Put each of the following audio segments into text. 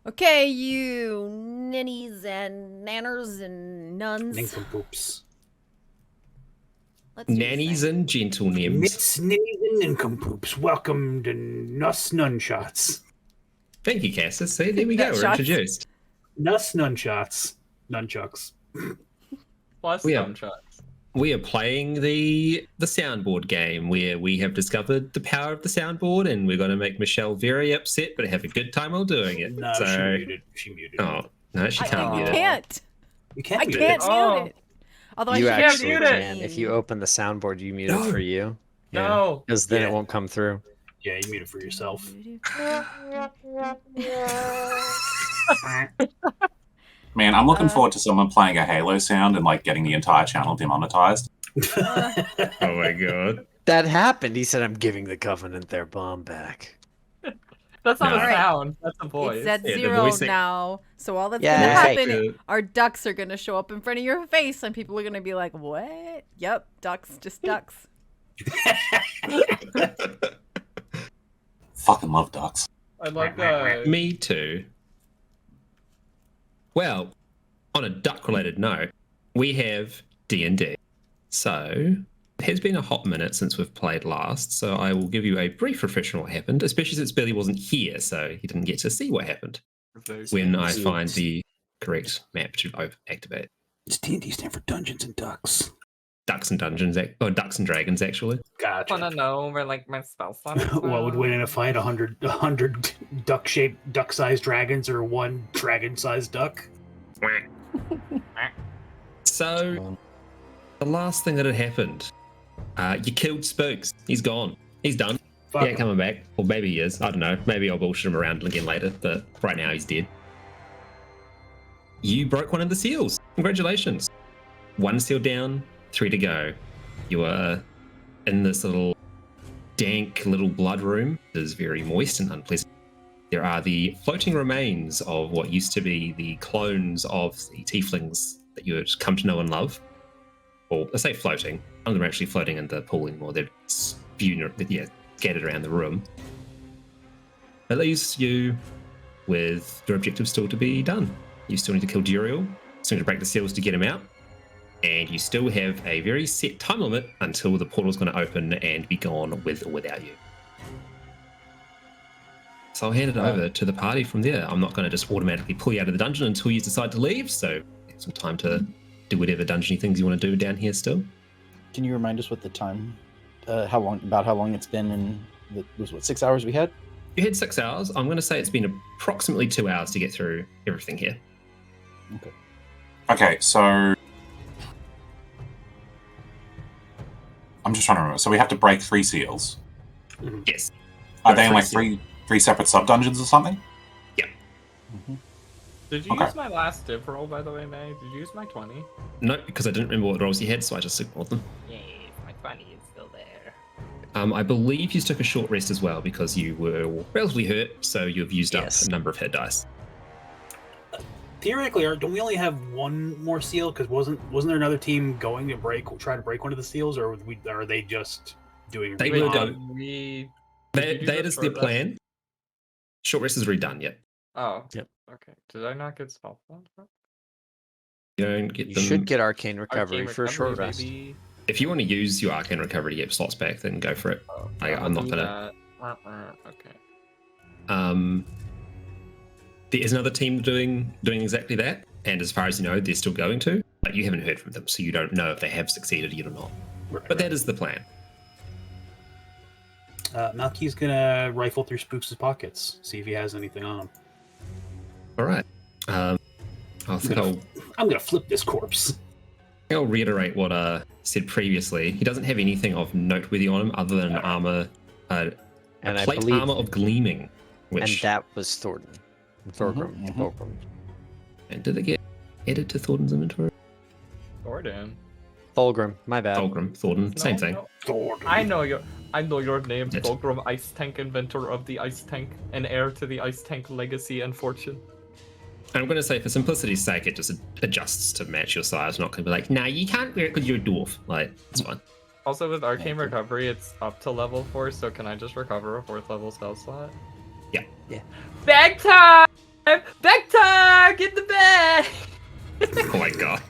Okay, you ninnies and nanners and nuns. Nincompoops. Let's do this Nannies thing. and gentlenames. Mitts, ninnies, and nincompoops. Welcome to Nuss Nunshots. Thank you, Cassis. See, there we go. We're Nutshots. introduced. Nuss Nunshots. Nunchucks. Plus We are- nunchucks. We are playing the soundboard game where we have discovered the power of the soundboard, and we're going to make Michelle very upset, but have a good time while doing it. No, so, she muted. She muted. oh no, she can't You mute it. can't. You can't I mute can't it. Oh. mute it. Although You I should actually mute it. can. If you open the soundboard, you mute No. it for you. No. Because then Yeah. it won't come through. Yeah, you mute it for yourself. Man, I'm looking forward to someone playing a Halo sound and like getting the entire channel demonetized. Oh my god. That happened. He said, I'm giving the Covenant their bomb back. That's not No. a sound. That's a voice. It's at Yeah, the 0 voice thing- now. So all that's Yeah, gonna hey. happen, our ducks are gonna show up in front of your face, and people are gonna be like, "What? Yep, ducks, just ducks." Fucking love ducks. I like that. Me too. Well, on a duck-related note, we have D&D. So, it has been a hot minute since we've played last, so I will give you a brief refresher on what happened, especially since Billy wasn't here, so he didn't get to see what happened when I find the correct map to activate. Does D&D stand for Dungeons and Ducks? Ducks and Dungeons, or Ducks and Dragons, actually. Gotcha. Wanna know where like my spell slot? What would win in a fight? 100 duck-shaped, duck-sized dragons, or one dragon-sized duck? So, the last thing that had happened, you killed Spooks. He's gone. He's done. Fuck He ain't coming back. Or maybe he is. I don't know. Maybe I'll bullshit him around again later, but right now he's dead. You broke one of the seals. Congratulations. 1 seal down, 3 to go. You are in this little dank little blood room. It is very moist and unpleasant. There are the floating remains of what used to be the clones of the tieflings that you had come to know and love. Or I say floating. None of them are actually floating in the pool anymore. They're scattered around the room. That leaves you with your objective still to be done. You still need to kill Duriel, still need to break the seals to get him out, and you still have a very set time limit until the portal's going to open and be gone with or without you. So I'll hand it over to the party from there. I'm not going to just automatically pull you out of the dungeon until you decide to leave, so you have some time to do whatever dungeony things you want to do down here still. Can you remind us what the time, how long it's been, and it was what 6 hours we had? You had 6 hours. I'm going to say it's been approximately 2 hours to get through everything here. Okay, so I'm just trying to remember. So we have to break 3 seals. Yes. Are they in like Three three separate sub dungeons or something? Did you Okay. use my last div roll, by the way, May? Did you use my 20? No, because I didn't remember what rolls you had, so I just ignored them. Yay, my 20 is still there. I believe you took a short rest as well because you were relatively hurt, so you've used Yes. up a number of hit dice. Theoretically, don't we only have one more seal? Because wasn't there another team going to try to break one of the seals, or are they just doing? They recon? will go. We... That, you do that the is short their rest? plan. Short rest is redone yet. Oh. Yep. Okay. Did I not get spell slot? You don't get You them. should get Arcane Recovery Arcane for a short recovery, rest. maybe? If you want to use your Arcane Recovery to get slots back, then go for it. Oh, I'm not do gonna- that. Okay. There is another team doing exactly that, and as far as you know, they're still going to. But you haven't heard from them, so you don't know if they have succeeded yet or not. Right, But that is the plan. Malky's gonna rifle through Spooks' pockets, see if he has anything on him. All right. I think I'm gonna flip this corpse. I'll reiterate what I said previously. He doesn't have anything of noteworthy on him other than an armor, And I plate believe, armor of gleaming. and Which that was Thornton. Thorgrim. mhm. Thorgrim. and did it get added to Thornton's inventory? Gordon. Thorgrim, my bad. Fulgrim, Thornton, same thing. I know your name, Yes. Fulgrim Ice Tank, inventor of the Ice Tank, and heir to the Ice Tank legacy and fortune. And I'm going to say, for simplicity's sake, it just adjusts to match your size. Not going to be like, nah, you can't wear it because you're a dwarf. Like, it's fine. Also, with Arcane Okay. Recovery, it's up to level 4, so can I just recover a 4th level spell slot? Yeah. Yeah. Bag time! Vector, get the bag. Oh my god.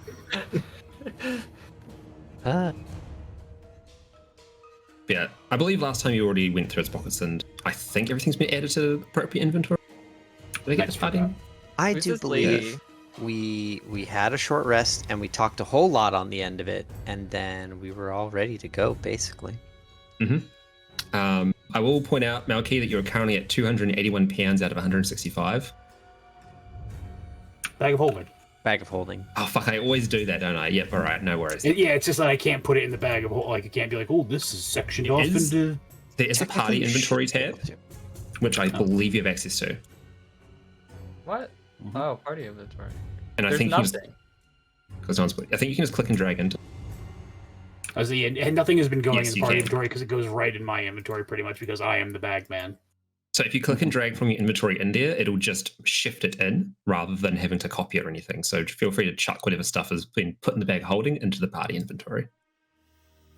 Yeah, I believe last time you already went through its pockets, and I think everything's been added to the appropriate inventory. Did they get Nice this party? I Who's do this believe we had a short rest and we talked a whole lot on the end of it, and then we were all ready to go, basically. I will point out, Malky, that you're currently at 281 pounds out of 165. Bag of holding. Bag of holding. Oh fuck, I always do that, don't I? Yep, alright, no worries. Yeah, it's just that I can't put it in the bag of like it can't be like, oh, this is sectioned It off is. into. There is a party Technically, you inventory should be tab, able to. which I believe you have access to. What? Mhm. Oh, party inventory. And I There's think you can nothing. I think you can just click and drag into. And nothing has been going Yes, in the you party can. inventory because it goes right in my inventory pretty much because I am the bag man. So if you click and drag from your inventory in there, it'll just shift it in rather than having to copy it or anything. So feel free to chuck whatever stuff has been put in the bag holding into the party inventory.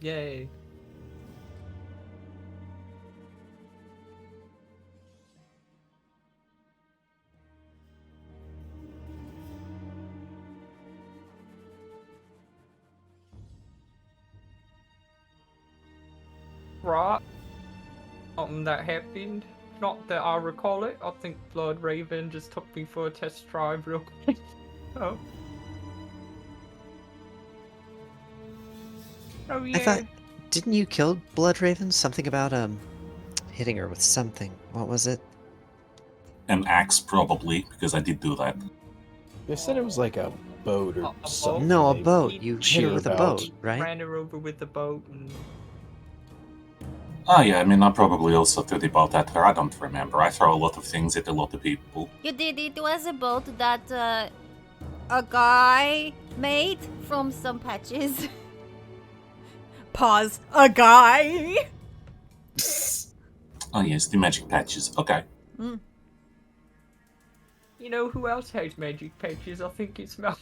Yay. Right. Something that happened. Not that I recall it. I think Blood Raven just took me for a test drive real quick. Oh. Oh yeah. I thought, didn't you kill Blood Raven? Something about hitting her with something. What was it? An axe, probably, because I did do that. They said it was like a boat or A something. No, a like boat. You hit cheer her with a about. boat, right? Ran her over with the boat and Oh yeah, I mean, I probably also threw the boat at her. I don't remember. I throw a lot of things at a lot of people. You did. It was a boat that a guy made from some patches. Pause. A guy. Oh yes, the magic patches. Okay. you know who else has magic patches? I think it's Mal.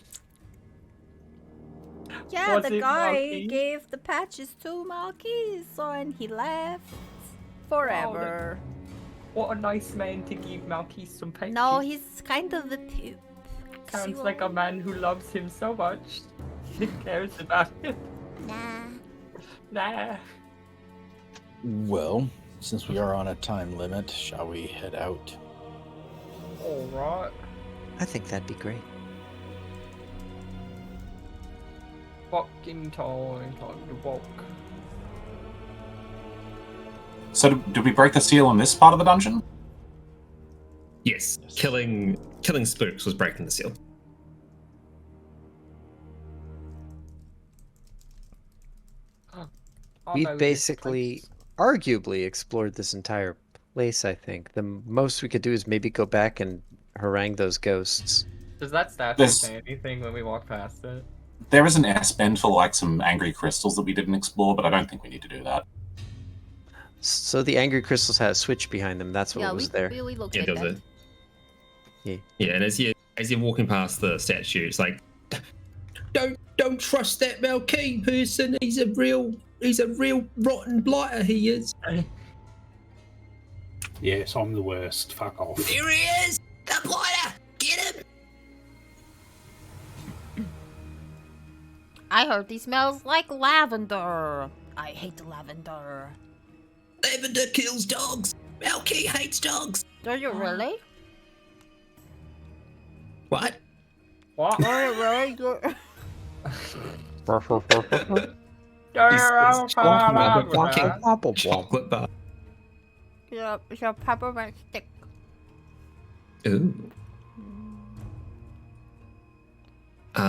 Yeah, Was the it guy Malky? gave the patches to Malky, so and he left forever. What a nice man to give Malky some patches. No, he's kind of a poop. Sounds like a man who loves him so much. He cares about him. Nah. Nah. Well, since we are on a time limit, shall we head out? Alright. I think that'd be great. Fucking time to walk. So did we break the seal in this part of the dungeon? Yes, killing spooks was breaking the seal. We've basically, arguably, explored this entire place, I think. The most we could do is maybe go back and harangue those ghosts. Does that statue There's- say anything when we walk past it? There is an S-bend for like some angry crystals that we didn't explore, but I don't think we need to do that. So the Angry Crystals had a switch behind them. That's what Yeah, was there. we looked Yeah, at does that. it? Yeah, and as you're walking past the statue, it's like, don't trust that Malky person. He's a real rotten blighter. He is. Yes, I'm the worst. Fuck off. Here he is, the blighter. Get him. I heard he smells like lavender. I hate lavender. Lavender kills dogs. Malky hates dogs. Do you really? What? What? Really? Chocolate bar. Yeah, it's a peppermint stick. Ooh.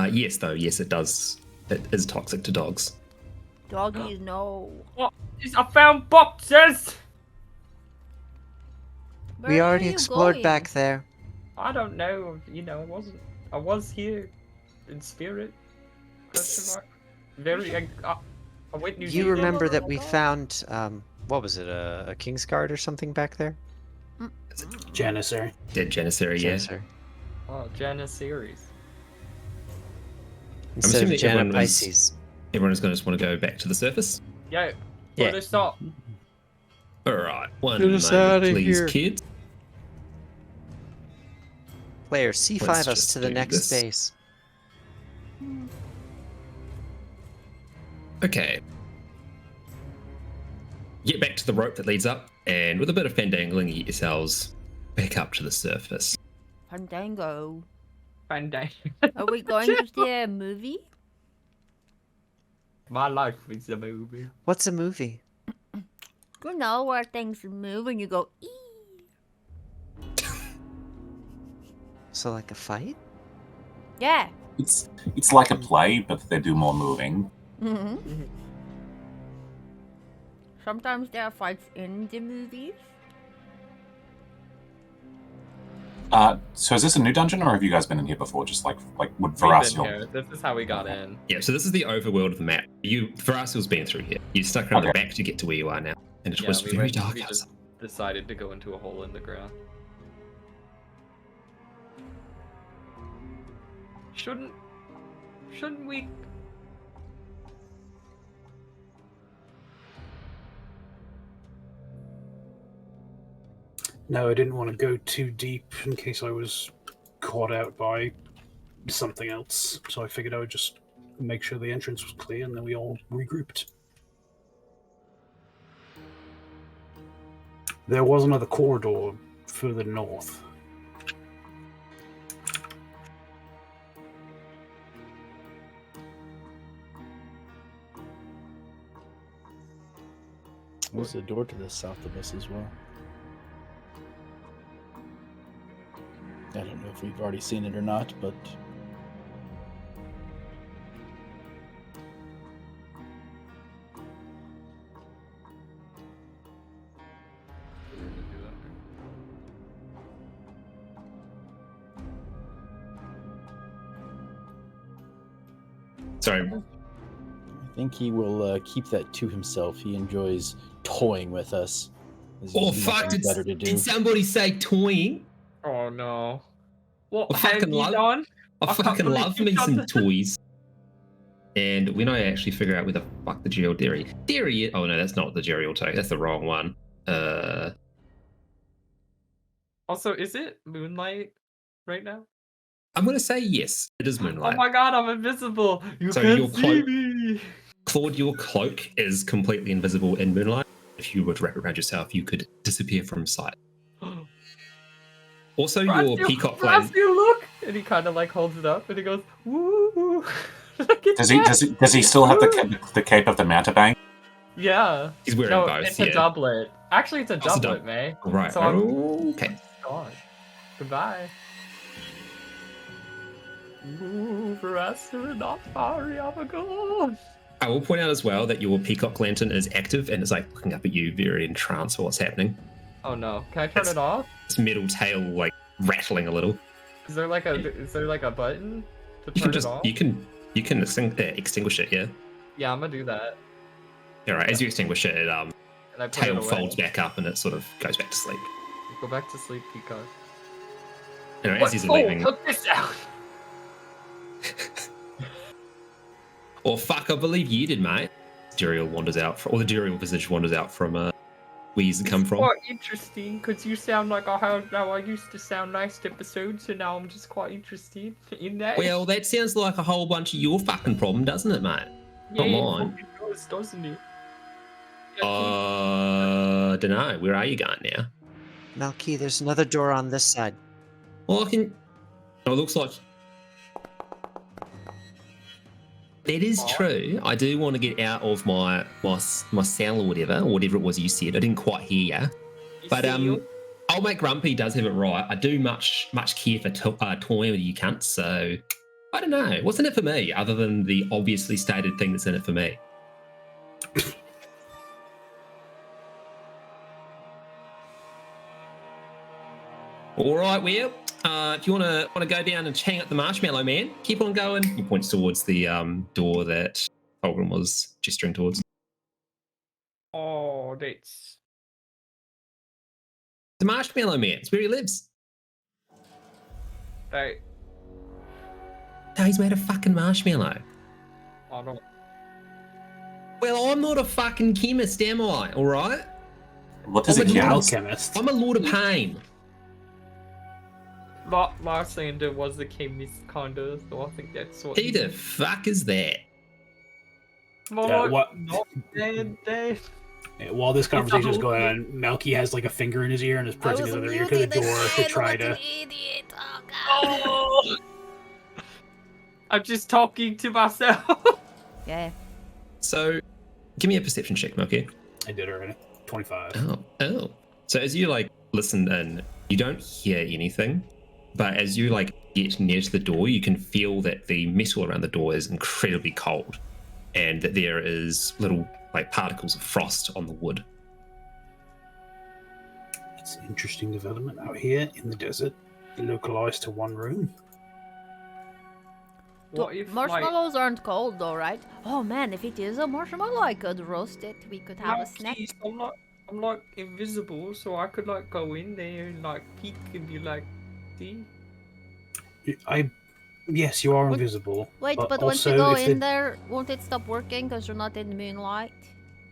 Yes, though. Yes, it does. It is toxic to dogs. Doggies, no. What? I found boxes! Where We are already you explored going? back there. I don't know, you know, I was here in spirit. Question mark. I went New You Zealand. remember that we Oh. found, what was it, a King's Guard or something back there? Janissary. Dead Janissary, yeah. Janissary. Oh, Janissaries. Instead assuming of Janet everyone was- Pisces. Everyone is going to just want to go back to the surface. Yeah. Yeah. Put us up. All right, one Get us moment, outta please, here. kids. Player C5 us just to the do next this. space. Okay. Get back to the rope that leads up, and with a bit of fandangling, you get yourselves back up to the surface. Fandango. Fandango. Are we going to see a movie? My life is a movie. What's a movie? You know where things move and you go ee. So like a fight? Yeah. It's like a play, but they do more moving. Mm-hmm. Sometimes there are fights in the movies. So is this a new dungeon, or have you guys been in here before? Just like with We've been Verastil? here. This is how we got in. Yeah, so this is the overworld of the map. Verasil's been through here. You stuck around the Okay. back to get to where you are now, and it Yeah, was we very went- dark we just outside. decided to go into a hole in the ground. Shouldn't we? No, I didn't want to go too deep in case I was caught out by something else. So I figured I would just make sure the entrance was clear, and then we all regrouped. There was another corridor further north. There's a door to the south of us as well. I don't know if we've already seen it or not, but Sorry, I think he will keep that to himself. He enjoys toying with us. There's oh nothing fuck! better to do. Did somebody say toying? Oh no! What I have fucking you love- done? I I can't fucking believe love you me done some that. toys. And when I actually figure out where the fuck the Gerald Dairy is, oh no, that's not the Gerald Auto. That's the wrong one. Also, is it moonlight right now? I'm gonna say yes. It is Moonlight. Oh my god, I'm invisible! You So can't your see cloak- me! Claude, your cloak is completely invisible in Moonlight. If you were to wrap it around yourself, you could disappear from sight. Also, your peacock plan. Rastu, look! And he kind of like holds it up and he goes, woo! Look at Does that! he still have the cape of the mountebank? Yeah. He's wearing No, both. it's yeah. a doublet. Actually, it's a it's a doublet, May. Right. So I'm Okay. gone. Goodbye. Ooh, Rastu, not sorry, I'm gone. I will point out as well that your peacock lantern is active and it's like looking up at you, very entranced with what's happening. Oh no, can I turn It's- it off? Its metal tail like rattling a little. Is there like a button to You turn can just it off? you can extinguish it. Yeah. Yeah, I'm gonna do that. All right. As you extinguish it, And I put it tail away. folds back up and it sort of goes back to sleep. Go back to sleep, Peacock. As he's Oh, leaving. took this out! Or fuck, I believe you did, mate. Duriel wanders out, or the Duriel visage wanders out from where you used to come from. Quite interesting, because you sound like how I used to sound last episode, so now I'm just quite interested in that. Well, that sounds like a whole bunch of your fucking problem, doesn't it, mate? yeah, not it mine. fucking does, doesn't it? Yeah, Dunno. Where are you going now? Malky, there's another door on this side. Well, I can. Oh, it looks like. That is true. I do want to get out of my cell or whatever it was you said. I didn't quite hear ya. you But see you? Old mate Grumpy does have it right. I do much care for toying with you cunts. So I don't know. What's in it for me, other than the obviously stated thing that's in it for me? All right, well, if you want to go down and hang up the marshmallow man, keep on going. He points towards the door that Holgrim was gesturing towards. Oh, that's... The marshmallow man. It's where he lives. That... No, he's made of fucking marshmallow. I don't... Well, I'm not a fucking chemist, am I? All right. What does I'm it a count? Alchemist. I'm a Lord of Pain. Lysander was the chemist, kinda, so I think that's what. Who the fuck is that? More Yeah, like what- not dead. Yeah, while this conversation is going on, Melky has like a finger in his ear and is pressing his other ear to the door to try to. Idiot. Oh god. Oh! I'm just talking to myself. Yeah. So, give me a perception check, Milky. I did already. 25. Oh. So as you like listen in, you don't hear anything, but as you like get near to the door, you can feel that the metal around the door is incredibly cold, and that there is little like particles of frost on the wood. It's an interesting development out here in the desert, localized to one room. What if Marshmallows aren't cold though, right? Oh man, if it is a marshmallow, I could roast it. We could have a snack. Jeez, I'm like invisible, so I could like go in there and like peek and be like, see? Yes, you are Wait- invisible. Wait, but once also you go if in there, won't it stop working because you're not in moonlight?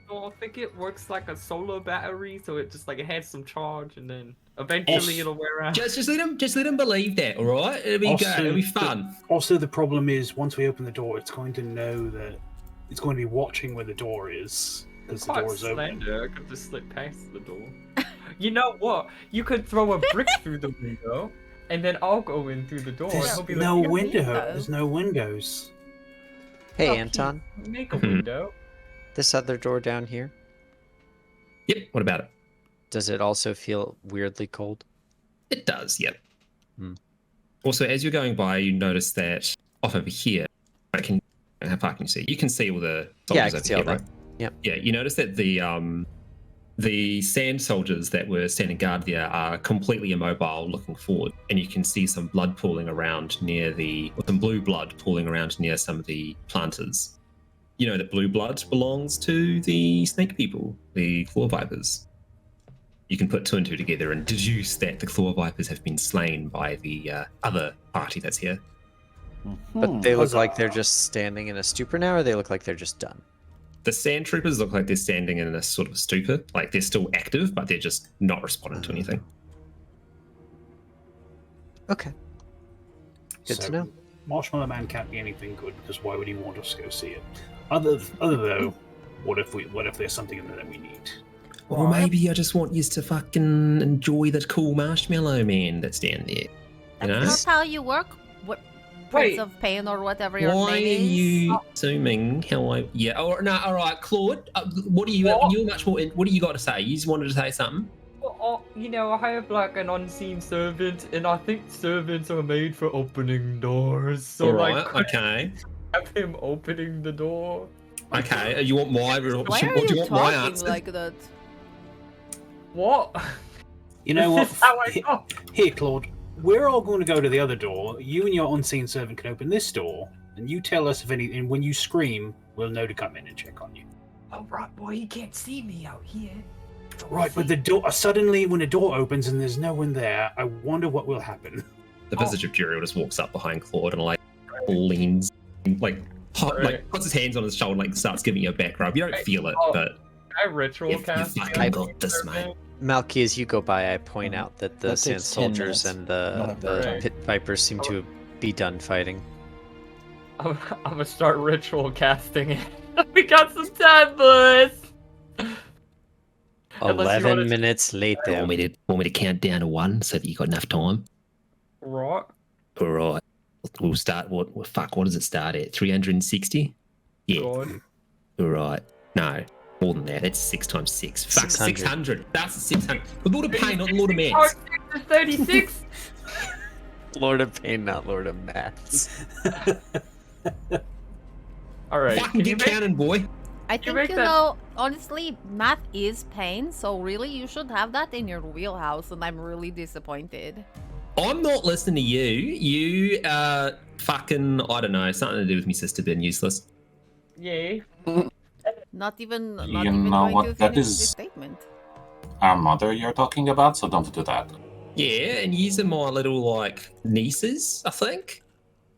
So I think it works like a solar battery, so it just like it has some charge, and then eventually it'll wear out. Just let him believe that, all right? It'll be Also, good. It'll be fun. Also, the problem is once we open the door, it's going to know that it's going to be watching where the door is because the Quite door is open. slender. I could just slip past the door. You know what? You could throw a brick through the window, and then I'll go in through the door. and There's he'll be no like, "Here, window. window. There's no windows. Hey, Oh, Anton, make a Mhm. window." this other door down here, Yep. What about it? does it also feel weirdly cold? It does. Yep. Hmm. Also, as you're going by, you notice that off over here, how far can you see? You can see all the Yeah, I soldiers can over see here, all that. right? Yep. Yeah. You notice that the sand soldiers that were standing guard there are completely immobile, looking forward, and you can see some blood pooling around near some blue blood pooling around near some of the planters. You know that blue blood belongs to the snake people, the claw vipers. You can put two and two together and deduce that the claw vipers have been slain by the other party that's here. But they look like they're Huzzah. just standing in a stupor now, or they look like they're just done? The sand troopers look like they're standing in a sort of stupor, like they're still active, but they're just not responding to anything. Okay. Good to know. Marshmallow Man can't be anything good because why would he want us to go see it? Other though, what if there's something in there that we need? Or maybe I just want you to fucking enjoy the cool marshmallow man that's down there. You know? That's not how you work. What Prince Wait. of Pain or whatever your Why are name is. you assuming how I? Yeah. Or no. All right, Claude. What do you? What? You're much more. What do you got to say? You just wanted to say something. Well, you know, I have like an unseen servant, and I think servants are made for opening doors. So All right. like, could Okay. I have him opening the door. Okay. You want my? Why are what do you you want my talking answer? like that? What? You know This what? is how I talk. Here, Claude. We're all going to go to the other door. You and your unseen servant can open this door, and you tell us if any. And when you scream, we'll know to come in and check on you. Oh, right, boy, you can't see me out here. Right, but the door suddenly, when a door opens and there's no one there, I wonder what will happen. The Visage of Fury just walks up behind Claude and like leans, like puts his hands on his shoulder, and like starts giving you a back rub. You don't Right. feel it, Oh. but I ritual you cast. fucking I- got this, mate. Malky, as you go by, I point out that the That sand takes 10 soldiers minutes. and the Not right. pit vipers seem to be done fighting. I'm gonna start ritual casting it. We got some time, boys. Unless you 11 wanna- minutes later. Want me to count down to one so that you got enough time? Right. All right. We'll start. What does it start at? 360? Yeah. God. All right. No, more than that. It's 6 times 6. Fuck, 600. 600. That's 600. The Lord of Pain, not the Lord of Oh, Mans. 36. Lord of Pain, not Lord of Maths. All right. Fucking Can you get make counting, boy. I You think make you that- know, honestly, math is pain, so really you should have that in your wheelhouse, and I'm really disappointed. I'm not listening to you. You fucking, I don't know, something to do with me sister being useless. Yeah. Not even You even know going what to that finish is? this statement. Our mother you're talking about, so don't do that. Yeah, and using my little, like, nieces, I think.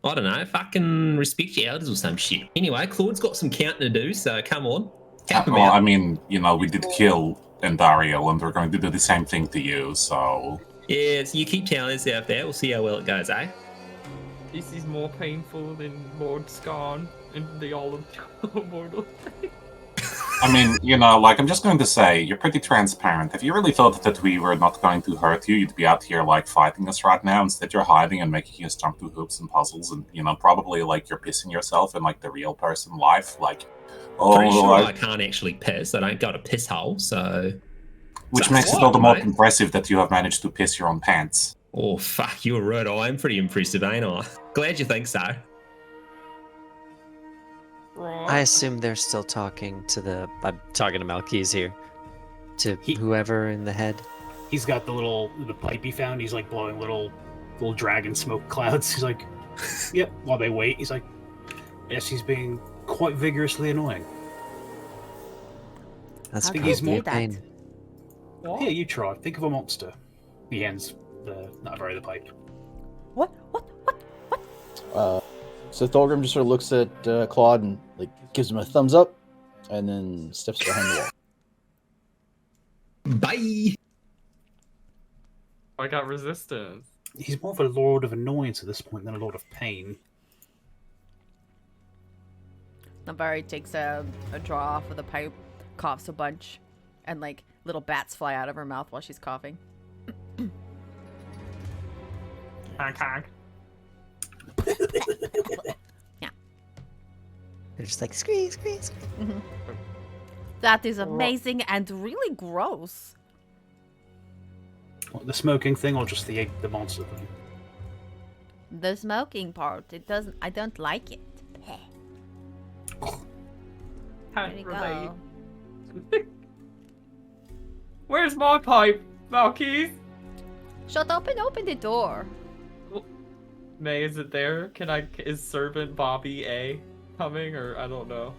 I don't know, fucking respect your elders or some shit. Anyway, Claude's got some counting to do, so come on. Help him Well, out. I mean, you know, we did kill Endario, and we're going to do the same thing to you, so... Yeah, so you keep telling yourself that. We'll see how well it goes, eh? This is more painful than Lord Scarn in the Olive Mortal. I mean, you know, like, I'm just going to say, you're pretty transparent. If you really thought that we were not going to hurt you, you'd be out here, like, fighting us right now. Instead, you're hiding and making us jump through hoops and puzzles, and, you know, probably, like, you're pissing yourself in, like, the real person life. Like, Pretty sure I like, can't actually piss. I don't go to piss hole, so... which So makes it what, all the more mate? impressive that you have managed to piss your own pants. Oh, fuck, you were right. I'm pretty impressive, ain't I? Glad you think so. I assume they're still talking to the. I'm talking to Malkeys here. To He- whoever in the head. He's got the pipe he found. He's like blowing little dragon smoke clouds. He's like, yep. While they wait, he's like, yes, he's being quite vigorously annoying. That's How think can he's you probably do a that? pain. What? Here, you try. Think of a monster. He hands the pipe. What? So Thorgrim just sort of looks at Claude and like gives him a thumbs up, and then steps behind the wall. Bye! I got resistance. He's more of a lord of annoyance at this point than a lord of pain. Nabari takes a draw off of the pipe, coughs a bunch, and like little bats fly out of her mouth while she's coughing. Honk, honk. They're just like squeeze. That is amazing and really gross. What, the smoking thing or just the monster thing? The smoking part, I don't like it. There Can't you relate. go. Where's my pipe, Valkyrie? Shut up and open the door. May, is it there? Is Servant Bobby A coming, or I don't know.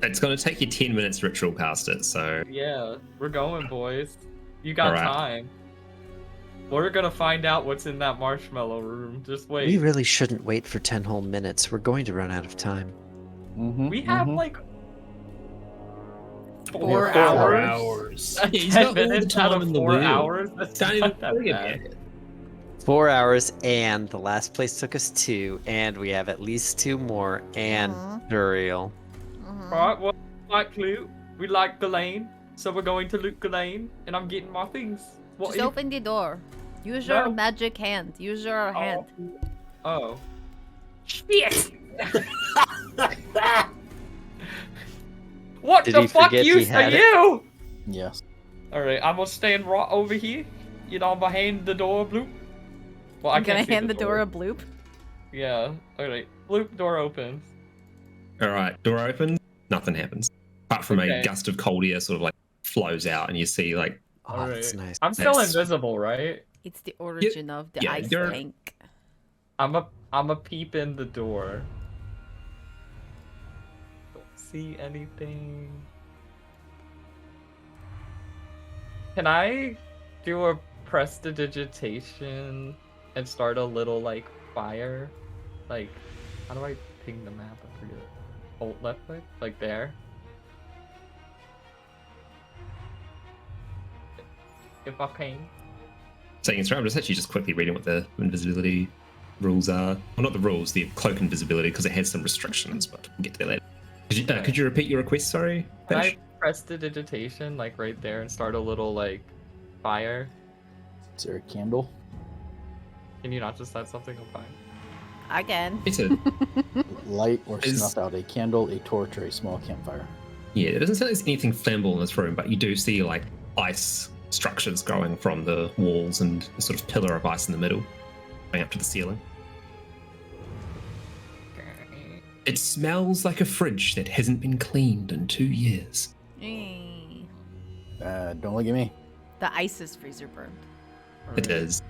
It's going to take you 10 minutes to ritual cast it, so... Yeah, we're going, boys. You got Alright. time. We're gonna find out what's in that marshmallow room. Just wait. We really shouldn't wait for 10 whole minutes. We're going to run out of time. Mm-hmm, We have like 4 4 hours. hours. He's 10 got all the minutes out time of in the 4 world. hours. That's Don't even not that worry about bad. it. 4 hours, and the last place took us 2, and we have at least 2 more, and burial. Alright, well, like Loot, we like Ghislaine, so we're going to loot Ghislaine, and I'm getting my things. What Just if- open the door. Use your No. magic hand. Use your hand. Oh. Shit! What Did the he fuck forget he use are had it? you? Yes. Alright, I'm gonna stand right over here. You know, behind the door, Bloop. Well, I I'm gonna can't see hand the door a bloop. Yeah. Alright. Bloop, door opens. Alright, door opens, nothing happens. Apart from Okay. a gust of cold air sort of like flows out and you see like... Oh, that's Alright. nice. I'm still That's- invisible, right? It's the origin of the yeah, ice you're- tank. I'm a peep in the door. Don't see anything. Can I do a prestidigitation and start a little like fire? Like, how do I ping the map? I forget. Alt left click? Like there? If I ping. Saying it's right, I'm just actually just quickly reading what the invisibility rules are. Well, not the rules, the cloak invisibility, because it has some restrictions, but we'll get to that later. Could you repeat your request, sorry? Can Fish? I prestidigitation like right there and start a little like fire? Is there a candle? Can you not just set something on fire? Again. It's a, Light or Is- snuff out a candle, a torch, or a small campfire. yeah, it doesn't sound like there's anything flammable in this room, but you do see like ice structures growing from the walls and a sort of pillar of ice in the middle, going up to the ceiling. It smells like a fridge that hasn't been cleaned in 2 years. Eh. Don't look at me. The ice is freezer burned. It is.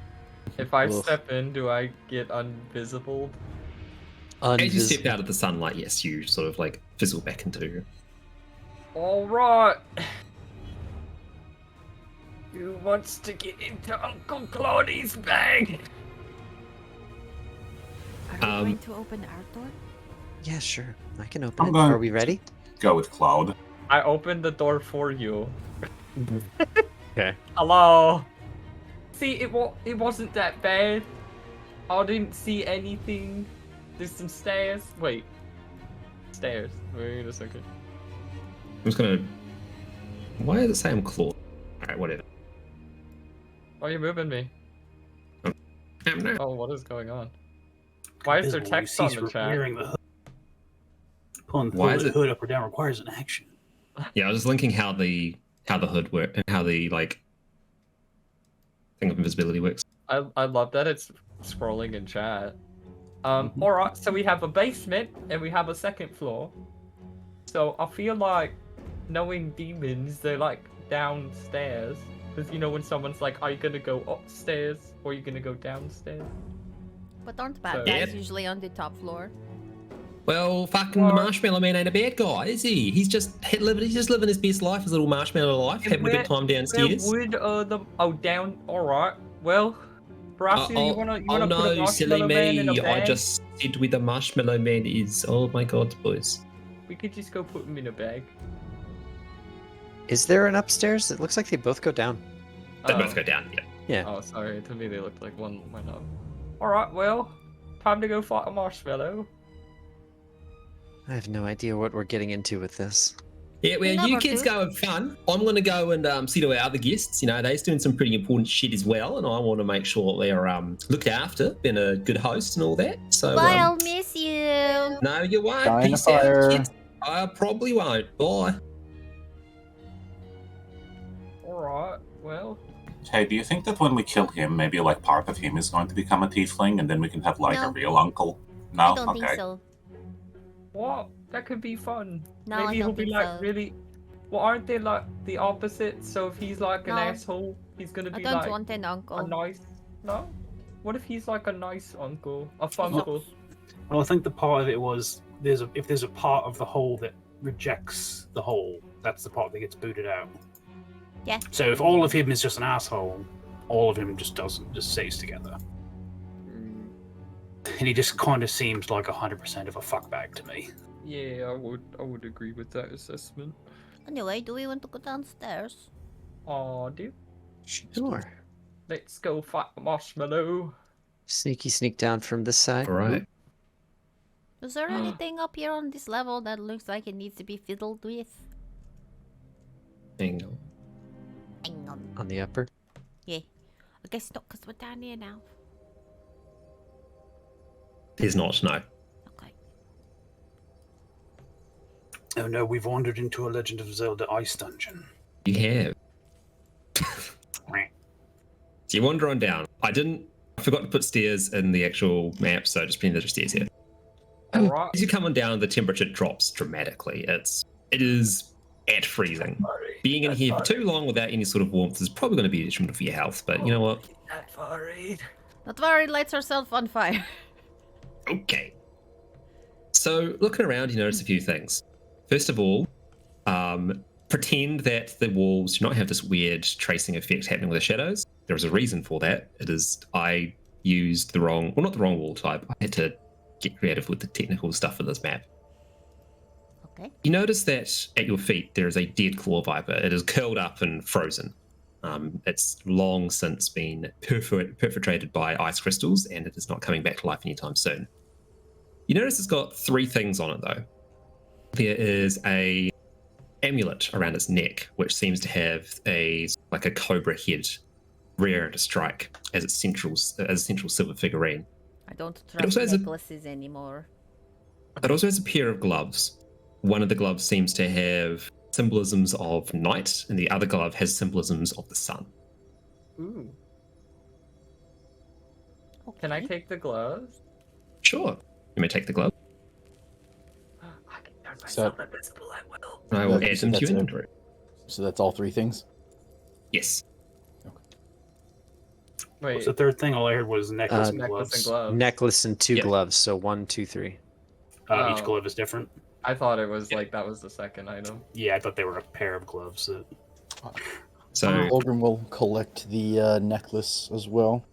If I Ugh. step in, do I get invisible? As you step out of the sunlight, yes, you sort of like fizzle back into. Alright. Who wants to get into Uncle Claudi's bag? Are we Um, going to open our door? Yeah, sure. I can open I'm it. going- Are we ready? Go with Cloud. I opened the door for you. Okay. Hello. See, it wasn't that bad. I didn't see anything. There's some stairs. Wait. Stairs. Wait a second. I'm just gonna. Why does it say I'm clawed? Alright, whatever. Why are you moving me? No. Oh, what is going on? Why is there Visible, text you on cease the chat? wearing the hood. Pulling the Why hood, is it- hood up or down requires an action. Yeah, I was just linking how the hood works and how the thing of invisibility works. I love that it's scrolling in chat. Alright, so we have a basement and we have a second floor. So I feel like knowing demons, they're like downstairs. Because you know when someone's like, are you gonna go upstairs or are you gonna go downstairs? But aren't bad So- guys Yep. usually on the top floor? Well, fucking Well- the Marshmallow Man ain't a bad guy, is he? He's just living his best life, his little marshmallow life, having a good time downstairs. Where would down? Alright, well, perhaps you wanna oh put a no, silly marshmallow man in a me! I bag? just said where the Marshmallow Man is. Oh my god, boys. We could just go put him in a bag. Is there an upstairs? It looks like they both go down. They Oh. both go down. Yeah. Yeah. Oh, sorry. To me, they looked like one went up. Alright, well, time to go fight a marshmallow. I have no idea what we're getting into with this. Yeah, well, you Number kids two. go have fun. I'm going to go and see to our other guests. You know, they're doing some pretty important shit as well, and I want to make sure they're looked after, been a good host and all that. So, Bye, I'll miss you. no, you won't. Dying Peace of out, fire. kids. I probably won't. Bye. Alright, well. Hey, do you think that when we kill him, maybe like part of him is going to become a tiefling, and then we can have like No. a real uncle? No, I don't okay. think so. What? That could be fun. No, Maybe I he'll don't be think like so. really. Well, aren't they like the opposite? So if he's like an No. asshole, he's gonna I be don't like want an a uncle. nice. No. What if he's like a nice uncle, a funkle? Well, I think the part of it was if there's a part of the whole that rejects the whole, that's the part that gets booted out. Yeah. So if all of him is just an asshole, all of him just stays together. Mm, And he just kind of seems like 100% of a fuckbag to me. yeah, I would agree with that assessment. Anyway, do we want to go downstairs? Aw, dude. Sure. Let's go fight a marshmallow. Sneaky sneak down from this side. All right. Is there anything up here on this level that looks like it needs to be fiddled with? Hang on. Hang on. On the upper. Yeah. I guess not, because we're down here now. There's not, no. Okay. Oh no, we've wandered into a Legend of Zelda ice dungeon. You have. So you wander on down. I forgot to put stairs in the actual map, so just pretend there's stairs here. Alright. As you come on down, the temperature drops dramatically. It is at freezing. Being in here for too long without any sort of warmth is probably going to be detrimental for your health, but you know what? Not worried. Not worried, lights herself on fire. Okay. So looking around, you notice a few things. First of all, pretend that the walls do not have this weird tracing effect happening with the shadows. There is a reason for that. It is I used not the wrong wall type. I had to get creative with the technical stuff for this map. Okay. You notice that at your feet there is a dead claw viper. It is curled up and frozen. It's long since been perforated by ice crystals, and it is not coming back to life anytime soon. You notice it's got three things on it, though. There is a amulet around its neck, which seems to have a cobra head, rare to strike as its central silver figurine. I don't also trust has a- necklaces anymore. It also has a pair of gloves. One of the gloves seems to have symbolisms of night, and the other glove has symbolisms of the sun. Ooh. Okay. Can I take the gloves? Sure. You may take the glove. I can turn So- myself invisible at will. I will Okay, add so them to that's your it. inventory. So that's all three things? Yes. Wait, What's the third thing? All I heard was necklace and necklace gloves. and gloves. Necklace and two Yeah. gloves. So 1, 2, 3. Each Oh. glove is different. I thought it was like that was the second item. Yeah, I thought they were a pair of gloves. So, Olgrim will collect the necklace as well.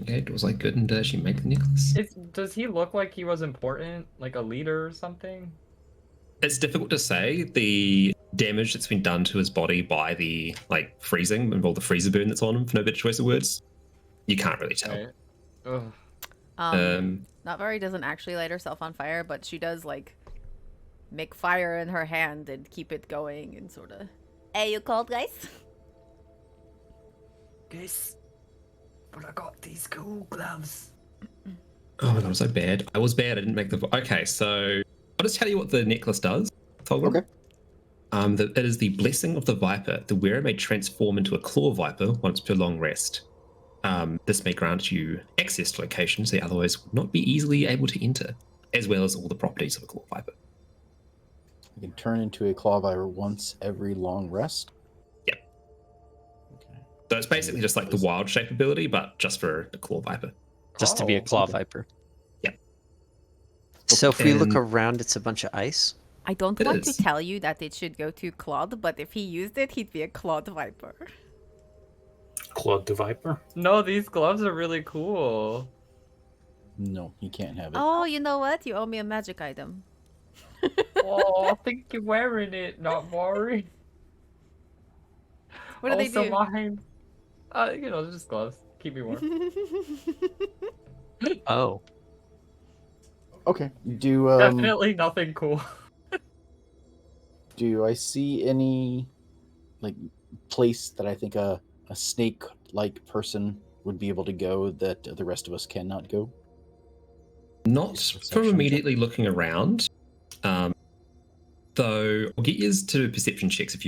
okay, it was like good, and she make the necklace. Does he look like he was important, like a leader or something? It's difficult to say. The damage that's been done to his body by the freezing and all the freezer burn that's on him, for no better choice of words. You can't really tell. Right. Ugh. Not very doesn't actually light herself on fire, but she does make fire in her hand and keep it going and sort of. Hey, you cold, guys? Guess, but I got these cool gloves. Oh my god, I'm so bad. I was bad. I didn't make the. Okay, so I'll just tell you what the necklace does. Fulgrim. Okay. It is the Blessing of the Viper. The wearer may transform into a claw viper once per long rest. This may grant you access to locations they otherwise would not be easily able to enter, as well as all the properties of a claw viper. You can turn into a claw viper once every long rest. Yep. Okay. So it's basically just like the wild shape ability, but just for the claw viper. Just to be a claw viper. Yep. So if we look And- around, it's a bunch of ice. I don't It want is. to tell you that it should go to Claude, but if he used it, he'd be a Claude Viper. Claude the Viper. No, these gloves are really cool. No, you can't have it. Oh, you know what? You owe me a magic item. Oh, I think you're wearing it, not worry. What do they Also do? mine. They're just gloves. Keep me warm. Oh. Okay. Do Definitely nothing cool. do I see any place that I think a snake-like person would be able to go that the rest of us cannot go? Not Perception from check. immediately looking around. Though I'll get you to perception checks if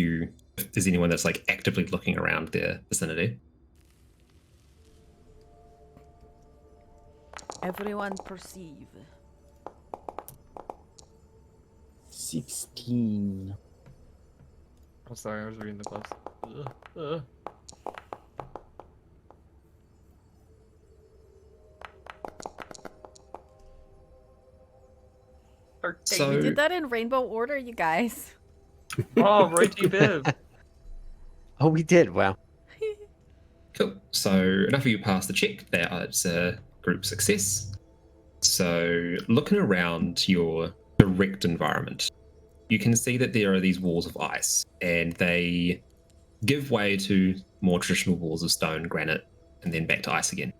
there's anyone that's actively looking around their vicinity. Everyone perceive. 16. I'm sorry, I was reading the gloves. Ugh. So We did that in rainbow order, you guys. Oh, Righty Bib. Oh, we did. Wow. cool. So enough of you passed the check. It's a group success. So looking around your direct environment, you can see that there are these walls of ice, and they give way to more traditional walls of stone, granite, and then back to ice again.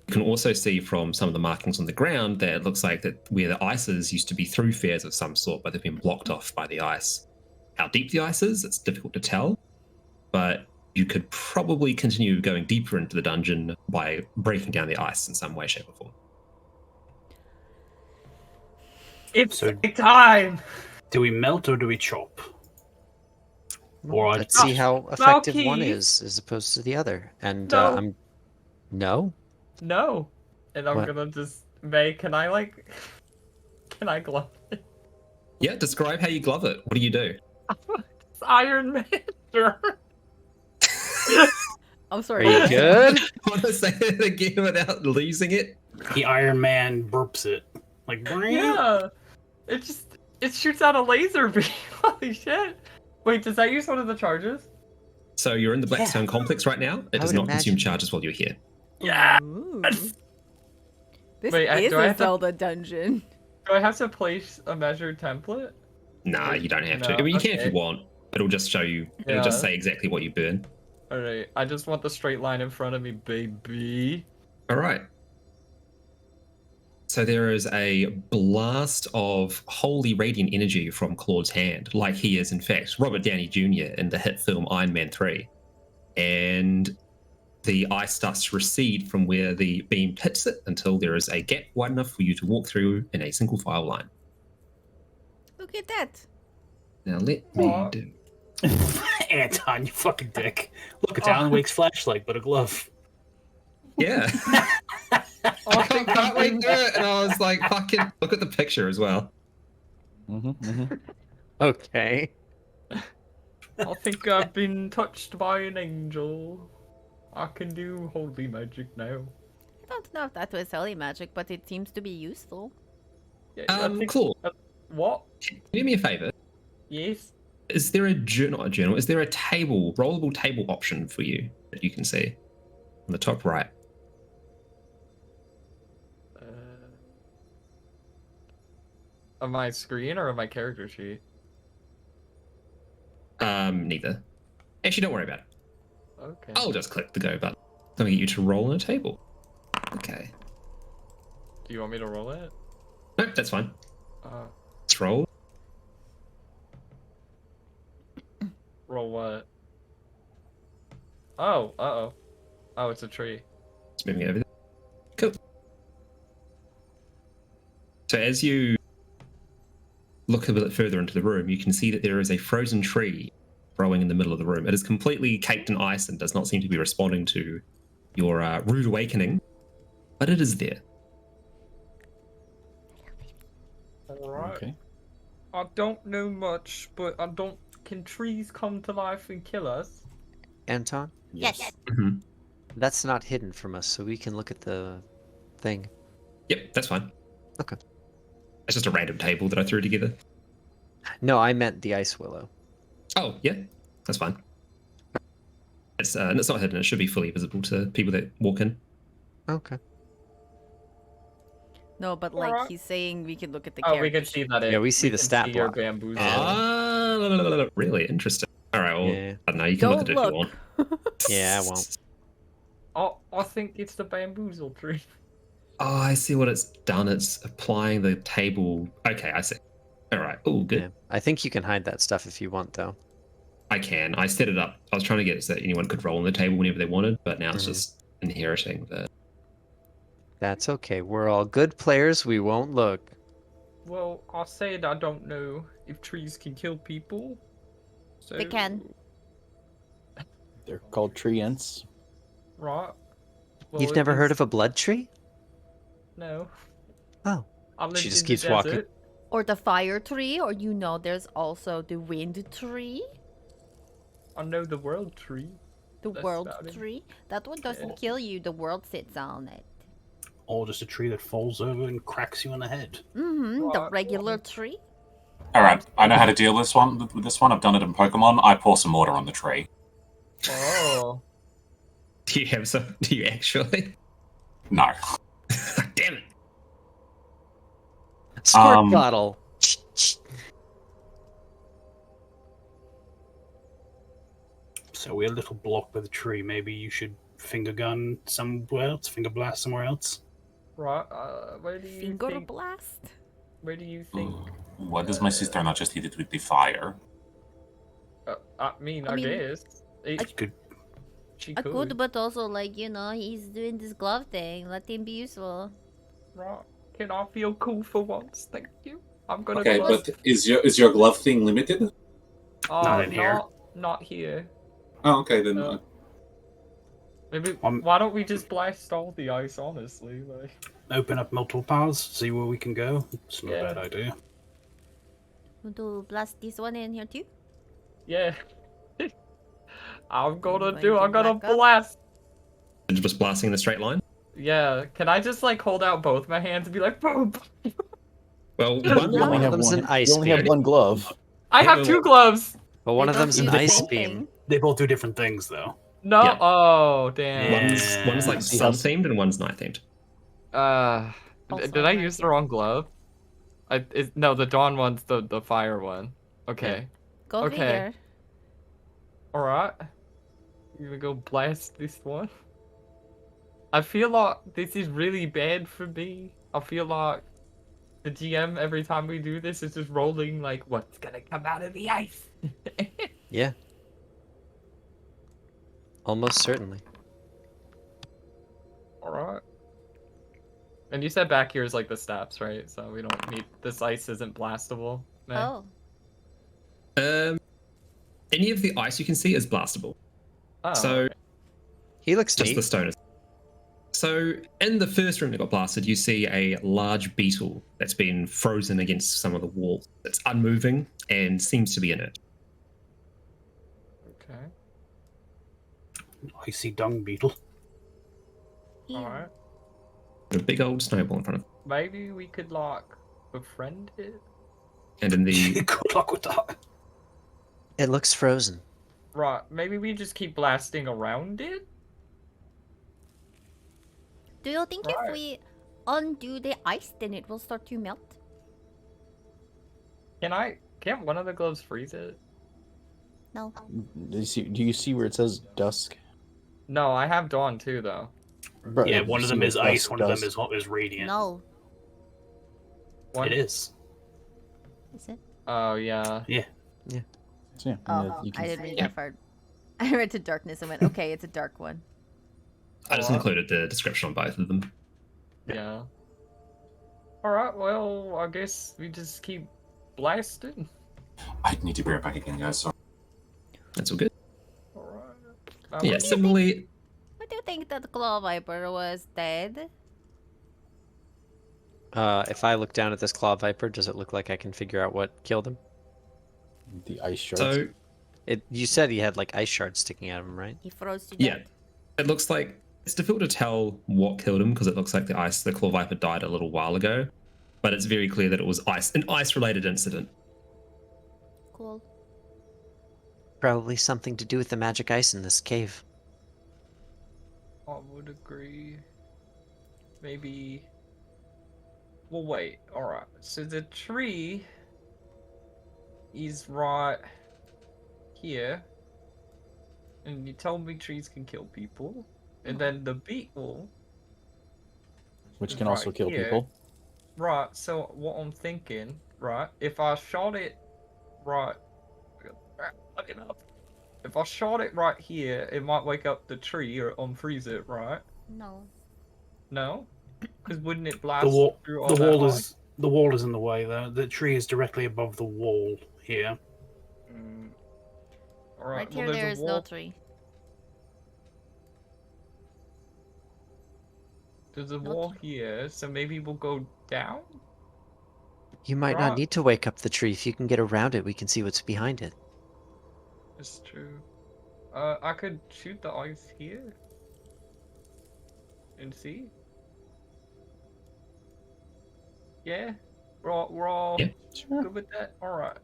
You can also see from some of the markings on the ground that it looks like that where the ice is used to be thoroughfares of some sort, but they've been blocked off by the ice. How deep the ice is, it's difficult to tell, but you could probably continue going deeper into the dungeon by breaking down the ice in some way, shape, or form. It's So- time. Do we melt or do we chop? Or Let's see how effective one Keith. is as opposed to the other. And No. No? No. And I'm What? gonna just can I glove it? Yeah, describe how you glove it. What do you do? It's Iron Man. I'm Are sorry. you good? Want to say it again without losing it? the Iron Man burps it? Yeah. It shoots out a laser beam. Holy shit. Wait, does that use one of the charges? So you're in the Blackstone complex right now. It I does would not consume imagine. charges while you're here. Yeah. Ooh. This Wait, is do I a have to- Zelda dungeon. Do I have to place a measured template? Nah, you don't have to. No, I mean, you can if you okay. want. It'll just show you. It'll just Yeah. say exactly what you burn. Alright, I just want the straight line in front of me, baby. All right. So there is a blast of holy radiant energy from Claude's hand, like he is, in fact, Robert Downey Jr. in the hit film Iron Man 3. And the ice starts to recede from where the beam hits it until there is a gap wide enough for you to walk through in a single file line. Look at that. Now let me What? do. Anton, you fucking dick. Look, it's Alan Wake's flashlight, but a glove. Yeah. I can't wait to do it. And I was like, fucking look at the picture as well. Okay. I think I've been touched by an angel. I can do holy magic now. I don't know if that was holy magic, but it seems to be useful. Yeah, I think- Claude, What? can you do me a favor? Yes? Is there not a journal? Is there a table, rollable table option for you that you can see on the top right? On my screen or on my character sheet? Neither. Actually, don't worry about it. Okay. I'll just click the go button. I'm going to get you to roll on a table. Okay. Do you want me to roll it? Nope, that's fine. Uh, Let's roll. roll what? Oh, uh-oh. Oh, it's a tree. It's moving over there. Cool. So as you look a bit further into the room, you can see that there is a frozen tree growing in the middle of the room. It is completely caked in ice and does not seem to be responding to your rude awakening, but it is there. Alright. Okay. I don't know much, but I don't... Can trees come to life and kill us? Anton, Yes. Mm-hmm. that's not hidden from us, so we can look at the thing. Yep, that's fine. Okay. It's just a random table that I threw together. No, I meant the ice willow. Oh, yeah, that's fine. It's not hidden. It should be fully visible to people that walk in. Okay. No, but like Alright. he's saying we can look at the Oh, we can character see sheet. that it... Yeah, we see the can stat see your block. bamboozle. Ah, really interesting. All right, well, Yeah. I don't know. You can look at Don't it if you want. look. Yeah, I won't. Oh, I think it's the bamboozle tree. Oh, I see what it's done. It's applying the table. Okay, I see. All right. Oh, good. Yeah. I think you can hide that stuff if you want, though. I can. I set it up. I was trying to get it so that anyone could roll on the table whenever they wanted, but now it's Mhm. just inheriting the. That's okay. We're all good players. We won't look. Well, I said I don't know if trees can kill people. So... They can. They're called treants. Right. Well, You've never heard of a blood tree? No. Oh. I lived She just in keeps the walking. desert. Or the fire tree, or there's also the wind tree, I know the world tree. the That's world about it. tree. That one doesn't Yeah. kill you, the world sits on it. Or just a tree that falls over and cracks you on the head. Mm-hmm, the Right. regular tree. Alright, I know how to deal with this one. I've done it in Pokemon. I pour some water on the tree. Oh. Do you have some? Do you actually? No. Damn it! Squirt bottle. So we're a little blocked by the tree. Maybe you should finger gun somewhere else, finger blast somewhere else. Right. Where do you Finger think? blast. Where do you think? Why does my sister not just hit it with the fire? I mean, I I mean, guess. Could She I could. could, but also like he's doing this glove thing. Let him be useful. Right. Can I feel cool for once? Thank you. I'm gonna. Okay, glove. but is your glove thing limited? Not in here. Not here. Oh, okay then. Maybe. Um, Why don't we just blast all the ice? Honestly, like. open up multiple paths, see where we can go. It's not Yeah. a bad idea. Want to blast this one in here too? Yeah. I'm gonna Going do. to I'm gonna back up? blast. Just blasting in a straight line. Yeah. Can I just like hold out both my hands and be like, boom? Well, No, one You only one have of them's one. an ice You only have beam. one glove. I have two gloves. But one They of don't them's do an the ice same beam. thing. They both do different things, though. No. Yeah. Oh damn. one's like See how- sun themed and one's night themed. Also Did I nice. use the wrong glove? No, the dawn one's the fire one. Okay. Go Okay. figure. All right. You gonna go blast this one? I feel like this is really bad for me. I feel like the GM every time we do this is just rolling like what's gonna come out of the ice. Yeah. Almost certainly. All right. And you said back here is like the steps, right? So we don't need this ice isn't blastable. No? Oh. Any of the ice you can see is blastable. Oh, So okay. He looks just neat. the stone is. So in the first room that got blasted, you see a large beetle that's been frozen against some of the walls. It's unmoving and seems to be in it. Okay. Icy dung beetle. Ew. All right. A big old snowball in front of it. Maybe we could like befriend it. And in the Good luck with that. It looks frozen. Right. Maybe we just keep blasting around it. Do you think Right. if we undo the ice, then it will start to melt? Can't one of the gloves freeze it? No. Do you see where it says dusk? No, I have dawn too, though. Bro, Yeah, you one of see them what is ice, dusk one of them does? is radiant. No. One? It is. Is it? Oh, yeah. Yeah. So, yeah, Oh, you I can, didn't read that far. I read to darkness and went, okay, it's a dark one. I just included the description on both of them. Yeah. Alright, well, I guess we just keep blasting. I need to be right back again, guys. So That's all good. Alright. Yeah, similarly, What do you think that the Claw Viper was dead? If I look down at this claw viper, does it look like I can figure out what killed him? the ice shards. so You said he had like ice shards sticking out of him, right? He froze to yeah, death. it looks like it's difficult to tell what killed him because it looks like the claw viper died a little while ago, but it's very clear that it was an ice-related incident. Cool. Probably something to do with the magic ice in this cave. I would agree. Maybe. Well, wait. Alright. So the tree is right here. And you told me trees can kill people. And then the beetle. Which can right also kill here. people. Right. So what I'm thinking, right? If I shot it right. Look it up. If I shot it right here, it might wake up the tree or unfreeze it, right? No. No? Because wouldn't it blast The wall, through all the that wall ice? is the wall is in the way. The tree is directly above the wall here. Alright, Right well, here, there's there a is wall. no tree. There's a No wall here, so maybe we'll go down? You might not Right. need to wake up the tree. If you can get around it, we can see what's behind it. That's true. I could shoot the ice here. And see? Yeah? We're all Yeah. Sure. good with that? Alright.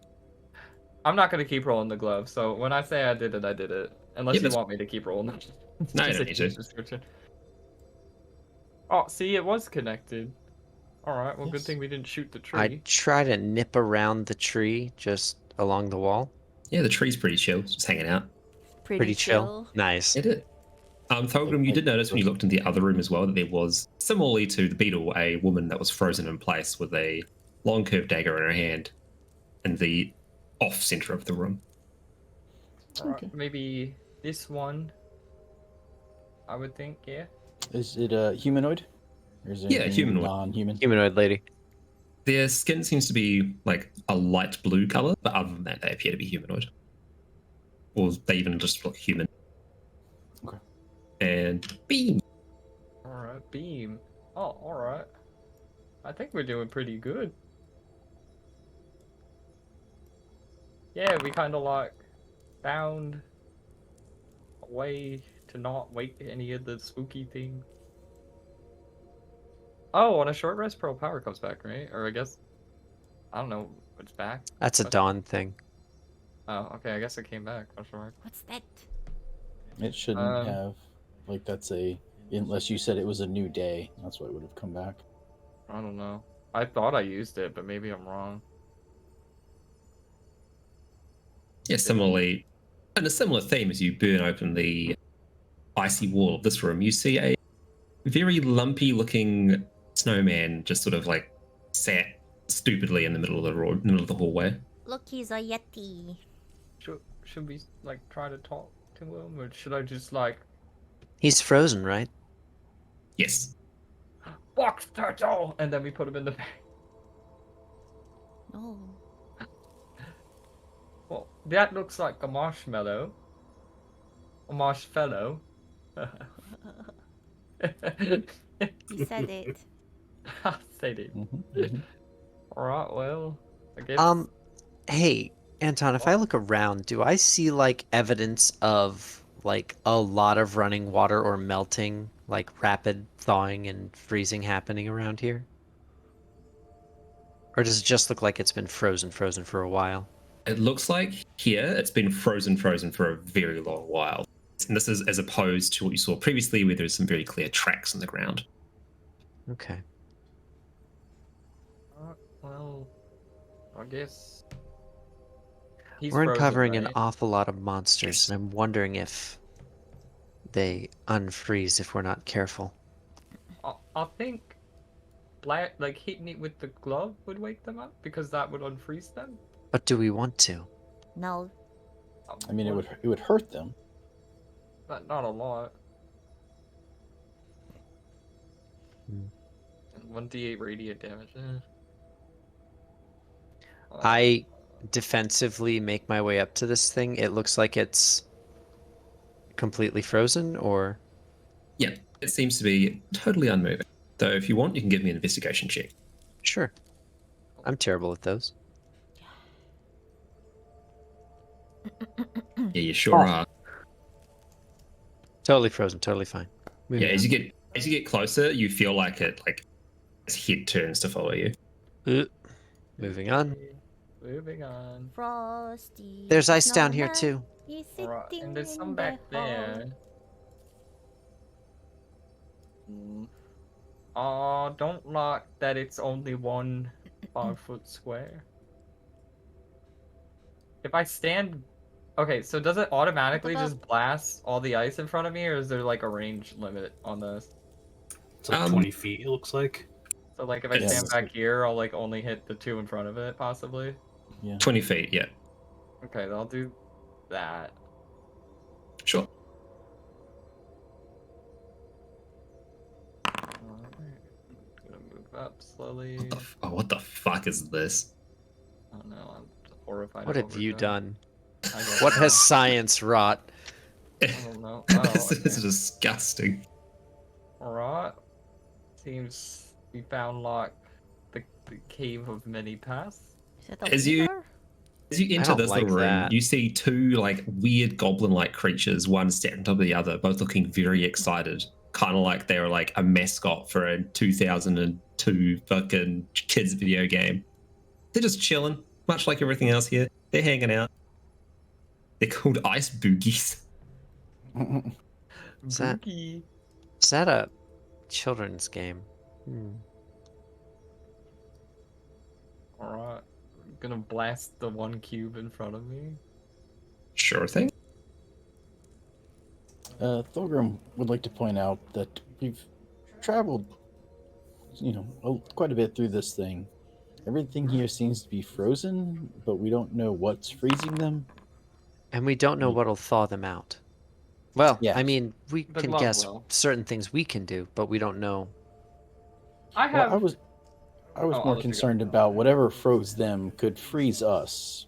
I'm not gonna keep rolling the glove, so when I say I did it, I did it. Unless Yeah, you that's- want me to keep rolling it. No, you Just don't a need to. description. Oh, see, it was connected. Alright, well, good Yes. thing we didn't shoot the tree. I'd try to nip around the tree just along the wall. Yeah, the tree's pretty chill, just hanging out. Pretty chill. Nice. It is. Thulgrim, you did notice when you looked in the other room as well that there was, similarly to the beetle, a woman that was frozen in place with a long curved dagger in her hand in the off center of the room. Alright, maybe this one. I would think, yeah. Is it a humanoid? Or is it Yeah, humanoid. non-human? Humanoid lady. Their skin seems to be like a light blue color, but other than that, they appear to be humanoid. Or they even just look human. Okay. And beam. Alright, beam. Oh, alright. I think we're doing pretty good. Yeah, we kind of like found a way to not wake any of the spooky things. Oh, on a short rest, Pearl Power comes back, right? Or I guess, I don't know, it's back. That's a What? dawn thing. Oh, okay, I guess it came back. Question mark. What's that? It shouldn't have. Like, that's a. Unless you said it was a new day. That's why it would have come back. I don't know. I thought I used it, but maybe I'm wrong. Yeah, similarly, and a similar theme as you burn open the icy wall of this room, you see a very lumpy looking snowman just sort of like sat stupidly in the middle of the road, middle of the hallway. Look, he's a yeti. Should we like try to talk to him, or should I just like He's frozen, right? Yes. box turtle, and then we put him in the bag? No. Well, that looks like a marshmallow. A marshmallow. He said it. I said it. Mm-hmm. Alright, well, I guess. Hey, Anton, if I look around, do I see like evidence of like a lot of running water or melting, like rapid thawing and freezing happening around here? Or does it just look like it's been frozen for a while? It looks like here it's been frozen for a very long while. And this is as opposed to what you saw previously, where there's some very clear tracks in the ground. Okay. Well, I guess. He's We're frozen, uncovering an right? awful lot of monsters, Yes. and I'm wondering if they unfreeze if we're not careful. I think like hitting it with the glove would wake them up because that would unfreeze them. But do we want to? No. I mean, it would hurt them. But not a lot. Hmm. And 1d8 radiant damage. I defensively make my way up to this thing. It looks like it's completely frozen, or Yeah, it seems to be totally unmoving. Though if you want, you can give me an investigation check. sure. I'm terrible at those. Yeah, you sure are. Totally frozen. Totally fine. Yeah, Moving as you get closer, you feel like its head turns to follow you. on. Moving on. Moving on. Frosty. There's ice down here too. He's Alright, sitting and there's in some the back there. hall. Don't like that it's only 1 5-foot square. If I stand... Okay, so does it automatically What the- just blast all the ice in front of me, or is there like a range limit on this? It's like 20 feet, it looks like. So like if I Yes. stand back here, I'll like only hit the 2 in front of it, possibly? Yeah. 20 feet, yeah. Okay, then I'll do that. Sure. Alright. Gonna move up slowly. What the fuck is this? Oh no, I'm horrified. What of have you overdone. done? I don't What know. has science wrought? I don't know. Oh, This is okay. disgusting. Alright. Seems we found like the cave of many paths. Is that the As you- Weaver? As you enter don't this like little room, that. you see 2 like weird goblin-like creatures, one stacked on top of the other, both looking very excited. Kind of like they were like a mascot for a 2002 fucking kids video game. They're just chilling, much like everything else here. They're hanging out. They're called ice boogies. Is that- Boogie. Is that a children's game? Hmm. Alright. I'm gonna blast the 1 cube in front of me. Sure thing. Thorgrim would like to point out that we've traveled, quite a bit through this thing. Everything here seems to be frozen, but we don't know what's freezing them. And we don't know what'll thaw them out. Well, Yeah. I mean, we The can glove guess will. certain things we can do, but we don't know. I have. Well, I was Oh, I'll more let you go. concerned about whatever froze them could freeze us.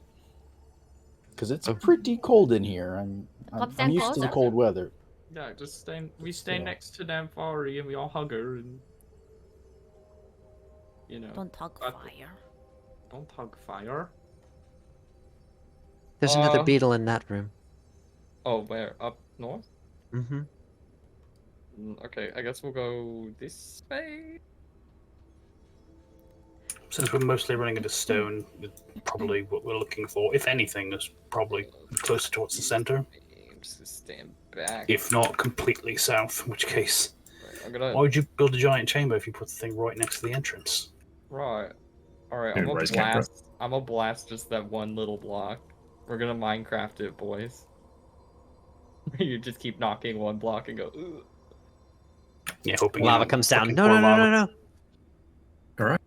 Because it's Oh. pretty cold in here. I'm stand used to the closer. cold weather. Yeah, just stand. We stay Still. next to Namfari and we all hug her and. Don't hug But- fire. Don't hug fire. There's another Uh, beetle in that room. Oh, where? Up north? Mm-hmm. Okay, I guess we'll go this way. Since we're mostly running into stone, probably what we're looking for, if anything, is probably closer towards the center. Just stand back. If not completely south, in which case, I'm gonna. why would you build a giant chamber if you put the thing right next to the entrance? Right. Alright, Dude, I'm gonna where's Capra? blast. I'm gonna blast just that 1 little block. We're gonna Minecraft it, boys. You just keep knocking 1 block and go. Ugh. Yeah, hoping Lava you're comes down. looking No, for no, no, lava. no, no.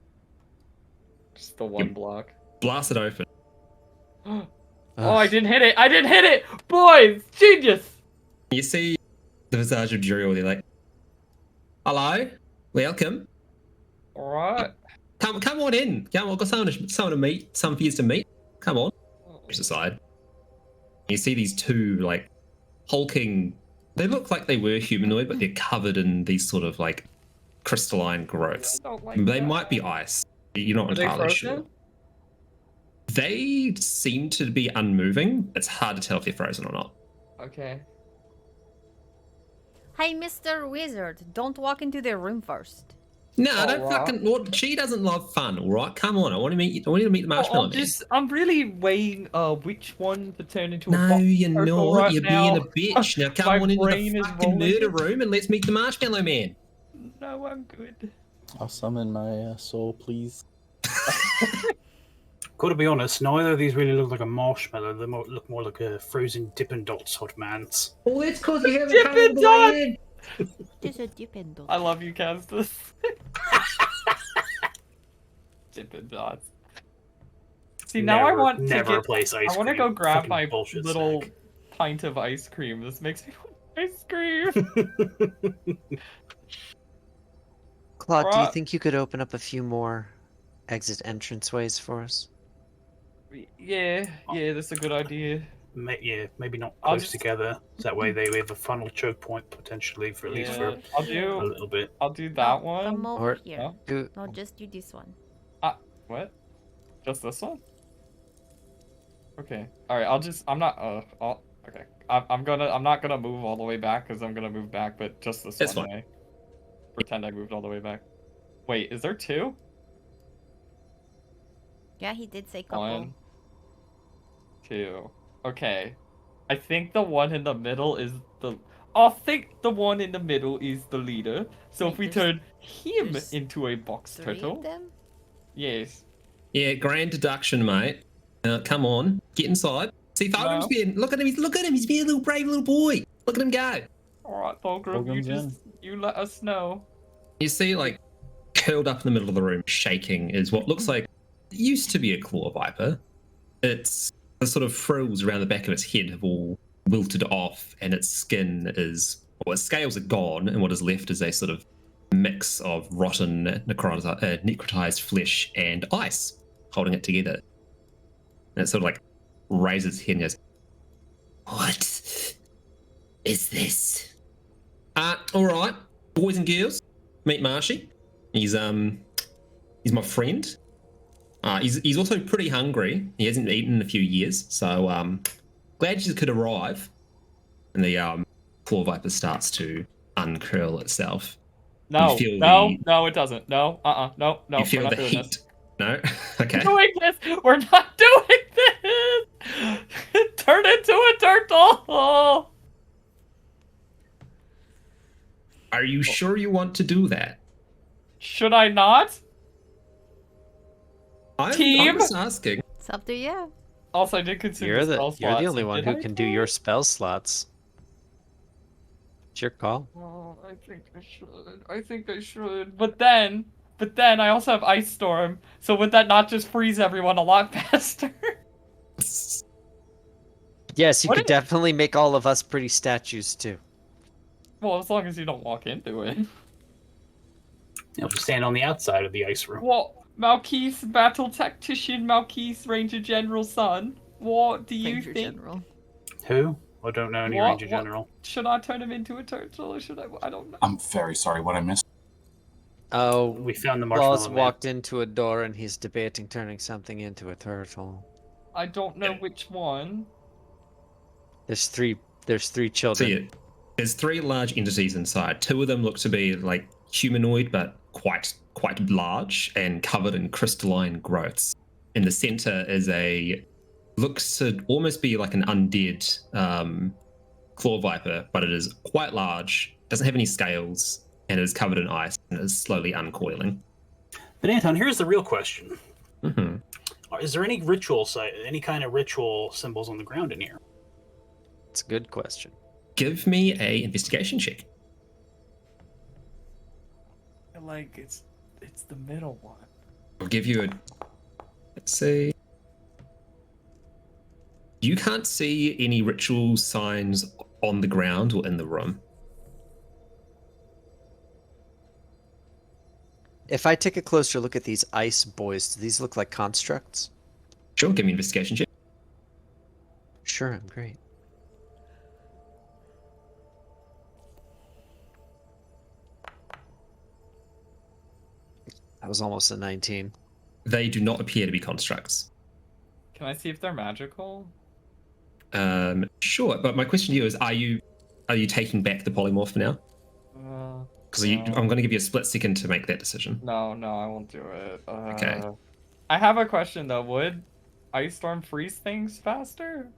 Just the 1 Yep. block. Blast it open. Oh, I didn't hit it! I didn't hit it! Boys! Genius! You see the visage of Juriel, they're like, hello? Welcome. Alright. Come on in. Come on, we've got someone to meet, some for you to meet. Come on. Push aside. You see these 2 like hulking. They look like they were humanoid, but they're covered in these sort of like crystalline growths. I don't like They that. might be ice. You're not Are they entirely frozen? sure. They seem to be unmoving. It's hard to tell if they're frozen or not. Okay. Hey, Mr. Wizard, don't walk into their room first. No, I don't Alright. fucking. Lord, she doesn't love fun. All right, come on. I want to meet you. I want you to meet the marshmallow man. I'm really weighing which one to turn into a No, box you're turtle not. right You're now. being a bitch. Now come My on into brain the is fucking rolling. murder room and let's meet the marshmallow man. No, I'm good. I'll summon my soul, please. Gotta be honest, neither of these really look like a marshmallow. They look more like a frozen Dippin' Dots hot man's. Oh, it's because you haven't Dippin' come all the way in. There's a Dippin' Dot. I love you, Castus. Dippin' Dots. See, now I want to never get. replace ice I want to cream. go grab Fucking my bullshit little snack. pint of ice cream. This makes me want ice cream. Claude, do you Alright. think you could open up a few more exit entranceways for us? Yeah, that's a good idea. Maybe not I'll close just- together. So that way they have a funnel choke point potentially for at least for I'll a do. little bit. I'll do that one. Come over Or- here. No? Do- No, just do this one. What? Just this one? Okay. All right. I'll just. I'm not. Okay. I'm not gonna move all the way back because I'm gonna move back, but just this That's one fine. way. Pretend I moved all the way back. Wait, is there two? Yeah, he did say couple. 1, 2. Okay. I think the one in the middle is the. I think the one in the middle is the leader. So Wait, if we there's- turn him there's into a box 3 turtle, of them? yes. Yeah, grand deduction, mate. Come on, get inside. See, Thulgrim's No. being. Look at him. Look at him. He's being a little brave little boy. Look at him go. All right, Thulgrim, you Thulgrim's just you let us know. You see, like, curled up in the middle of the room, shaking, is what looks like it used to be a claw viper. It's the sort of frills around the back of its head have all wilted off, and its skin is, well, its scales are gone, and what is left is a sort of mix of rotten, necrotized flesh and ice holding it together. And it sort of like raises its head and goes, "What is this?" All right, boys and girls, meet Marshy. He's my friend. He's also pretty hungry. He hasn't eaten in a few years, so glad you could arrive. And the claw viper starts to uncurl itself. No, feel no, the- no, it doesn't. No, no, no. You feel we're the not doing heat. this. No, okay. We're doing this. We're not doing this. Turn into a turtle. Are you sure you want to do that? Should I not? I'm Team? just asking. It's up to you. Also, I did consider You're spell the slots, only so one did who I can do your spell slots. It's your call. Oh, I think I should. I think I should. But then I also have Ice Storm. So would that not just freeze everyone a lot faster? Yes, you What could if- definitely make all of us pretty statues too. Well, as long as you don't walk into it. You'll just stand on the outside of the ice room. What? Malkeith, Battle Tactician, Malkeith, Ranger General Son. What do you Ranger think? General. Who? I don't know any What- Ranger what- General. Should I turn him into a turtle or should I don't know. I'm very sorry what I missed. Oh, We found the Claus marshmallow man. walked into a door and he's debating turning something into a turtle. I don't know which one. There's three So children. yeah, there's 3 large entities inside. 2 of them look to be like humanoid, but quite large and covered in crystalline growths. In the center is looks to almost be like an undead claw viper, but it is quite large, doesn't have any scales, and is covered in ice and is slowly uncoiling. But Anton, here's the real question: Hmm. Is there any any kind of ritual symbols on the ground in here? It's a good question. Give me a investigation check. Like it's the middle one. I'll give you a. Let's see. You can't see any ritual signs on the ground or in the room. If I take a closer look at these ice boys, do these look like constructs? Sure, give me an investigation check. Sure, I'm great. That was almost a 19. They do not appear to be constructs. Can I see if they're magical? Sure, but my question to you is: Are you taking back the polymorph now? Because No. I'm going to give you a split second to make that decision. No, I won't do it. Okay. I have a question though. Would Ice Storm freeze things faster?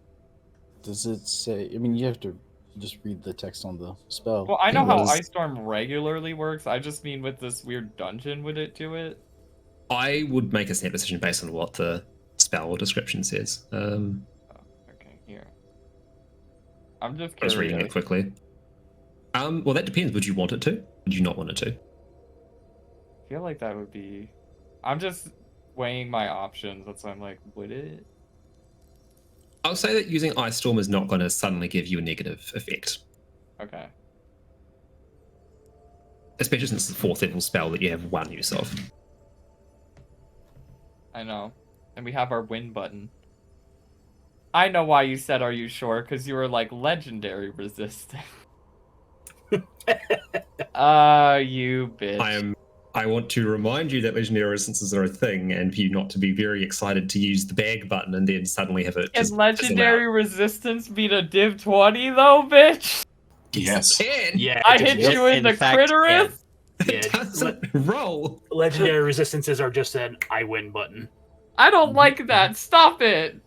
Does it say? I mean, you have to just read the text on the spell. Well, I know It how was- Ice Storm regularly works. I just mean with this weird dungeon, would it do it? I would make a snap decision based on what the spell description says. Okay, here. I'm just I was reading it quickly. Well, that depends. Would you want it to? Would you not want it to? I feel like that would be. I'm just weighing my options. That's why I'm like, would it? I'll say that using Ice Storm is not going to suddenly give you a negative effect. Okay. Especially since it's the 4th level spell that you have one use of. I know. And we have our win button. I know why you said, are you sure? Because you were like, legendary resistant. You bitch. I want to remind you that legendary resistances are a thing, and for you not to be very excited to use the bag button and then suddenly have it. Can legendary resistance beat a Div 20 though, bitch? Yes. Yeah, I hit you in the clitoris. It doesn't roll. Legendary resistances are just an I win button. I don't like that. Stop it.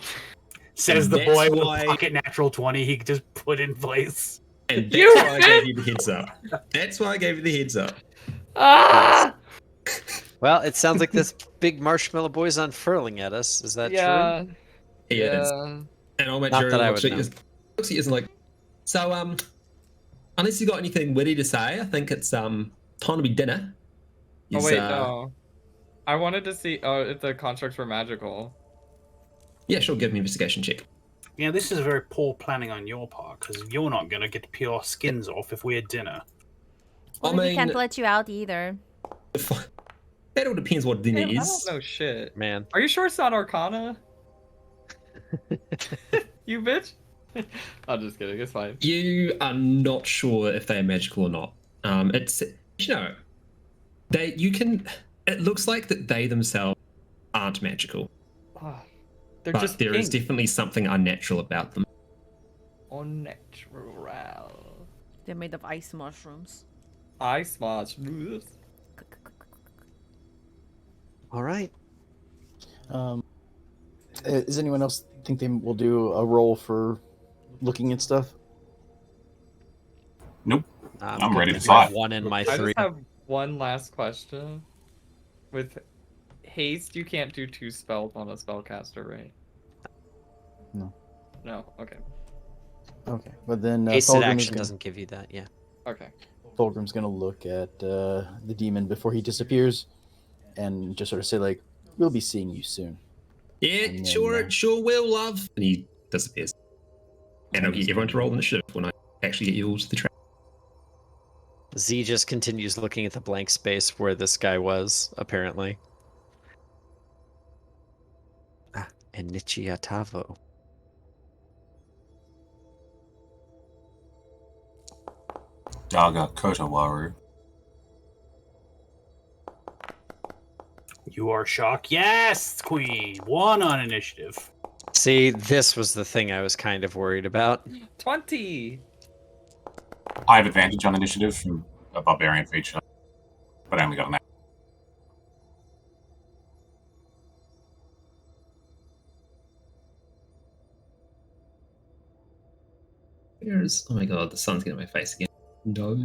Says And the boy that's with why- a pocket natural 20 he just put in place. And You that's why I bitch! gave you the heads up. That's why I gave you the heads up. Ah! Well, it sounds like this big marshmallow boy's unfurling at us. Is that true? He is. Yeah. And I'll make Not sure that I looks would at you- looks at you and like, so unless you got anything witty to say, I think it's time to be dinner. Oh Is, wait, no. I wanted to see if the constructs were magical. Yeah, sure, give me an investigation check. Yeah, this is very poor planning on your part, because you're not going to get to peel our skins off if we had dinner. Well, I he mean, can't let you out either. that all depends what dinner Man, I is. don't know shit. Man. Are you sure it's not Arcana? You bitch. I'm just kidding. It's fine. You are not sure if they are magical or not. It's it looks like that they themselves aren't magical, Ah, they're but just there is pink. definitely something unnatural about them. Unnatural. They're made of ice mushrooms. I smash. All right. Does anyone else think they will do a roll for looking at stuff? Nope. I'm good ready to have fight. one in my I three. just have one last question. With haste, you can't do 2 spells on a spellcaster, right? No. No. Okay. Okay, but then Hasted Thulgrim is action gonna, doesn't give you that, yeah. Okay. Thulgrim's gonna look at the demon before he disappears, and just sort of say like, "We'll be seeing you soon." Yeah, And then, sure will, love. And he disappears. And I'll get everyone to roll initiative when I actually get you all to the track. Z just continues looking at the blank space where this guy was, apparently. Initiatavo. Daga Kotawaru. You are shocked. Yes, Queen. 1 on initiative. See, this was the thing I was kind of worried about. 20. I have advantage on initiative from a barbarian feature, but I only got an. Oh my god, the sun's getting in my face again. No.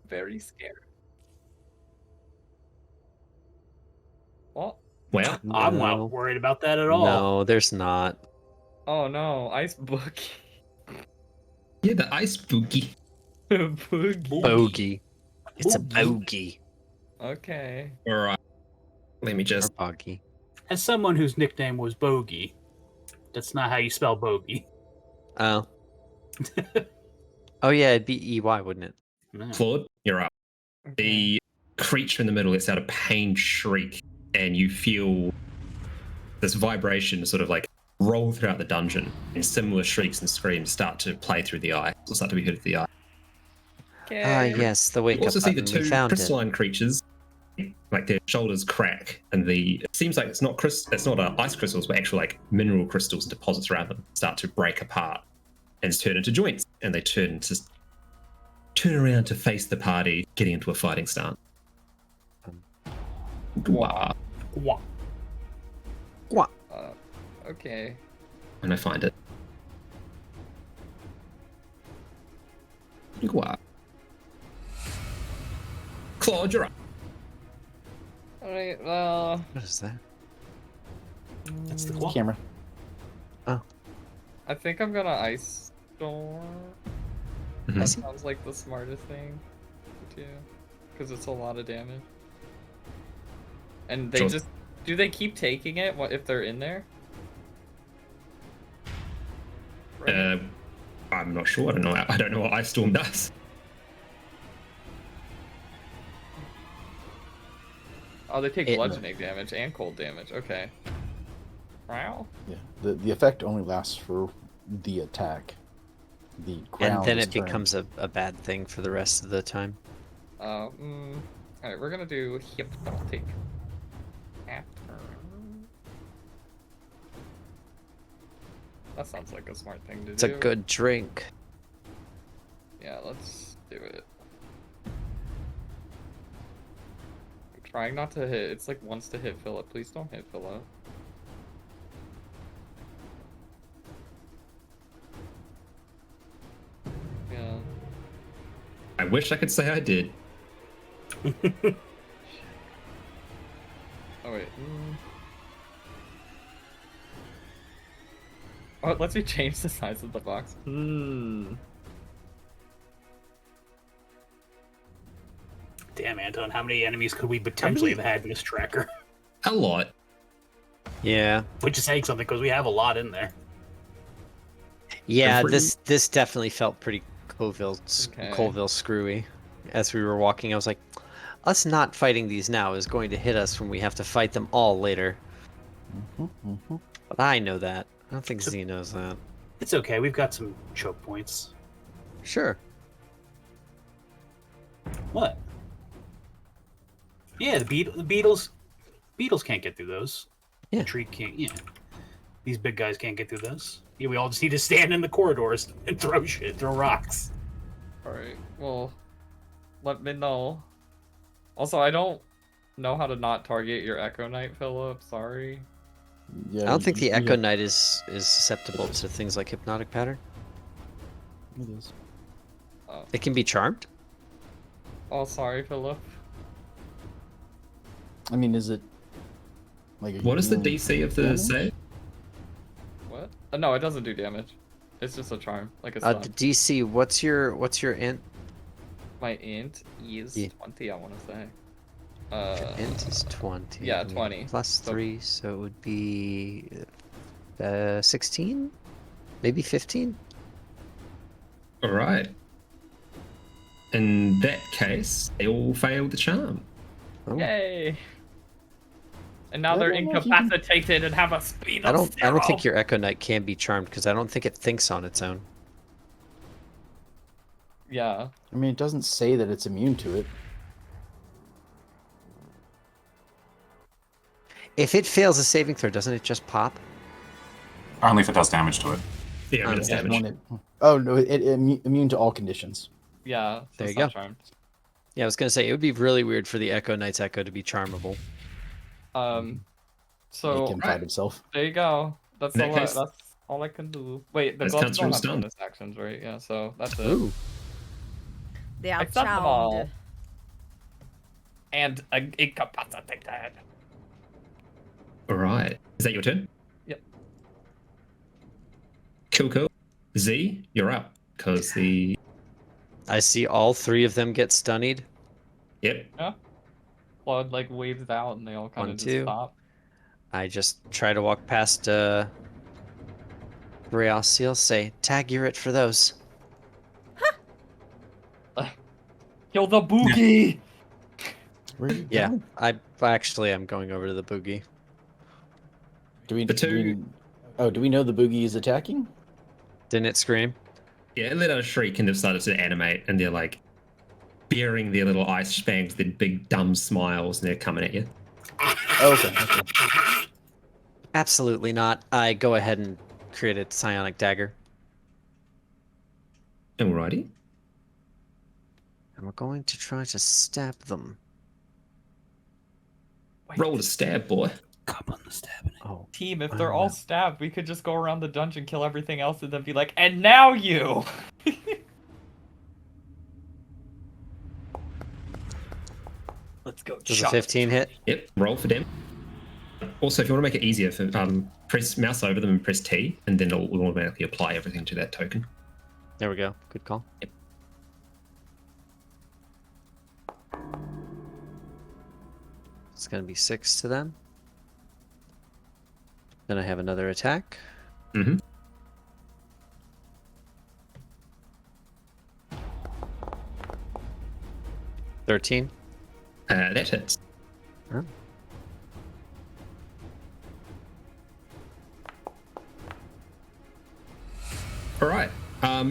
Very scared. What? Well, I'm No. not worried about that at all. No, there's not. Oh no, ice book. yeah, the ice boogie. Boogie. Bogey. It's a Bogey. bogey. Okay. Alright. Let me Or just. boggy. As someone whose nickname was Bogey, that's not how you spell bogey. Oh. Oh yeah, it'd be EY, wouldn't it? No. Claude, you're up. The creature in the middle lets out a pained shriek, and you feel this vibration sort of like roll throughout the dungeon, and similar shrieks and screams start to play through the eye, or start to be heard through the eye. Ah, yes, the wake You also up see the button. We two found it. crystalline creatures, like their shoulders crack, and it seems like it's not ice crystals, but actual like mineral crystals and deposits around them start to break apart and turn into joints, and they turn around to face the party, getting into a fighting stance. Gwah. Wah. Okay. And I find it. Gwah. Claude, you're up. Alright, What is that? That's the claw. Camera. I think I'm gonna Ice Storm. Mhm. That sounds like the smartest thing to do. Because it's a lot of damage. And they Sure. just... Do they keep taking it if they're in there? Right? I'm not sure. I don't know what Ice Storm does. Oh, they take It- bludgeoning damage and cold damage. Okay. Wow. Yeah. The effect only lasts for the attack. The ground And then is it turned. becomes a bad thing for the rest of the time. Alright, we're gonna do Hypnotic. That sounds like a smart thing to It's do. a good drink. Yeah, let's do it. I'm trying not to hit. It's like wants to hit Philip. Please don't hit Philip. Yeah. I wish I could say I did. Oh wait. Oh, it lets me change the size of the box. Damn, Anton, how many enemies could we potentially have had in this tracker? A lot. Yeah. Which is saying something because we have a lot in there. Yeah, Every- this definitely felt pretty Colville screwy. As we were walking, I was like, us not fighting these now is going to hit us when we have to fight them all later. But I know that. I don't think Z knows that. It's okay. We've got some choke points. Sure. What? Yeah, the beetles can't get through those. Yeah. The tree can't. Yeah. These big guys can't get through those. Yeah, we all just need to stand in the corridors and throw shit, throw rocks. Alright, well, let me know. Also, I don't know how to not target your Echo Knight, Philip. Sorry. Yeah, I don't think the Echo yeah, Knight is susceptible to things like Hypnotic Pattern. it is. It can be charmed. Oh, sorry, Philip. I mean, is it like? What is the immune DC of the damage? save? What? No, it doesn't do damage. It's just a charm, like a The stun. DC. What's your int? My int is Yeah. 20, I want to say. Your int is 20. yeah, and 20. Plus So- 3, so it would be 16, maybe 15. All right. In that case, they all failed the charm. Oh. Yay! And now I they're don't know if you can- incapacitated and have a speed I of don't. I don't think 0. your Echo Knight can be charmed because I don't think it thinks on its own. Yeah. I mean, it doesn't say that it's immune to it. If it fails a saving throw, doesn't it just pop? Only if it does damage to it. Yeah, I mean, it's Yeah, damage. Oh no, it immune to all conditions. Yeah. So There it's you not go. charmed. Yeah, I was gonna say it would be really weird for the Echo Knight's Echo to be charmable. It So can fight itself. there you go. That's In that all. case- That's all I can do. Wait, the Let's gloves cancel don't the have stun. bonus actions, right? Yeah. So that's it. Ooh, They are Except them all. charmed. And incapacitated. All right. Is that your turn? Yep. Cool. Z, you're up. Because the... I see all 3 of them get stunned. Yep. Claude like waves out and they all kind 1, of just 2. stop. I just try to walk past Real Seal, say, tag you're it for those. Kill the boogie! Where are you Yeah, going? I'm going over to the boogie. Do we? The two- Do we know the boogie is attacking? Didn't it scream? Yeah, it let out a shriek and they've started to animate and they're like bearing their little ice spanks, their big dumb smiles, and they're coming at you. Oh, okay. Absolutely not. I go ahead and create a psionic dagger. Alrighty. And we're going to try to stab them. Roll to stab, boy. Come on the stabbing. Oh, Team, if I they're don't all know. stabbed, we could just go around the dungeon, kill everything else, and then be like, and now you! go. Does a 15 hit? Yep, roll for damage. Also, if you want to make it easier, press mouse over them and press T, and then it'll automatically apply everything to that token. There we go. Good call. Yep. It's going to be 6 to them. Then I have another attack. Mm-hmm. $13. That hits. Oh. All right.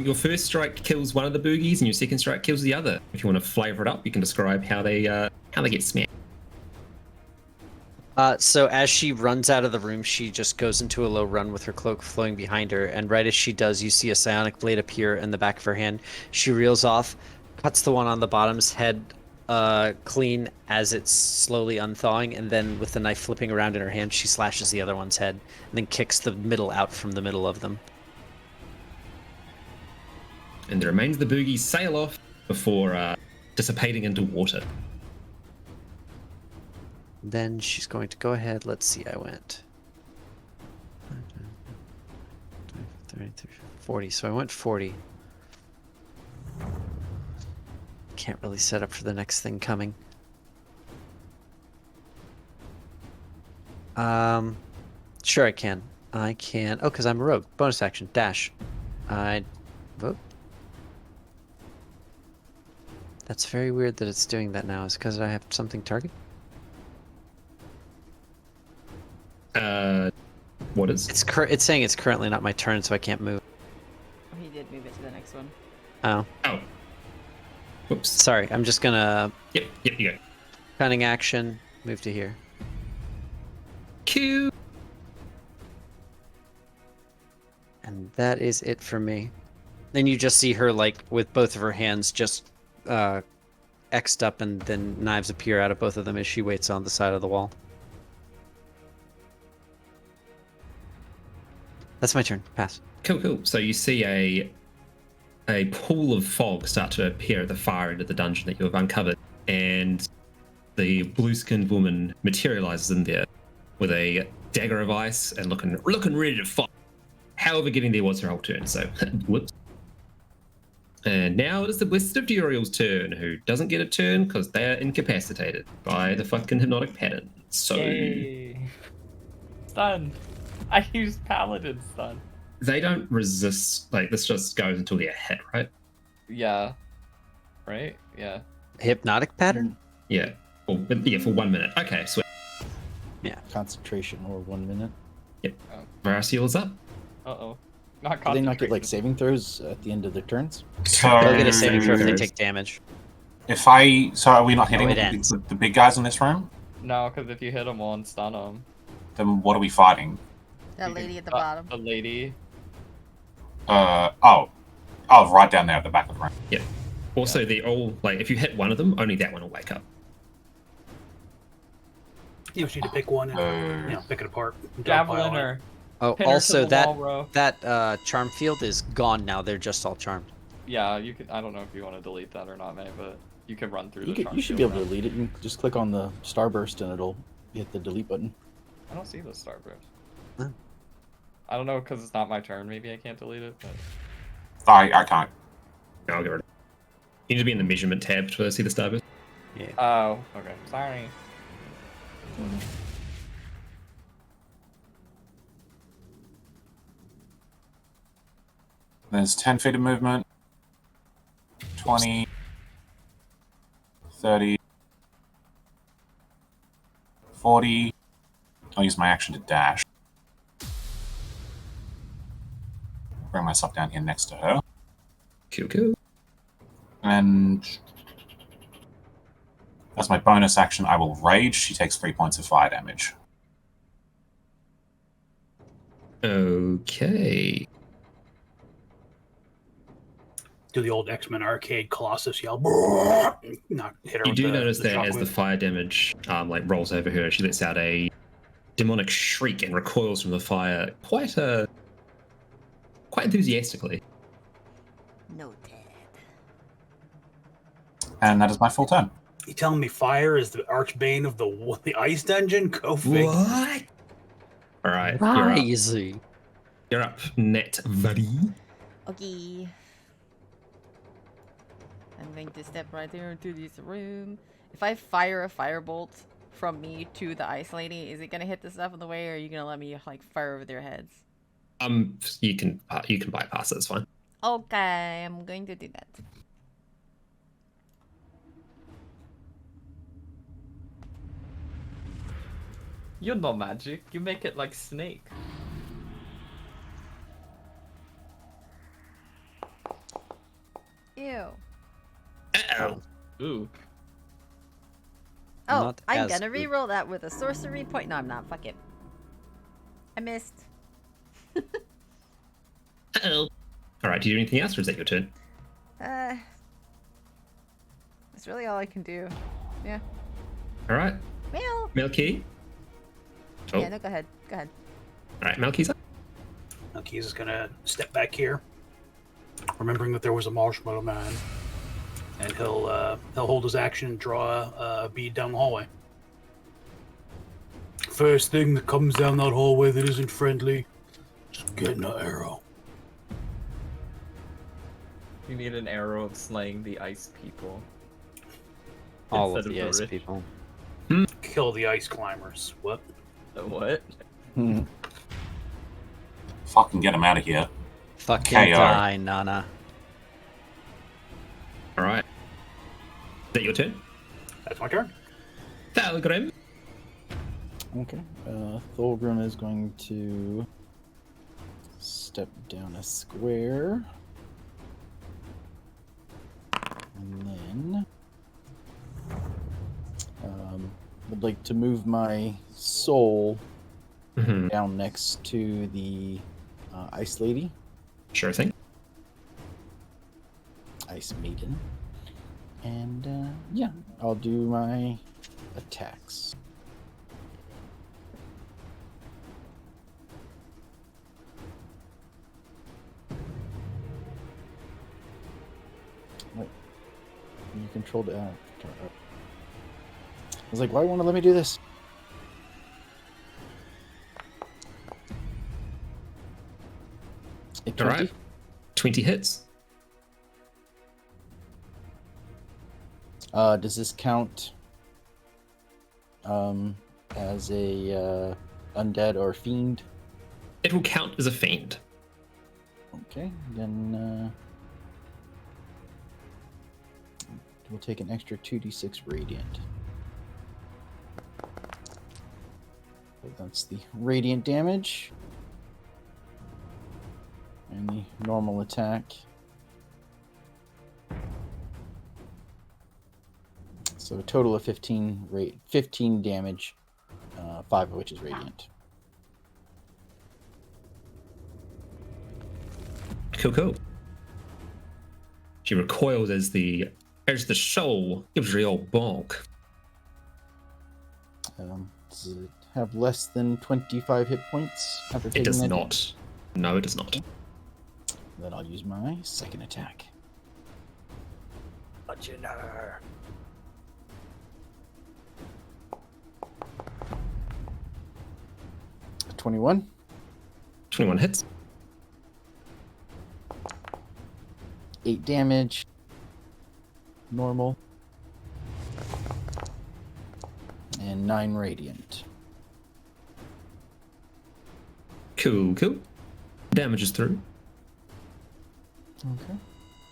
Your first strike kills one of the boogies, and your second strike kills the other. If you want to flavor it up, you can describe how they get smacked. So as she runs out of the room, she just goes into a low run with her cloak flowing behind her, and right as she does, you see a psionic blade appear in the back of her hand. She reels off, cuts the one on the bottom's head clean as it's slowly unthawing, and then with the knife flipping around in her hand, she slashes the other one's head, and then kicks the middle out from the middle of them. And the remains of the boogies sail off before dissipating into water. Then she's going to go ahead. Let's see, I went 30, 40, so I went 40. Can't really set up for the next thing coming. Sure I can. I can. Oh, because I'm a rogue. Bonus action. Dash. I vote. That's very weird that it's doing that now. Is it because I have something target? What is? It's saying it's currently not my turn, so I can't move. He did move it to the next one. Oh. Oh. Whoops. Sorry, I'm just gonna Yep, you go. cunning action, move to here. Q. And that is it for me. Then you just see her, like, with both of her hands just X'd up, and then knives appear out of both of them as she waits on the side of the wall. That's my turn. Pass. Cool. So you see a pool of fog start to appear at the far end of the dungeon that you have uncovered, and the blue-skinned woman materializes in there with a dagger of ice and looking ready to fight. However, getting there was her whole turn, so whoops. And now it is the Wizard of Duriel's turn, who doesn't get a turn because they're incapacitated by the fucking hypnotic pattern. So Yay. Stun. I used Paladin stun. they don't resist, like, this just goes until they're hit, right? Yeah. Right? Yeah. Hypnotic pattern? Yeah. For 1 minute. Okay, sweet. Concentration or 1 minute. Yep. Varaciel's up. Uh-oh. Not Do they not get like concentration. saving throws at the end of their turns? So, They'll get a saving throw if they Saving take damage. so are we not hitting it ends. the big guys in this room? No, because if you hit them, won't stun them. Then what are we fighting? That lady at the bottom. The lady. Oh, right down there at the back of the room. Yeah. Also, they all, like, if you hit one of them, only that one will wake up. You just need to pick one and pick it apart. Javelin her. Oh, Pin her to also the wall, bro. that charm field is gone now. They're just all charmed. Yeah, you can. I don't know if you want to delete that or not, May, but you can run through the. You should be able to delete it. You just click on the starburst and it'll hit the delete button. I don't see the starburst. Huh. I don't know because it's not my turn. Maybe I can't delete it. But... I can't. No, I'll get rid of it. You need to be in the measurement tab to see the starburst. Yeah. Oh, okay. Sorry. There's 10 feet of movement, 20, 30, 40. I'll use my action to dash. Bring myself down here next to her. Cool. And as my bonus action, I will rage. She takes 3 points of fire damage. Okay. Do the old X-Men arcade Colossus yell. Not hit her. You with do the, notice the that as the shockwave. fire damage like rolls over her, she lets out a demonic shriek and recoils from the fire quite enthusiastically. Noted. And that is my full turn. You telling me fire is the archbane of the ice dungeon? Go figure. What? All right, you're up. Crazy. You're up, Net Buddy. Okay. I'm going to step right there into this room. If I fire a firebolt from me to the ice lady, is it gonna hit the stuff in the way, or are you gonna let me like fire over their heads? You can bypass it. It's fine. Okay, I'm going to do that. You're not magic. You make it like Snake. Ew. Uh-oh. Ooh. Oh, Not I'm as gonna good. reroll that with a sorcery point. No, I'm not. Fuck it. I missed. Uh-oh. All right. Do you do anything else, or is that your turn? That's really all I can do. Yeah. All right. Well. Melky. Oh. Yeah, no, go ahead. Go ahead. All right. Melky's up. Okay, he's just gonna step back here, remembering that there was a marshmallow man, and he'll hold his action and draw a bead down the hallway. First thing that comes down that hallway that isn't friendly, just getting an arrow. You need an arrow of slaying the ice people. All of Instead the the ice rich. people. Kill the ice climbers. What? The what? Fucking get him out of here. Fucking KO. die, Nana. All right. Is that your turn? That's my turn. Thalgrim. Okay. Thulgrim is going to step down a square. And then would like to move my soul Mm-hmm. down next to the ice lady, Sure thing. ice maiden. And yeah, I'll do my attacks. What? You controlled it. I was like, why won't it let me do this? A All 20? right. 20 hits. Does this count as a undead or fiend? It will count as a fiend. Okay, then we'll take an extra 2d6 radiant. So that's the radiant damage. And the normal attack. So a total of 15 damage, 5 of which is radiant. Cool. She recoils as the soul gives her a old bonk. Does it have less than 25 hit points after taking It does that not. damage? No, it does not. Then I'll use my second attack. But you know. 21. 21 hits. 8 damage. Normal. And 9 radiant. Cool. Damage is through. Okay.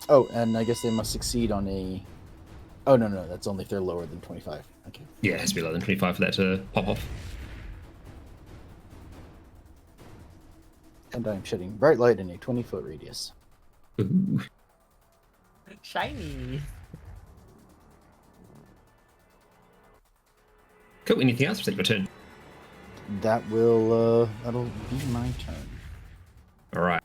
Oh, and I guess they must succeed on a... Oh, no, that's only if they're lower than 25. Okay. Yeah, it has to be lower than 25 for that to pop off. And I'm shedding bright light in a 20-foot radius. Ooh. Shiny. Cool. Anything else? Or is that your turn? That'll be my turn. All right.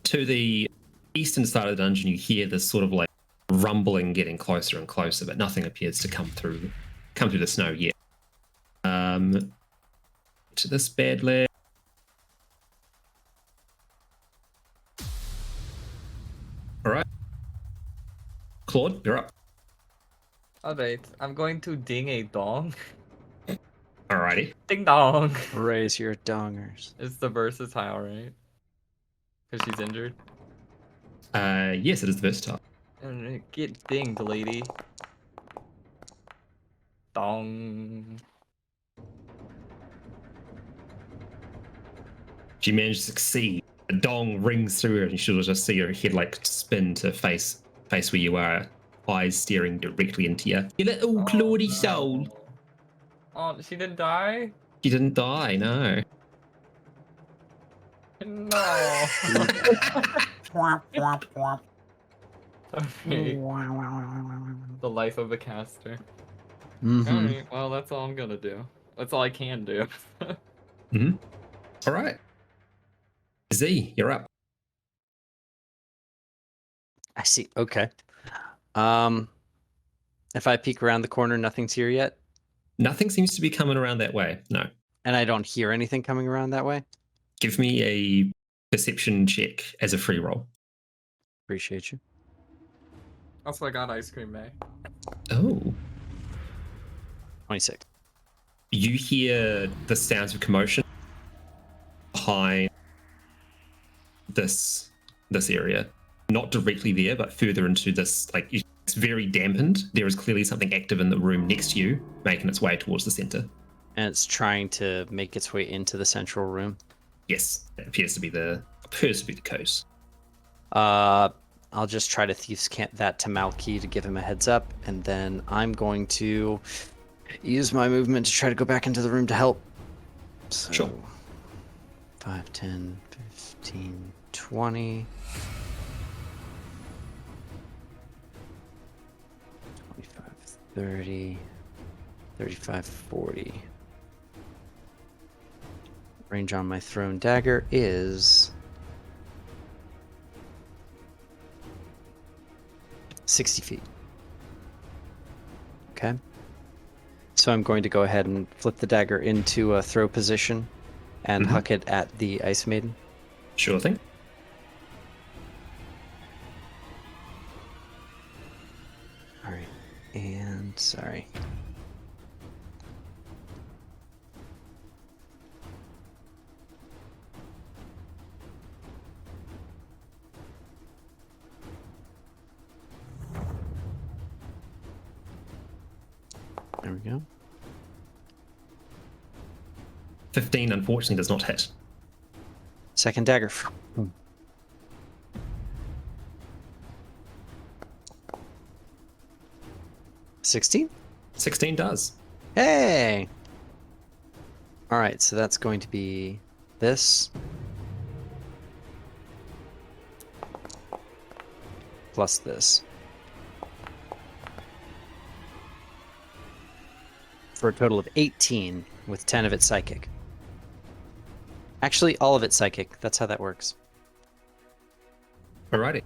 To the eastern side of the dungeon, you hear this sort of like rumbling getting closer and closer, but nothing appears to come through the snow yet. To this bad lad. All right. Claude, you're up. Alright, I'm going to ding a dong. Alrighty. Ding dong. Raise your dongers. It's the versatile, right? Because she's injured. Yes, it is the versatile. Alright, get dinged, lady. Dong. She managed to succeed. A dong rings through her, and you should just see her head like spin to face where you are, eyes staring directly into you. You little Claudie soul. Oh, she didn't die? She didn't die, no. No. Okay. The life of a caster. Alright, well, that's all I'm gonna do. That's all I can do. All right. Z, you're up. I see. Okay. If I peek around the corner, nothing's here yet, Nothing seems to be coming around that way. No. and I don't hear anything coming around that way. Give me a perception check as a free roll. Appreciate you. Also, I got ice cream, May. Oh. 26. You hear the sounds of commotion behind this area. Not directly there, but further into this, like, it's very dampened. There is clearly something active in the room next to you, making its way towards the center. And it's trying to make its way into the central room. Yes, that appears to be the case. I'll just try to thieves' cant that to Malky to give him a heads up, and then I'm going to use my movement to try to go back into the room to help. So, Sure. 5, 10, 15, 20. 25, 30, 35, 40. Range on my thrown dagger is 60 feet. Okay. So I'm going to go ahead and flip the dagger into a throw position and huck it at the Ice Maiden. Sure thing. All right. And sorry. There we go. 15, unfortunately, does not hit. Second dagger. 16? 16 does. Hey! Alright, so that's going to be this. Plus this. For a total of 18, with 10 of it psychic. Actually, all of it psychic. That's how that works. Alrighty.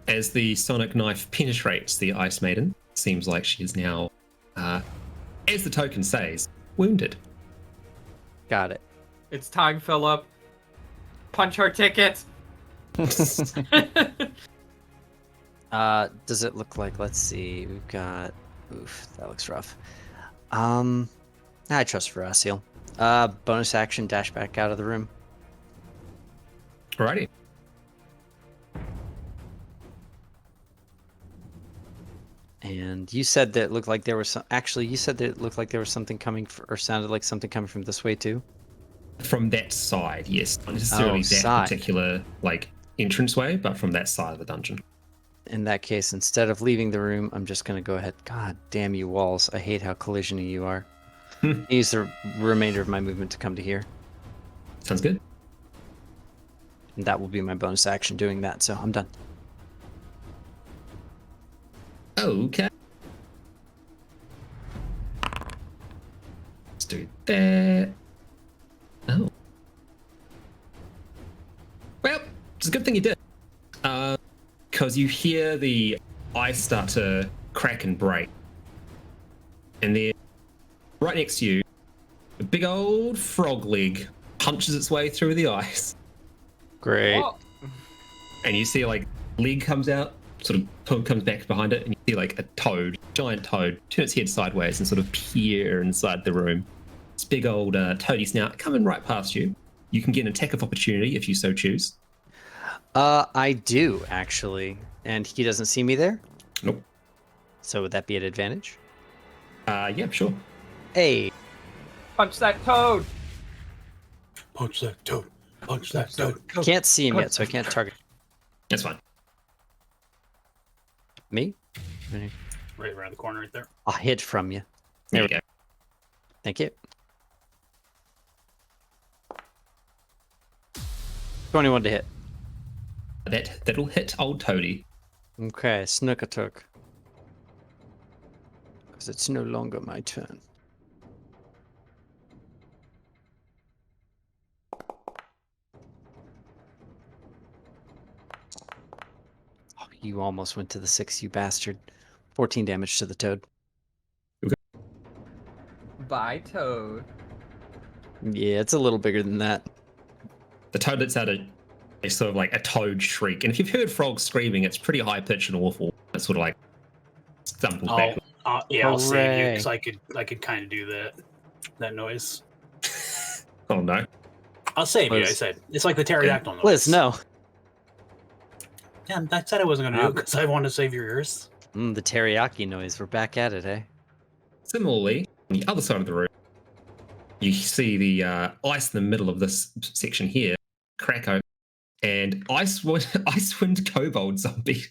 As the sonic knife penetrates the Ice Maiden, seems like she is now, as the token says, wounded. Got it. It's time, Philip. Punch her ticket. Does it look like, let's see, we've got, oof, that looks rough. I trust Veraciel. Bonus action, dash back out of the room. Alrighty. And you said that it looked like there was some, actually, you said that it looked like there was something coming, or sounded like something coming from this way too? From that side, yes. Not necessarily that side. particular, like, entranceway, but from that side of the dungeon. In that case, instead of leaving the room, I'm just going to go ahead. God damn you, walls. I hate how collision-y you are. Use the remainder of my movement to come to here. Sounds good. And that will be my bonus action doing that, so I'm done. Okay. Let's do that. Oh. Well, it's a good thing you did. Because you hear the ice start to crack and break. And then, right next to you, a big old frog leg punches its way through the ice. Great. Oh, And you see, like, leg comes out, sort of comes back behind it, and you see like a toad, giant toad, turn its head sideways and sort of peer inside the room. This big old toady snout coming right past you. You can get an attack of opportunity if you so choose. I do actually, and he doesn't see me there. Nope. So would that be an advantage? Yeah, sure. Hey, Punch that toad! Punch that toad. Punch that toad. can't see him yet, so I can't target That's fine. me. Right around the corner right there. I'll hid from you. There we go. Thank you. 21 to hit. That'll hit old Toady. Okay, snook attack. Because it's no longer my turn. Oh, you almost went to the 6, you bastard. 14 damage to the toad. Bye, toad. Yeah, it's a little bigger than that. The toad lets out a sort of like a toad shriek, and if you've heard frogs screaming, it's pretty high pitched and awful. It's sort of like stumbles back. Yeah, I'll save you Hooray. because I could kind of do that noise. Oh no! I'll save you. I Liz. said it's like the pterodactyl noise. Liz, no. Yeah, I said I wasn't gonna do it because I wanted to save your ears. The teriyaki noise. We're back at it, eh? Similarly, on the other side of the room, you see the ice in the middle of this section here crack open, and Icewind Kobold Zombie.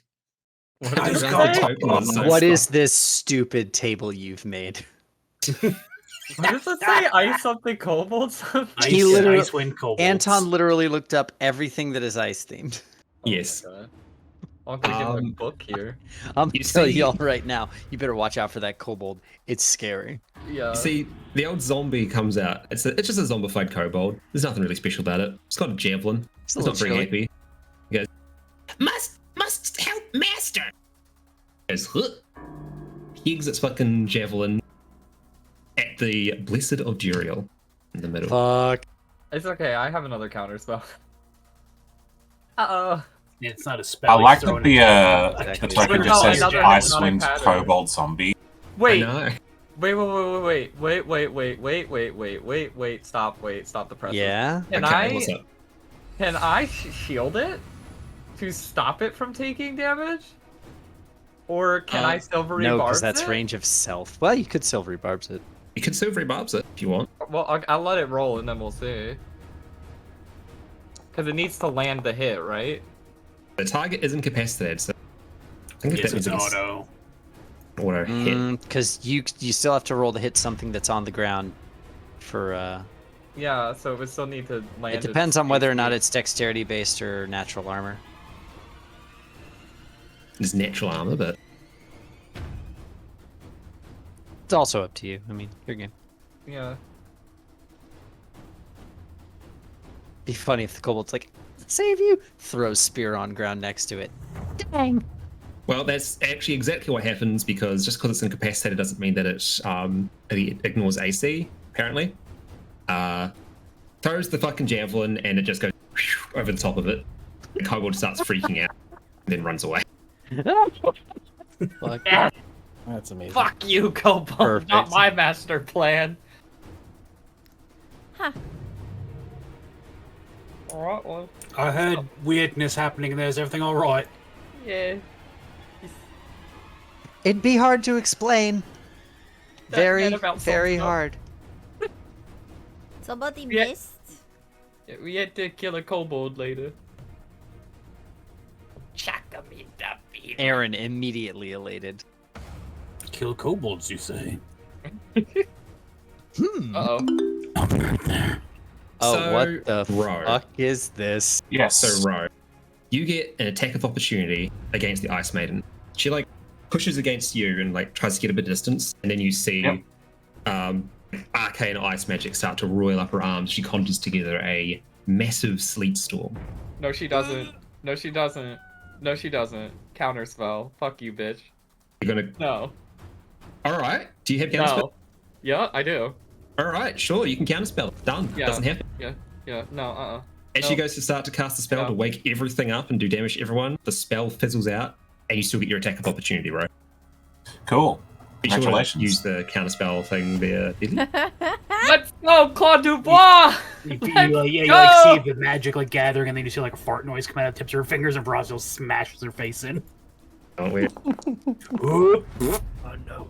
What Ice did Kobold. it say? Token was so What fun. is this stupid table you've made? What does it say? Ice something kobold something? He literally- Icewind kobolds. Anton literally looked up everything that is ice themed. Yes. Oh my God. I'm gonna get my Um, book here. I'm You telling see- y'all right now, you better watch out for that kobold. It's scary. Yeah. You see, the old zombie comes out. It's just a zombified kobold. There's nothing really special about it. It's got a javelin. It's It's not very happy. He goes, must help master. He goes, huh. He exits fucking javelin at the Blessed of Duriel in the middle. Fuck. It's okay. I have another counter spell. Uh-oh. It's not a spell. I he's like that throwing the Exactly. tracker But just no, says another Icewind pattern. Kobold Zombie. Wait. I know. Wait. Stop the press. Yeah? Can Okay, what's up? Can I shield it to stop it from taking damage? Or can I silvery No, barbs because that's it? range of self. Well, you could silvery barbs it. You can silvery barbs it if you want. Well, I'll let it roll and then we'll see. Because it needs to land the hit, right? The target is incapacitated, so I think if Yes, that means it's it's auto. auto hit. Because you still have to roll to hit something that's on the ground for, Yeah, so we still need to land it depends on whether or not HP. it's dexterity based or natural armor. It's natural armor, but It's also up to you. I mean, your game. Yeah. Be funny if the kobold's like, save you! Throws spear on ground next to it. Dang! well, that's actually exactly what happens because just because it's incapacitated doesn't mean that it ignores AC. Apparently, throws the fucking javelin and it just goes over the top of it. The kobold starts freaking out, and then runs away. Fuck. Yes! That's amazing. Fuck you, Kobold! Perfect. Not my master plan! Huh. Alright, well, I heard weirdness happening there. Is everything all right? yeah. It'd be hard to explain. That Very, man about very some stuff. hard. Somebody Yeah. missed. Yeah, we had to kill a kobold later. Aaron immediately elated. Kill kobolds, you say? Uh-oh. Oh, So, what the Ro. fuck is this? Yes. So, Ro, you get an attack of opportunity against the Ice Maiden. She like pushes against you and like tries to get a bit of distance, and then you see Yep. arcane ice magic start to roil up her arms. She conjures together a massive sleet storm. No, she doesn't. No, she doesn't. No, she doesn't. Counter spell. Fuck you, bitch. You're gonna. No. All right. Do you have counterspell? No. Yeah, I do. All right. Sure. You can counterspell. Done. Yeah. Doesn't happen. Yeah, no, As she goes to start to cast the spell No. to wake everything up and do damage to everyone, the spell fizzles out, and you still get your attack of opportunity, right? Cool. Be sure to Congratulations. use the counterspell thing there. Let's go, Claude Dubois! You Let's like see go! the magic like gathering, and then you see like a fart noise come out of the tips of her fingers, and Brazil smashes her face in. Oh, weird. Oh no!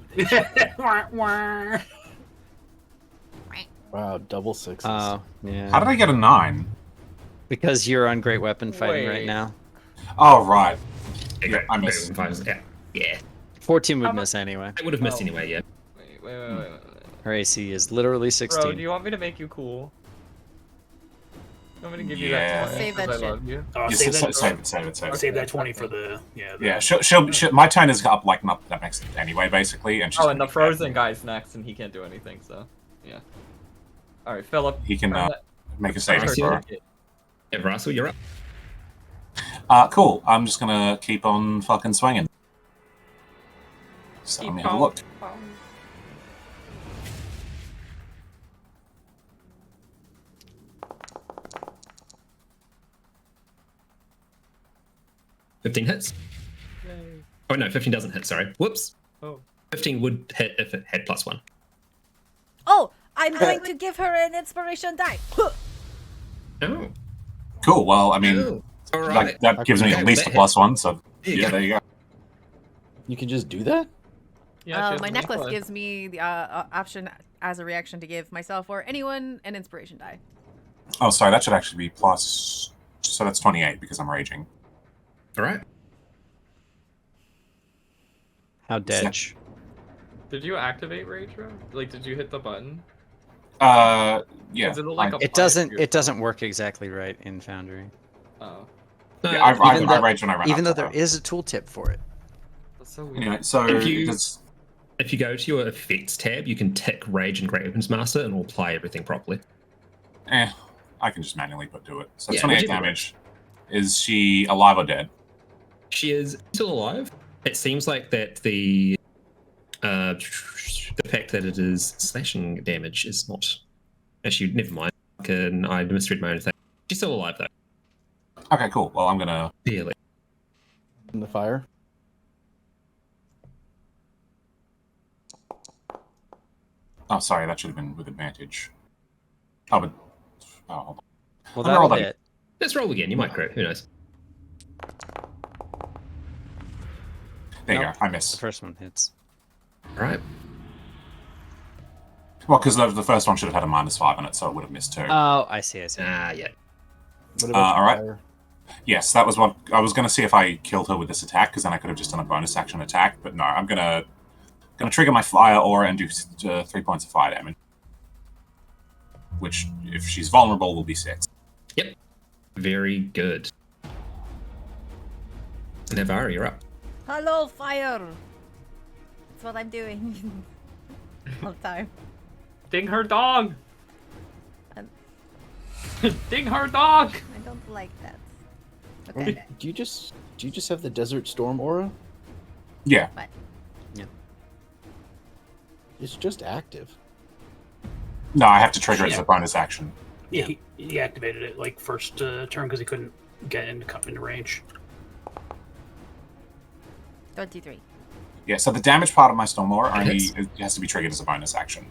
Wow, double sixes. Oh, yeah. How did I get a 9? Because you're on great weapon fighting right Wait. now. Oh, right. Yeah, I missed. Yeah, 14 would How miss anyway. I would have missed Oh. anyway. Yeah. Wait. Her AC is literally Bro, 16. do you want me to make you cool? You want me to give you Yeah. that 20 Save that 'cause I shit. love you? Oh, Yes, save that. save it. Save that 20 for the Yeah, she'll my turn is up like not that next anyway, basically, and she's Oh, and the gonna be frozen guy's next, and he can't do anything, so... Yeah. Alright, Philip. He can turn that- make a saving Nice. throw. Yeah, Russell, you're up. Cool. I'm just gonna keep on fucking swinging. So let me have a look. Pow. 15 hits. Oh no, 15 doesn't hit. Sorry. Whoops. Oh. 15 would hit if it had +1. Oh, I'm going to give her an inspiration die. Oh. Cool. Well, I mean, All right. that gives me Okay, at least a that hit. +1. So There you yeah, go. there you go. You can just do that? Yeah, she has My a necklace gives me the option as a reaction to give myself or anyone an inspiration die. Oh, sorry. That should actually be plus. So that's 28 because I'm raging. All right. How dodge? Did you activate Rage Row? Like, did you hit the button? Yeah. Does it look like a It doesn't work exactly right in Foundry. Oh. No, Yeah, I Even though- rage when I run Even up though to there is a tooltip for it. That's so weird. Anyway, so If you- does- if you go to your effects tab, you can tick Rage and Great Weapons Master, and we'll apply everything properly. I can just manually do it. So Yeah, 28 whichever damage. Is she alive or dead? She is still alive. It seems like that the fact that it is slashing damage is not. Actually, never mind. I misread my own thing. She's still alive though. Okay, cool. Well, I'm gonna. Barely. In the fire? Oh, sorry. That should have been with advantage. Oh, but. Oh, hold on. Well, I'll roll that'll that. hit. Let's roll again. You might crit. Who knows? There you Nope. go. I The miss. first one hits. All right. Well, because the first one should have had a -5 on it, so it would have missed too. Oh, I see. Yeah. What about all right. fire? Yes, that was what I was going to see if I killed her with this attack, because then I could have just done a bonus action attack. But no, I'm gonna trigger my fire aura and do 3 points of fire damage, which, if she's vulnerable, will be 6. Yep. Very good. Navarre, you're up. Hello, fire. That's what I'm doing all the time. Ding her dog! Um, Ding her dog! I don't like that. Or Okay. do you just have the Desert Storm aura? Yeah. It's just active. No, I have to trigger it as a bonus action. Yeah, he activated it like first turn because he couldn't get into range. 23. Yeah, so the damage part of my storm aura only Hits. it has to be triggered as a bonus action.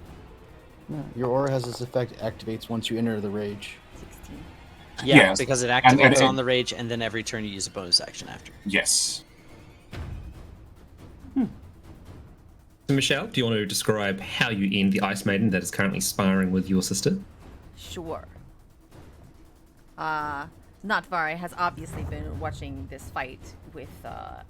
No, your aura has this effect activates once you enter the rage. 16. Yeah, Yes. because it And- activates and- on the rage, and then every turn you use a bonus action after. Yes. So Michelle, do you want to describe how you end the Ice Maiden that is currently sparring with your sister? Sure. Natvari has obviously been watching this fight with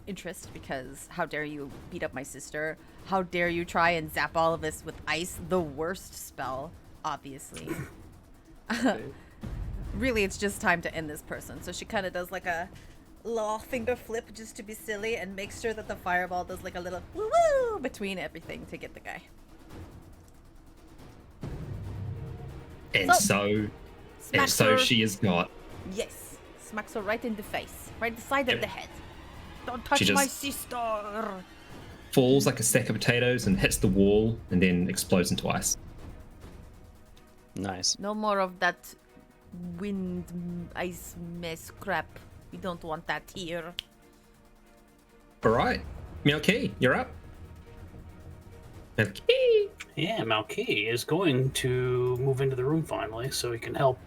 interest because how dare you beat up my sister? How dare you try and zap all of us with ice? The worst spell, obviously. Really, it's just time to end this person. So she kind of does like a little finger flip just to be silly and makes sure that the fireball does like a little woo-woo between everything to get the guy. And so Smacks her. she has got. Yes. Smacks her right in the face. Right the side of Yep. the head. Don't touch She my just- sister. Falls like a sack of potatoes and hits the wall and then explodes into ice. Nice. No more of that ice mess crap. We don't want that here. All right. Melky, you're up. Melky. Yeah, Malky is going to move into the room finally so he can help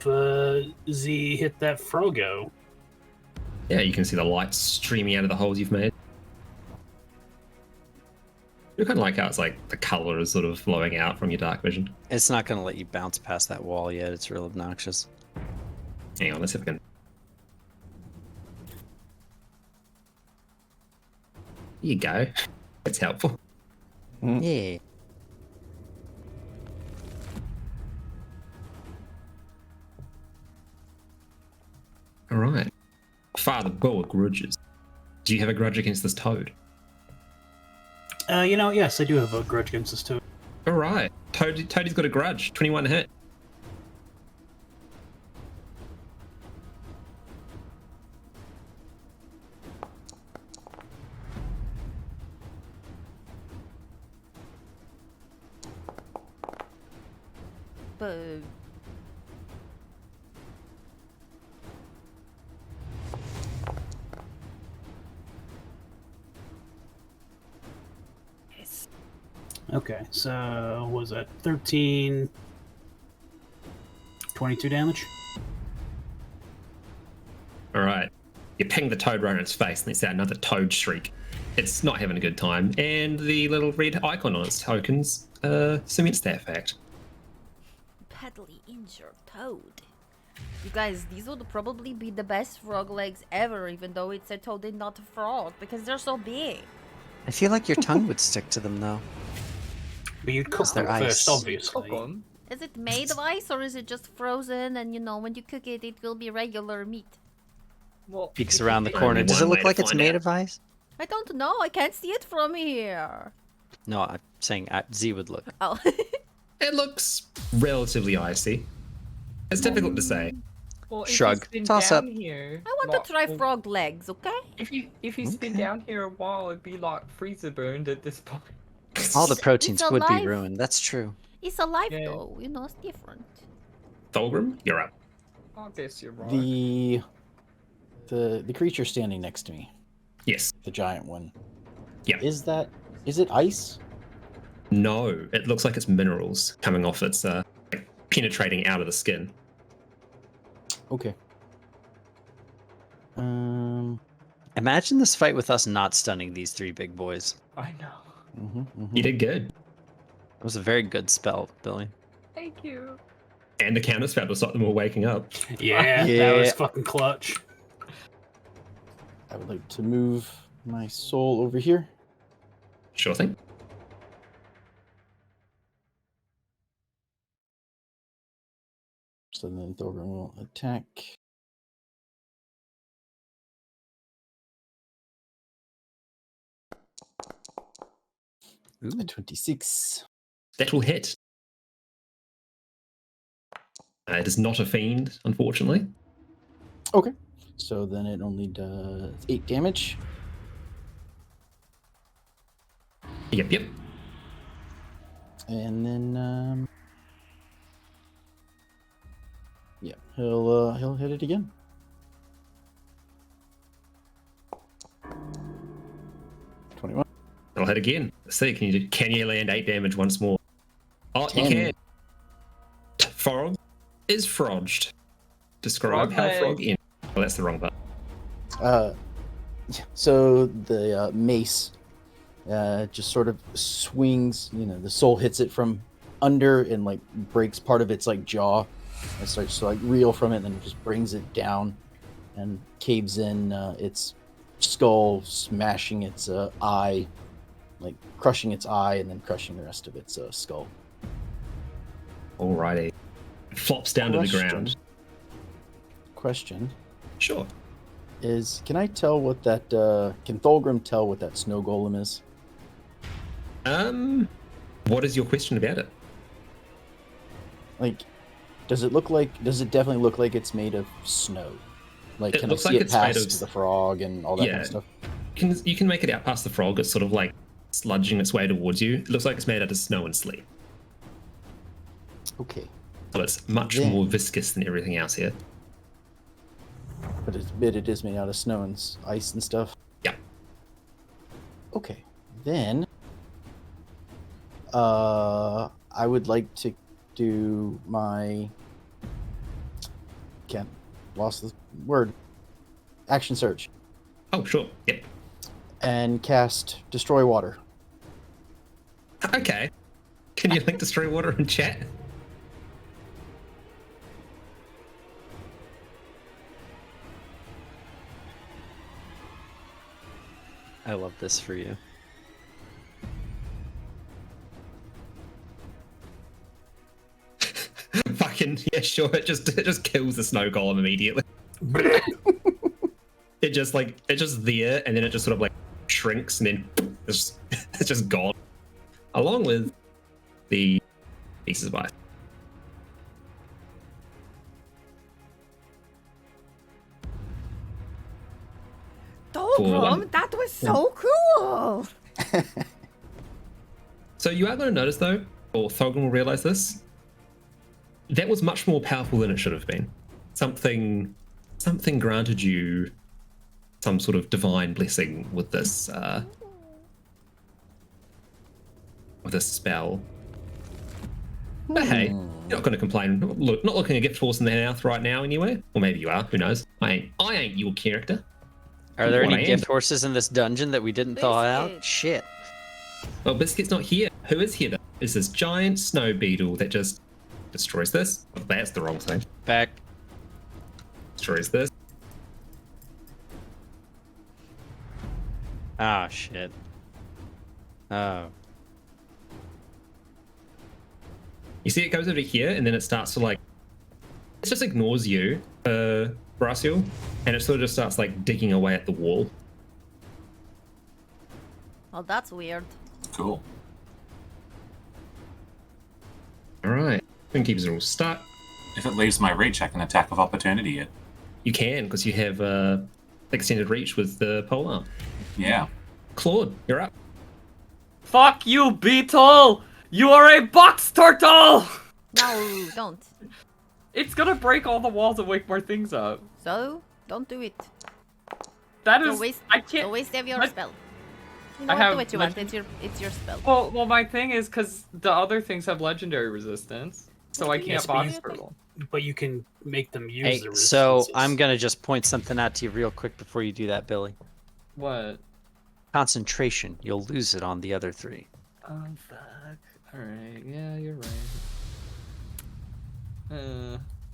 Z hit that Frogo. Yeah, you can see the light streaming out of the holes you've made. You kind of like how it's like the color is sort of flowing out from your dark vision. It's not going to let you bounce past that wall yet. It's real obnoxious. Hang on, let's see if we can. There you go. That's helpful. Yeah. All right. Father Boa grudges. Do you have a grudge against this toad? Yes, I do have a grudge against this too. All right. Toadie's got a grudge. 21 hit. But Okay, so what was that 13, 22 damage? All right. You ping the toad right in its face and it's out another toad shriek. It's not having a good time, and the little red icon on its tokens cements that fact. badly injured toad. You guys, these would probably be the best frog legs ever, even though it's a toad and not a frog, because they're so big. I feel like your tongue would stick to them, though. But you'd cook they're them first, ice. obviously. Is it made of ice, or is it just frozen, and when you cook it, it will be regular meat? Well, Peeks if you around the think- corner. Only Does it one way look to like it's find made out. of ice? I don't know, I can't see it from here. No, I'm saying Z would look. Oh. It looks relatively icy. It's difficult to say. Well, if Shrug. you spin Toss down up. Here, I want like, to try well, frog legs, okay? If you spin Okay. down here a while, it'd be like freezer burned at this point. All the proteins would be alive. ruined. That's true. It's alive Yeah. though, it's different. Thulgrim, you're up. I guess you're right. The creature standing next to me, Yes. the giant one. Yeah. Is it ice? No, it looks like it's minerals coming off its like penetrating out of the skin. Okay. Imagine this fight with us not stunning these three big boys. I know. You did good. It was a very good spell, Billy. Thank you. And the counter spell to stop them all waking up. Yeah, that Yeah. was fucking clutch. I would like to move my soul over here. Sure thing. So then Thorgrim will attack. Ooh. A 26. That will hit. It is not a fiend, unfortunately. Okay. So then it only does 8 damage. Yep. And then yeah, he'll hit it again. 21. I'll hit again. Let's see, can you land 8 damage once more? Oh, 10. you can. Frog is froged. Describe Frog how leg. frog in. Well, that's the wrong part. So the mace just sort of swings, the soul hits it from under and like breaks part of its like jaw and starts to like reel from it, and then just brings it down and caves in its skull, smashing its eye, like crushing its eye and then crushing the rest of its skull. Alrighty. It flops down to the ground. Question Sure. is, can I tell what that can Thulgrim tell what that snow golem is? What is your question about it? Like, does it definitely look like it's made of snow? Like, It can I looks see like it it's made past of- the frog and all that kind Yeah. of stuff? You can make it out past the frog. It's sort of like sludging its way towards you. It looks like it's made out of snow and sleet. Okay, So it's much Yeah. more viscous than everything else here. but it is made out of snow and ice and stuff. Yeah. Okay, then I would like to do my lost the word. Action search Oh, sure. Yep. and cast Destroy Water. Okay. Can you link Destroy Water in chat? I love this for you. Fucking yeah, sure. It just kills the snow golem immediately. It's just there, and then it just sort of like shrinks, and then it's just gone, along with the pieces of ice. Dolgrim, that was so cool. So you are going to notice though, or Thorgrim will realize this. That was much more powerful than it should have been. Something granted you some sort of divine blessing with this spell. But hey, you're not going to complain. Look, not looking a gift horse in the mouth right now, anyway. Or maybe you are. Who knows? I ain't your character. Are there What I any am. gift horses in this dungeon that we didn't thaw out? Biscuit. Shit. Well, Biscuit's not here. Who is here though? Is this giant snow beetle that just destroys this? Oh, that's the wrong thing. Back. Destroys this. Ah, shit. Oh. You see, it goes over here, and then it starts to like. It just ignores you, Brassiel, and it sort of just starts like digging away at the wall. Well, that's weird. Cool. All right, and keeps it all stuck. If it leaves my reach, I can attack of opportunity it. You can because you have extended reach with the pole arm. Yeah. Claude, you're up. Fuck you, beetle! You are a box turtle! No, don't. It's gonna break all the walls and wake more things up. So, don't do it. That Don't is. waste, I can't. don't waste your What? spell. You I know have what you want. legend- It's your spell. Well, my thing is because the other things have legendary resistance, so I can't Yes, but box you- turtle. But you can make them use Hey, the so resistances. I'm gonna just point something out to you real quick before you do that, Billy. What? Concentration. You'll lose it on the other three. Oh fuck. Alright, yeah, you're right.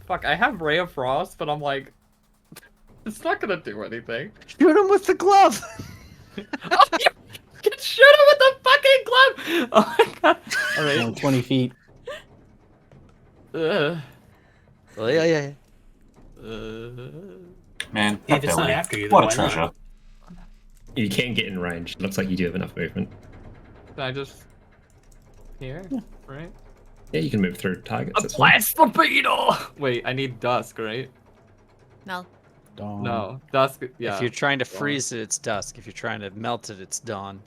Fuck, I have Ray of Frost, but I'm like, it's not gonna do anything. Shoot him with the glove! Oh, you can shoot him with the fucking glove! Oh my god. Only Alright. 20 feet. Ugh. Well, yeah. Man, If that it's not Billy. after you, then What a why not? treasure. You can get in range. It looks like you do have enough movement. Can I just... Here? Right? Yeah, you can move through targets. that's fine. Blast the beetle! Wait, I need dusk, right? No. Dawn. No, dusk, yeah. If you're trying to Dawn. freeze it, it's dusk. If you're trying to melt it, it's dawn.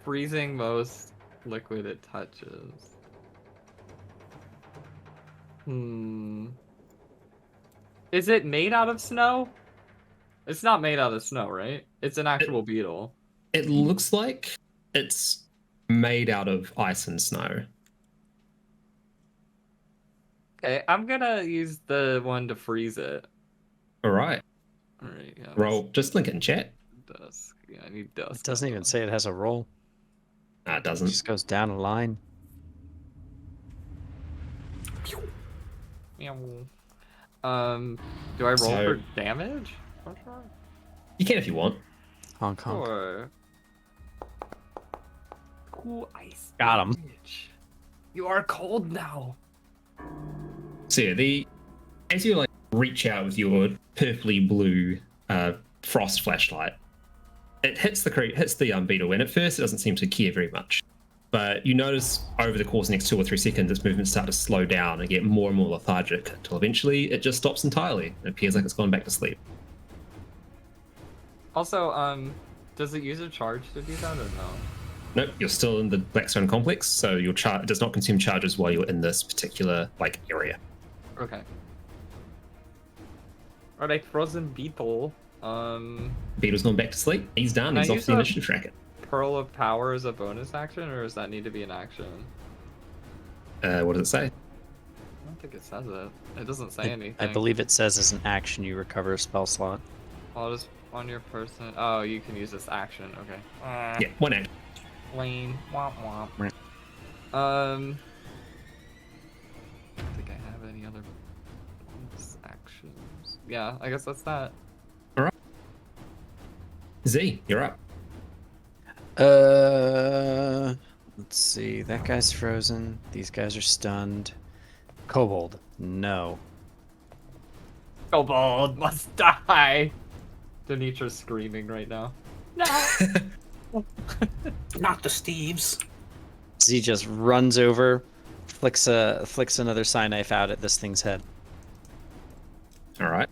Freezing most liquid it touches. Is it made out of snow? It's not made out of snow, right? It's an actual beetle. It looks like it's made out of ice and snow. Okay, I'm gonna use the one to freeze it. All right. Alright, yeah. Roll. Just link it in chat. Dusk. Yeah, I need dusk. It doesn't even say it has a roll. It It doesn't. just goes down a line. Meow. Do I roll So- for damage? You can if you want. Honk honk. Or... Cool ice. Got 'em. Bitch. You are cold now. So yeah, as you like reach out with your purpley blue frost flashlight, it hits the beetle, and at first it doesn't seem to care very much. But you notice over the course of the next 2 or 3 seconds, its movements start to slow down and get more and more lethargic until eventually it just stops entirely. It appears like it's gone back to sleep. Also, does it use a charge to do that or no? Nope, you're still in the Blackstone complex, so your it does not consume charges while you're in this particular area. Okay. Alright, frozen beetle. Beetle's gone back to sleep. He's done. Can I He's off use the a- initiative tracker. Pearl of Power as a bonus action, or does that need to be an action? What does it say? I don't think it says it. It doesn't say anything. I believe it says as an action you recover a spell slot. I'll just on your person. Oh, you can use this action. Okay. Yeah, one action. Lane. Womp womp. Right. I don't think I have any other bonus actions. Yeah, I guess that's that. Z, you're up. Let's see. That guy's frozen. These guys are stunned. Kobold, no. Kobold must die. Denitra's screaming right now. No. Not the Steves. Z just runs over, flicks another psi knife out at this thing's head. All right.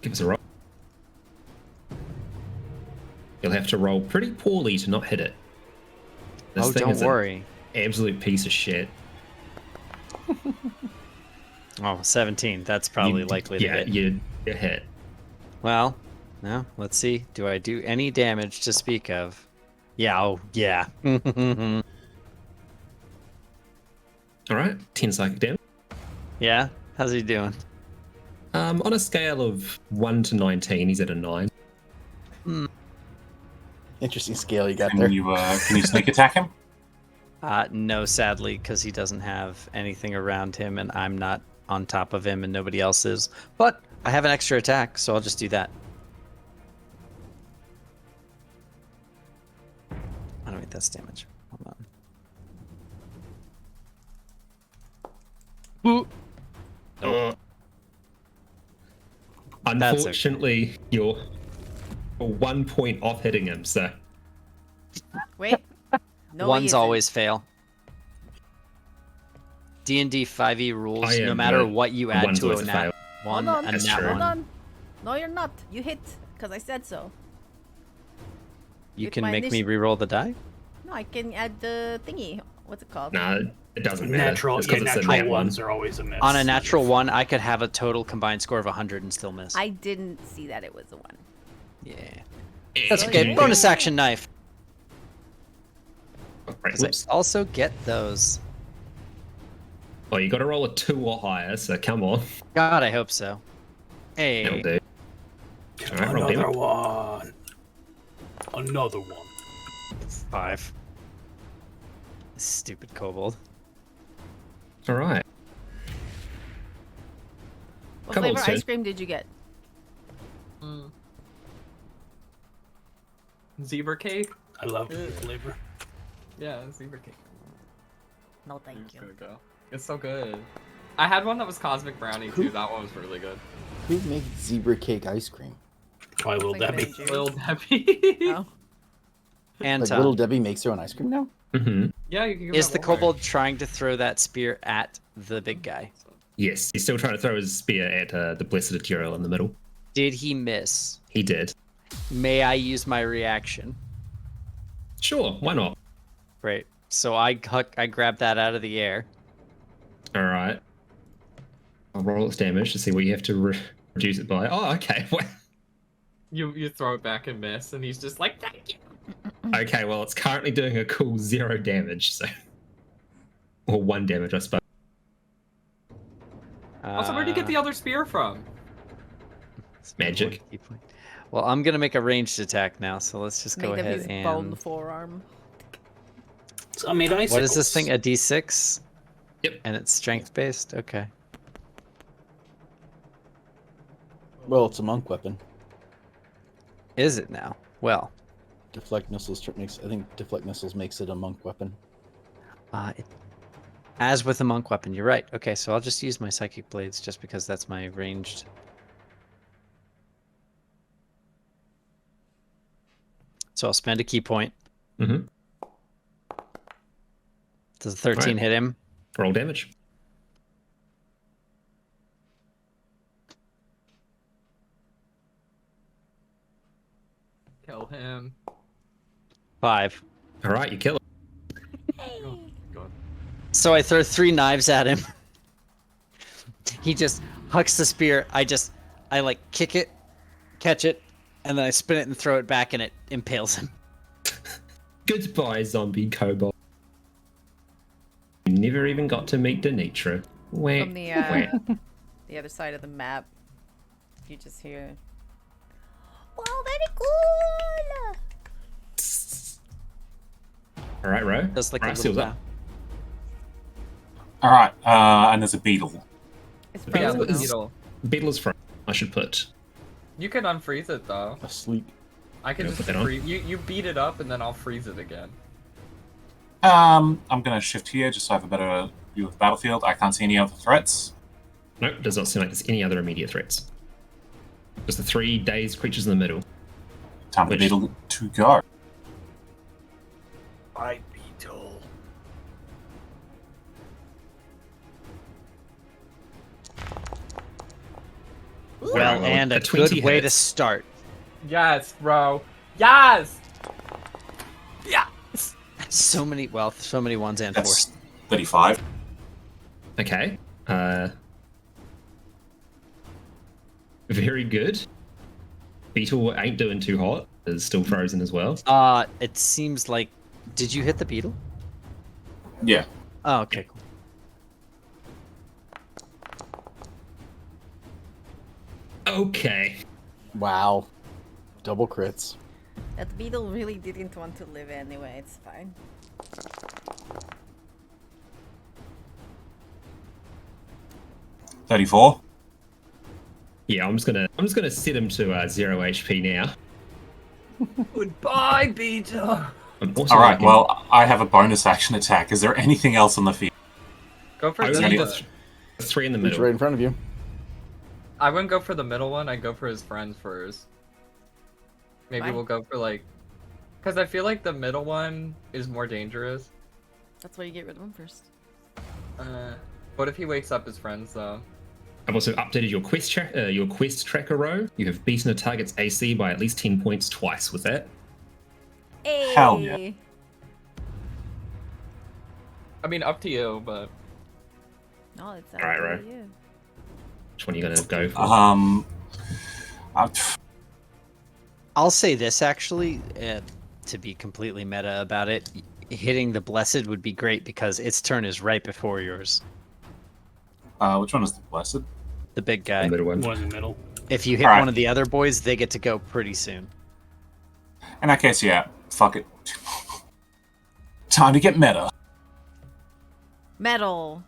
Give us a roll. You'll have to roll pretty poorly to not hit it. This Oh, thing don't is an worry. absolute piece of shit. Oh, 17. That's probably likely to hit. Yeah, you hit. Well, no. Let's see. Do I do any damage to speak of? Yeah. Oh, yeah. All right, 10 psychic damage. Yeah. How's he doing? On a scale of 1 to 19, he's at a 9. Interesting scale you got there. Can you sneak attack him? No, sadly, because he doesn't have anything around him, and I'm not on top of him, and nobody else is. But I have an extra attack, so I'll just do that. Oh, wait, that's damage. Hold on. Nope. That's okay. Unfortunately, you're 1 point off hitting him, so Wait. No, he Ones isn't. always fail. D&D 5e rules, I am no matter the what you add one's to a always a nat fail. one, Hold on. a That's nat true. Hold one, on. No, you're not. You hit, because I said so. you With can my make me re-roll the die? No, I can add the thingy. What's it called? no, it doesn't matter. Natural, It's 'cause yeah, it's a natural nat one. ones are always a miss. On a natural one, I could have a total combined score of 100 and still miss. I didn't see that it was a one. Yeah. Yeah, That's okay. Okay. Bonus action knife. Right, 'Cause I whoops. also get those. Well, you got to roll a 2 or higher, so come on. God, I hope so. Hey. That'll do. All right, roll Another damage. one. Another one. 5. Stupid kobold. All right. What Come on, flavor Sid. ice cream did you get? Zebra cake? I love the flavor. Yeah, zebra cake. No, I'm thank just you. gonna go. It's so good. I had one that was cosmic brownie too. That one was really good. Who made zebra cake ice cream? Probably Little Like Debbie. Ben Jerry's. Lil Debbie. Oh. Anton, Like Little Debbie makes her own ice cream now? Mm-hmm. Yeah, you can give is that the one. kobold trying to throw that spear at the big guy? Yes, he's still trying to throw his spear at the blessed Ethereal in the middle. Did he miss? He did. May I use my reaction? Sure, why not? Great. So I grab that out of the air. All right. I'll roll its damage to see what you have to reduce it by. Oh, okay. You throw it back and miss, and he's just like, thank you. Okay, well, it's currently doing a cool 0 damage, so. Or 1 damage, I suppose. Also, where'd you get the other spear from? Magic. Well, I'm gonna make a ranged attack now, so let's just go Made of ahead his and. bone forearm. So I made icicles. What is this thing? A D6? Yep. And it's strength based. Okay. Well, it's a monk weapon. Is it now? Well, Deflect missiles makes. I think deflect missiles makes it a monk weapon. as with a monk weapon, you're right. Okay, so I'll just use my psychic blades just because that's my ranged. So I'll spend a key point. Mm-hmm. Does a 13 Alright. hit him? Roll damage. Kill him. 5. All right, you kill it. Oh, God. So I throw 3 knives at him. He just hucks the spear. I just I like kick it, catch it, and then I spin it and throw it back, and it impales him. Goodbye, zombie kobold. You never even got to meet Denitra. Wah, From wah. the other side of the map, you just hear. Wow, very cool. All right, Ro. Just like Right, a seals little up. All right, and there's a beetle. It's Yeah, Yeah, frozen the it's- now. beetle. Beetle is front. I should put. You can unfreeze it though. Asleep. I can Yeah, just put that on. freeze. You beat it up and then I'll freeze it again. I'm gonna shift here just so I have a better view of the battlefield. I can't see any other threats. Nope, does not seem like there's any other immediate threats. Just the 3 dazed creatures in the middle. Time for the Which- beetle to go. Hi, Beetle. Well, Well, and a a 20 good way to hits. start. Yes, bro. Yes. Yes. So many ones and That's fours. 35. Okay. Very good. Beetle ain't doing too hot. Is still frozen as well. It seems like. Did you hit the beetle? Yeah. Oh, okay, cool. Okay. Wow. Double crits. That beetle really didn't want to live anyway. It's fine. $34. Yeah, I'm just gonna set him to 0 HP now. Goodbye, beetle. I'm also All right. liking- Well, I have a bonus action attack. Is there anything else on the field? Go for I the only any- the 3 in the It's middle. right in front of you. I wouldn't go for the middle one. I'd go for his friends first. Maybe Why? we'll go for like, because I feel like the middle one is more dangerous. That's why you get rid of him first. What if he wakes up his friends though? I've also updated your quest tracker row. You have beaten a target's AC by at least 10 points twice with that. Hey. Hell yeah. I mean, up to you, but No, it's Alright, up to right. you. Which one are you gonna go for? I'll say this actually, to be completely meta about it, hitting the blessed would be great because its turn is right before yours. Which one is the blessed? The big The guy. middle one. One in the middle. If you hit Alright. one of the other boys, they get to go pretty soon. In that case, yeah. Fuck it. Time to get meta. Metal.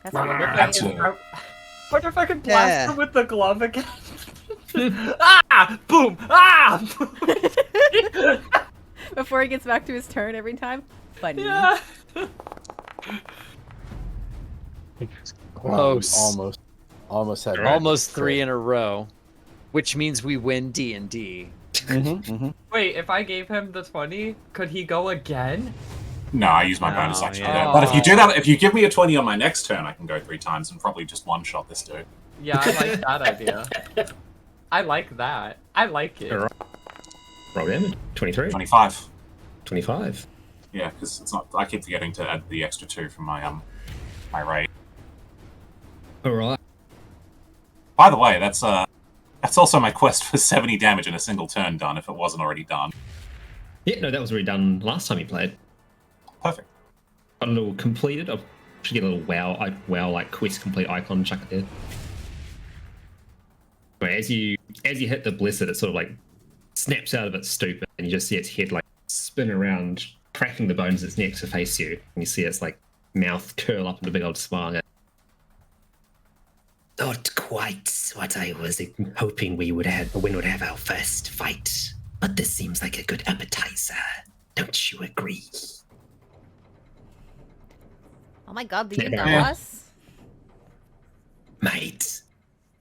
That's Wow. what That's I'm it. what if I could blast Yeah. him with the glove again? Ah! Boom! Ah! Before he gets back to his turn every time. Funny. Yeah. Close. Almost had it. Alright. Almost 3 in a row, which means we win D&D. Wait, if I gave him the 20, could he go again? No, I use my Oh, bonus action for yeah. that. But if you do that, if you give me a 20 on my next turn, I can go 3 times and probably just one-shot this dude. Yeah, I like that idea. I like that. I like it. Alright. Roll damage. 23. 25. 25. Yeah, because it's not. I keep forgetting to add the extra 2 from my my rate. Alright. By the way, that's also my quest for 70 damage in a single turn done. If it wasn't already done, Yeah, no, that was already done last time you played. perfect. Got a little completed. I should get a little wow like quest complete icon, chuck it there. But as you hit the blessed, it sort of like snaps out of its stupor, and you just see its head like spin around, cracking the bones of its neck to face you, and you see its like mouth curl up into a big old smile. Not quite what I was hoping we would have when would have our first fight, but this seems like a good appetizer. Don't you agree? Oh my god, do you know Yeah. us? Mate,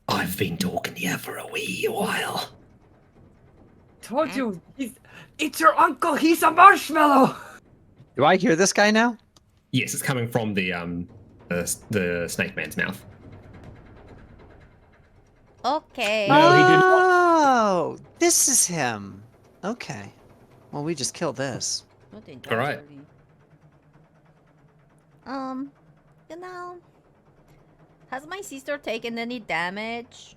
I've been talking here for a wee while. Told you, it's your uncle. He's a marshmallow. Do I hear this guy now? Yes, it's coming from the snake man's mouth. Okay. No, he didn't. Oh, this is him. Okay. Well, we just killed this. All right. You know, has my sister taken any damage?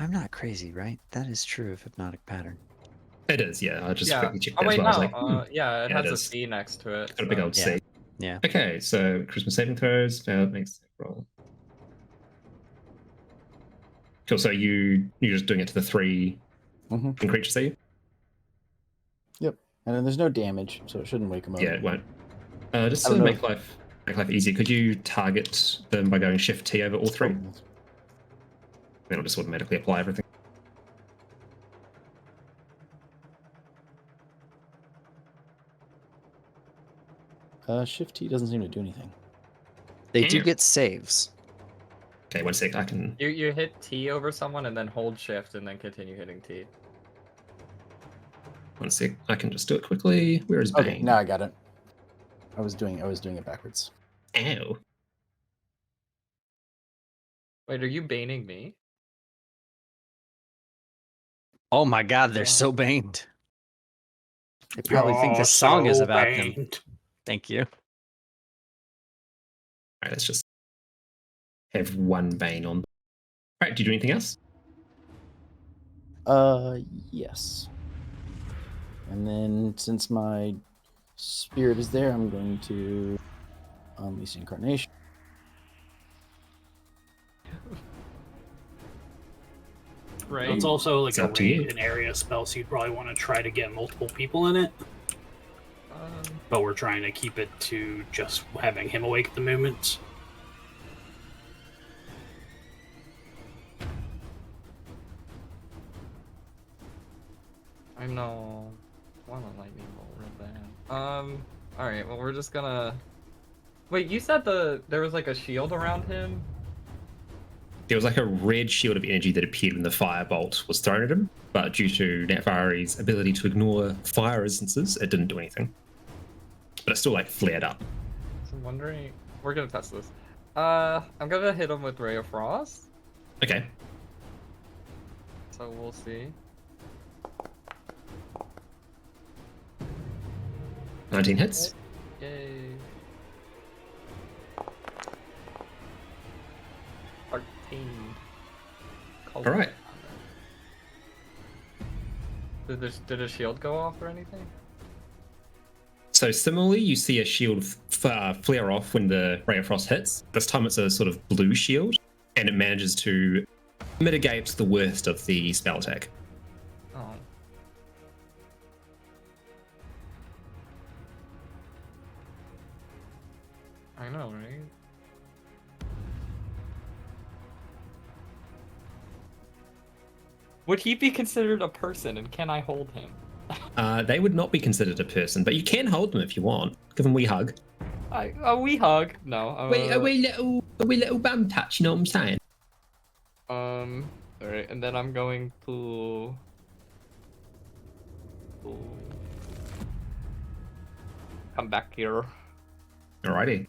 I'm not crazy, right? That is true of hypnotic pattern. It is, yeah. I just Yeah. quickly checked Oh that as wait, well. no. I was like, Yeah, it Yeah, it has a is. C next to it. got a big so- old Yeah. C. Yeah. Okay, so Christmas saving throws, failed, makes roll. Cool, so you're just doing it to the 3 Mm-hmm. creatures, are you? Yep. And then there's no damage, so it shouldn't wake them up. Yeah, it won't. Just I to don't know make life easier, could you target them by going Shift T over all 3? Oh, Then it'll just automatically apply everything. Shift T doesn't seem to do anything. They do Yeah. get saves. Okay, 1 sec. I can. You hit T over someone and then hold Shift and then continue hitting T. 1 sec. I can just do it quickly. Where is Bane? Okay, now I got it. I was doing it backwards. Ow. Wait, are you baning me? Oh my god, they're Wow. so baned. They probably think You're this song is so about them. banged. Thank you. Alright, let's just have 1 Bane on. Alright, do you do anything else? Yes. And then since my spirit is there, I'm going to unleash incarnation. Right. It's also like It's a up to you. range and area spell, so you'd probably want to try to get multiple people in it. But we're trying to keep it to just having him awake at the moment. I know. Wanna lightning bolt real bad. Alright, well we're just gonna. Wait, you said there was like a shield around him? There was like a red shield of energy that appeared when the firebolt was thrown at him, but due to Natfari's ability to ignore fire resistances, it didn't do anything. But it still like flared up. So I'm wondering. We're gonna test this. I'm gonna hit him with Ray of Frost. Okay. So we'll see. 19 hits. Yay. 13. All right. Did a shield go off or anything? So similarly, you see a shield flare off when the Ray of Frost hits. This time it's a sort of blue shield, and it manages to mitigate the worst of the spell attack. Oh. I know, right? Would he be considered a person, and can I hold him? They would not be considered a person, but you can hold them if you want. Give them a wee hug. A wee hug? No. A wee little bum touch, you know what I'm saying? Alright, and then I'm going to... come back here. Alrighty.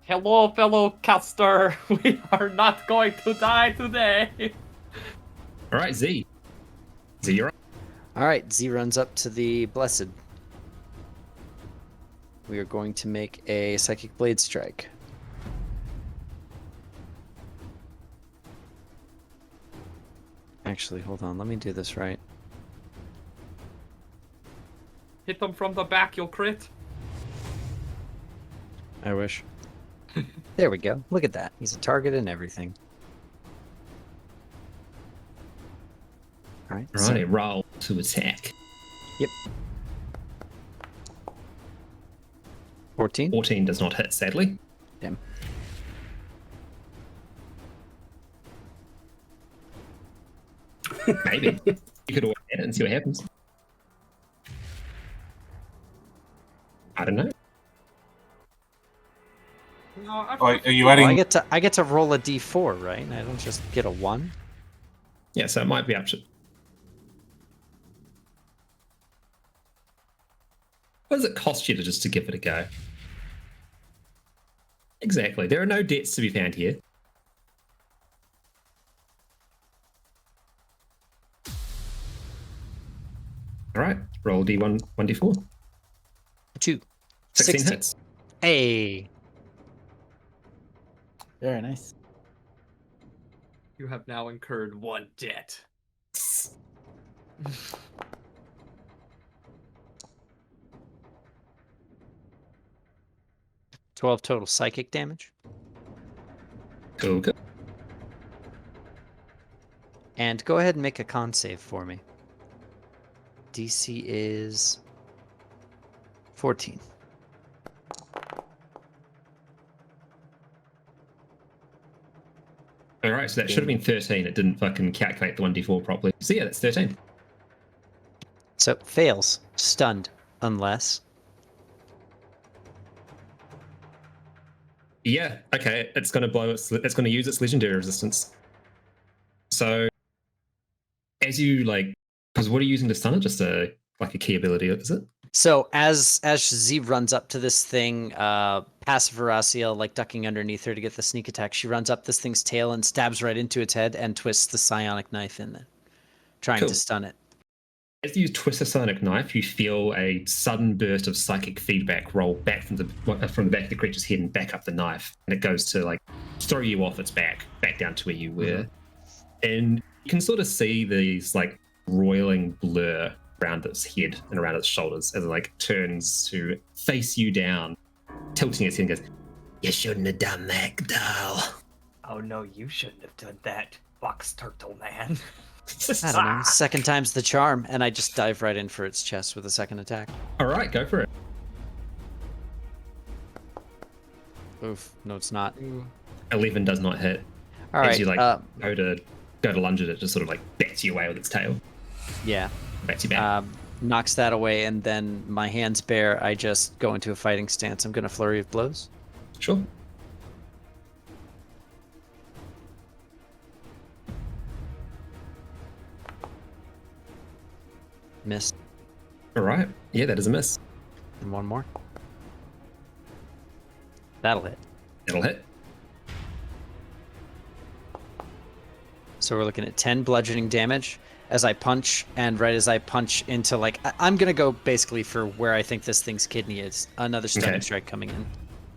Hello, fellow caster. We are not going to die today. Alright, Z. Z, you're up. Alright, Z runs up to the Blessed. We are going to make a Psychic Blade Strike. Actually, hold on, let me do this right. Hit them from the back, you'll crit. I wish. There we go. Look at that. He's a target and everything. Alright. Alrighty, roll to attack. Yep. 14? 14 does not hit, sadly. Damn. Maybe. You could always hit it and see what happens. I don't know. No, I Oh, are you Oh, adding? I get to roll a d4, right? I don't just get a 1? Yeah, so it might be up to... What does it cost you to give it a go? Exactly. There are no debts to be found here. Alright, roll D1, 1d4. 2. 16 16. hits. Hey! Very nice. You have now incurred 1 debt. 12 total psychic damage. Cool. Good. And go ahead and make a con save for me. DC is 14. All right, so that should have been 13. It didn't fucking calculate the 1d4 properly. So yeah, that's 13. So fails, stunned, unless. Yeah, okay. It's going to blow its. It's going to use its legendary resistance. So, as you like, because what are you using to stun it? Just a key ability, is it? So as Z runs up to this thing, passive Horacio, like ducking underneath her to get the sneak attack, she runs up this thing's tail and stabs right into its head and twists the psionic knife in there, trying Cool. to stun it. As you twist a psionic knife, you feel a sudden burst of psychic feedback roll back from the back of the creature's head and back up the knife, and it goes to like throw you off its back down to where you were, and you can sort of see these like roiling blur around its head and around its shoulders as it like turns to face you down, tilting its head and goes, "You shouldn't have done that, doll." Oh no, you shouldn't have done that, box turtle man. I don't know. Second time's the charm, and I just dive right in for its chest with a second attack. All right, go for it. Oof. No, it's not. 11 does not hit. All right. As you like go to lunge at it, just sort of like bats you away with its tail. Yeah. Bats you back. Knocks that away, and then my hands bare. I just go into a fighting stance. I'm going to flurry of blows. Sure. Miss. All right. Yeah, that is a miss. And one more. That'll hit. It'll hit. So we're looking at 10 bludgeoning damage as I punch, and right as I punch into like I'm gonna go basically for where I think this thing's kidney is. Another stunning strike coming in.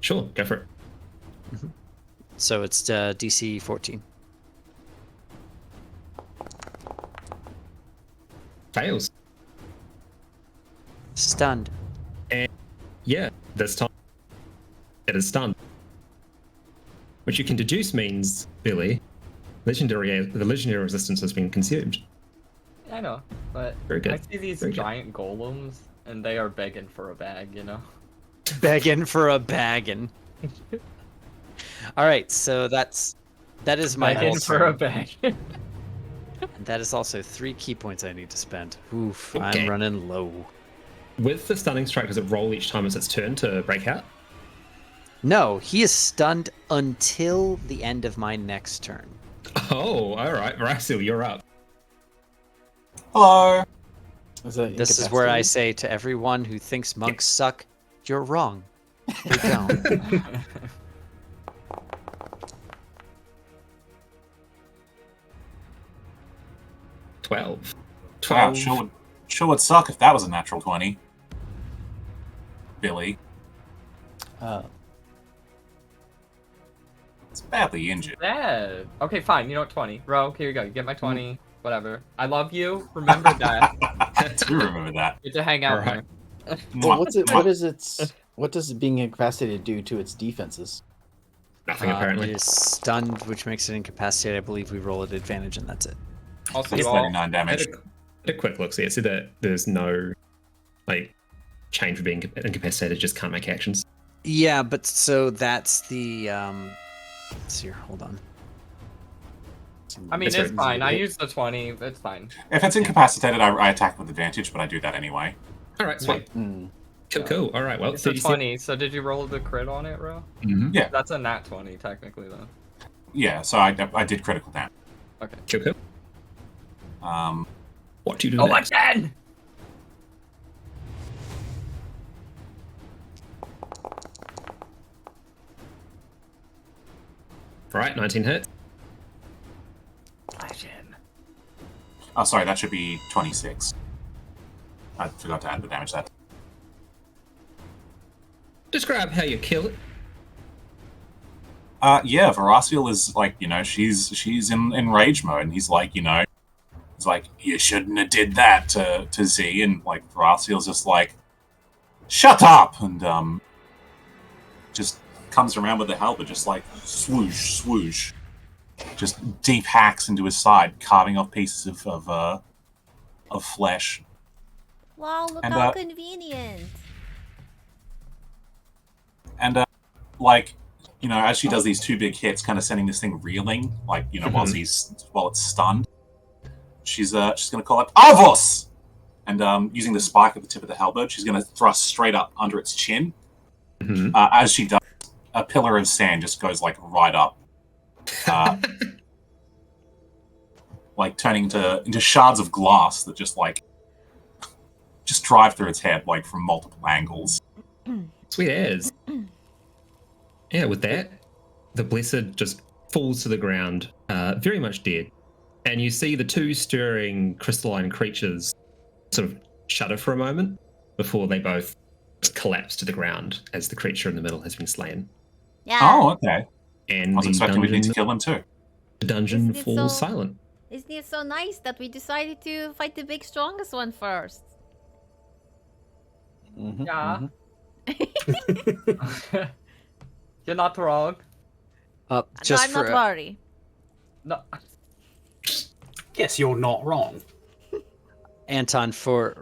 Sure, go for it. So it's DC 14. Fails. Stunned. And yeah, this time it is stunned. Which you can deduce means, Billy, the legendary resistance has been consumed. I know, but Very good. I see these Very good. giant golems, and they are begging for a bag, you know? Begging for a baggin. All right, so that is my whole Begging for turn. a bag. And that is also 3 key points I need to spend. Oof, Okay. I'm running low. With the stunning strike, does it roll each time as its turn to break out? No, he is stunned until the end of my next turn. Oh, all right. Rasil, you're up. Hello. This is where I say to everyone who thinks monks suck, you're wrong. They don't. 12. Wow, sure would suck if that was a natural 20. Billy. It's badly injured. Bad. Okay, fine. You know what? 20. Ro, here you go. You get my 20. Whatever. I love you. Remember that. Do remember that. Get to hang out. Alright. more. Well, what does being incapacitated do to its defenses? Nothing, It apparently. is stunned, which makes it incapacitated. I believe we roll at advantage, and that's it. Also, It's you all, 39 damage. A quick look, see, I see that there's no, like, change for being incapacitated, just can't make actions. Yeah, but so that's the let's see here, hold on. I mean, It's it's right. fine. I used the 20. It's fine. If it's incapacitated, I attack with advantage, but I do that anyway. All right, sweet. Cool. All right, well, It's a 37. 20. So did you roll the crit on it, Ro? Mhm. Yeah. That's a nat 20, technically, though. Yeah, so I did critical damage. Okay. Cool. What do you do Oh, next? again! All right, 19 hits. Flash in. Oh, sorry, that should be 26. I forgot to add the damage that. Describe how you kill it. Yeah, Veraciel is like, she's in rage mode, and he's like, he's like, you shouldn't have did that to Z, and like Veraciel's just like, shut up, and just comes around with the halberd, just like swoosh, swoosh, just deep hacks into his side, carving off pieces of flesh. Wow, look And, how convenient. And like, as she does these two big hits, kind of sending this thing reeling, like, while it's stunned, she's gonna call it Avos, and using the spike at the tip of the halberd, she's gonna thrust straight up under its chin. As she does, a pillar of sand just goes like right up, like turning into shards of glass that just drive through its head like from multiple angles. Sweet as. Yeah, with that, the Blessed just falls to the ground, very much dead. And you see the two stirring crystalline creatures sort of shudder for a moment before they both collapse to the ground as the creature in the middle has been slain. Yeah. Oh, okay. And I was expecting we'd need to kill them too. The dungeon Isn't it falls so- silent. Isn't it so nice that we decided to fight the big strongest one first? Yeah. You're not wrong. Just no, I'm for not worried. No. Yes, you're not wrong. Anton, for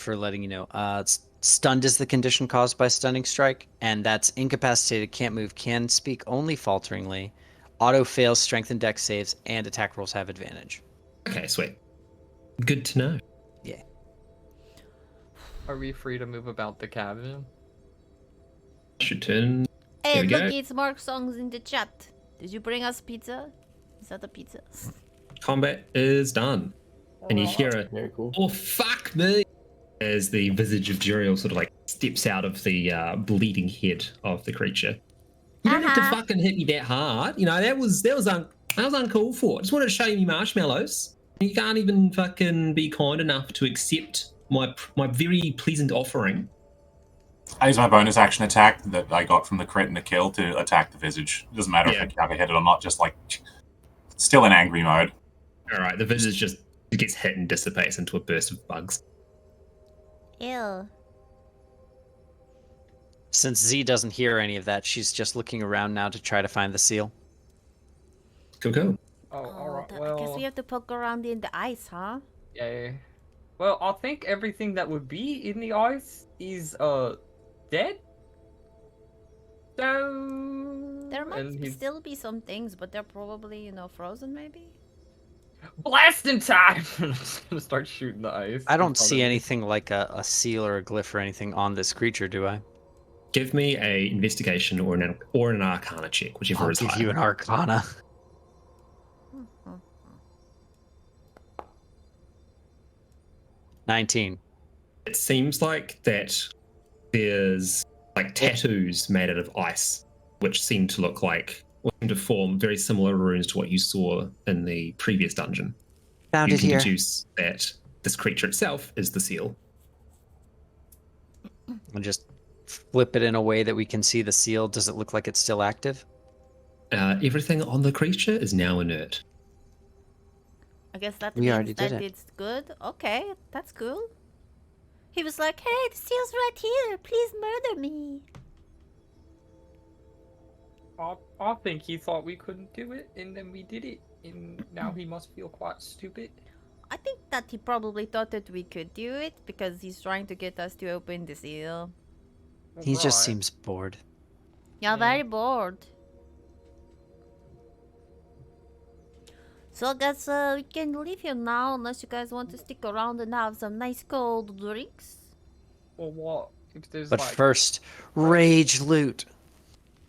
letting you know, stunned is the condition caused by stunning strike, and that's incapacitated, can't move, can speak only falteringly, auto fails, strength and dex saves, and attack rolls have advantage. Okay, sweet. Good to know. Yeah. Are we free to move about the cabin? Should turn. Hey, Here we look, go. it's Mark Songs in the chat. Did you bring us pizza? Is that a pizza? Combat is done. And you hear a, Very cool. oh, fuck me, as the visage of Juriel sort of like steps out of the bleeding head of the creature. You don't have to fucking hit me that hard. That was uncalled for. I just wanted to show you marshmallows. You can't even fucking be kind enough to accept my very pleasant offering. I use my bonus action attack that I got from the crit and the kill to attack the visage. It doesn't matter if I can't hit it or not, just like still in angry mode. All right, the visage just gets hit and dissipates into a burst of bugs. Ew. Since Z doesn't hear any of that, she's just looking around now to try to find the seal. Cool. Oh, alright, I well... guess we have to poke around in the ice, huh? Yeah. Well, I think everything that would be in the ice is, dead? So... There might and he's still be some things, but they're probably, frozen maybe? blasting time! I'm just gonna start shooting the ice. I don't see anything like a seal or a glyph or anything on this creature, do I? Give me a investigation or an arcana check, whichever I'll is give higher. you an arcana. 19. It seems like that there's like tattoos made out of ice, which seem to look like, or seem to form very similar runes to what you saw in the previous dungeon. Found You it can here. deduce that this creature itself is the seal. I'll just flip it in a way that we can see the seal. Does it look like it's still active? Everything on the creature is now inert. I guess that We means already did that it. it's good. Okay, that's cool. He was like, hey, the seal's right here. Please murder me. I think he thought we couldn't do it, and then we did it, and now he must feel quite stupid. I think that he probably thought that we could do it because he's trying to get us to open the seal. He just Right. seems bored. Yeah, Yeah. very bored. So I guess we can leave here now unless you guys want to stick around and have some nice cold drinks. Well, what if there's But like... first, rage loot.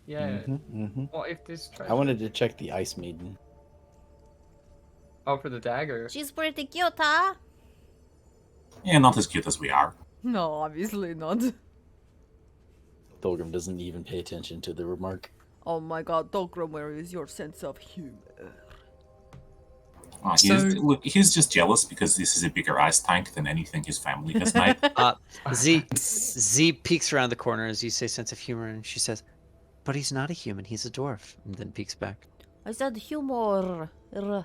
Yeah. Mm-hmm. What if there's treasure? I wanted to check the Ice Maiden. Oh, for the dagger. She's pretty cute, huh? Yeah, not as cute as we are. No, obviously not. Thulgrim doesn't even pay attention to the remark. Oh my god, Dolgrim, where is your sense of humor? Look, he's just jealous because this is a bigger ice tank than anything his family has made. Z peeks around the corner as you say sense of humor, and she says, "But he's not a human. He's a dwarf." And then peeks back. I said humor. Kind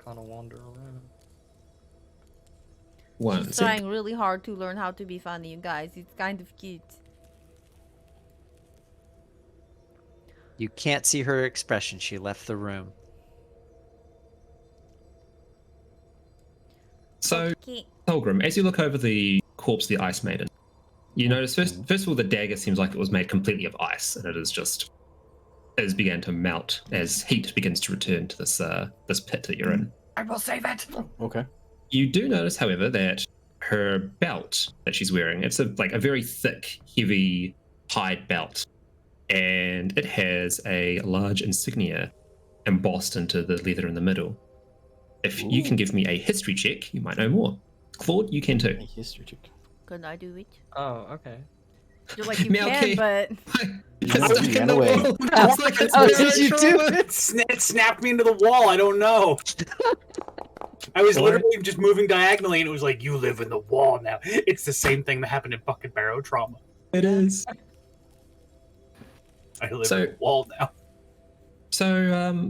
of wander around. She's trying really hard to learn how to be funny, you guys. It's kind of cute. You can't see her expression. She left the room. So, Okay. Pilgrim, as you look over the corpse of the Ice Maiden, you notice first of all the dagger seems like it was made completely of ice, and it has began to melt as heat begins to return to this pit that you're in. I will save it. Okay. You do notice, however, that her belt that she's wearing, it's a very thick, heavy hide belt, and it has a large insignia embossed into the leather in the middle. If you can give me a history check, you might know more. Claude, you can too. A history check. Can I do it? Oh, okay. You're like, you Meow can, key. but... It's You ran away. It's like it's Oh, did you do It snapped me into the wall. I don't know. I was literally just moving diagonally, and it was like, you live in the wall now. It's the same thing that happened in Bucket Barrow Trauma. It is. I live in the wall now. So,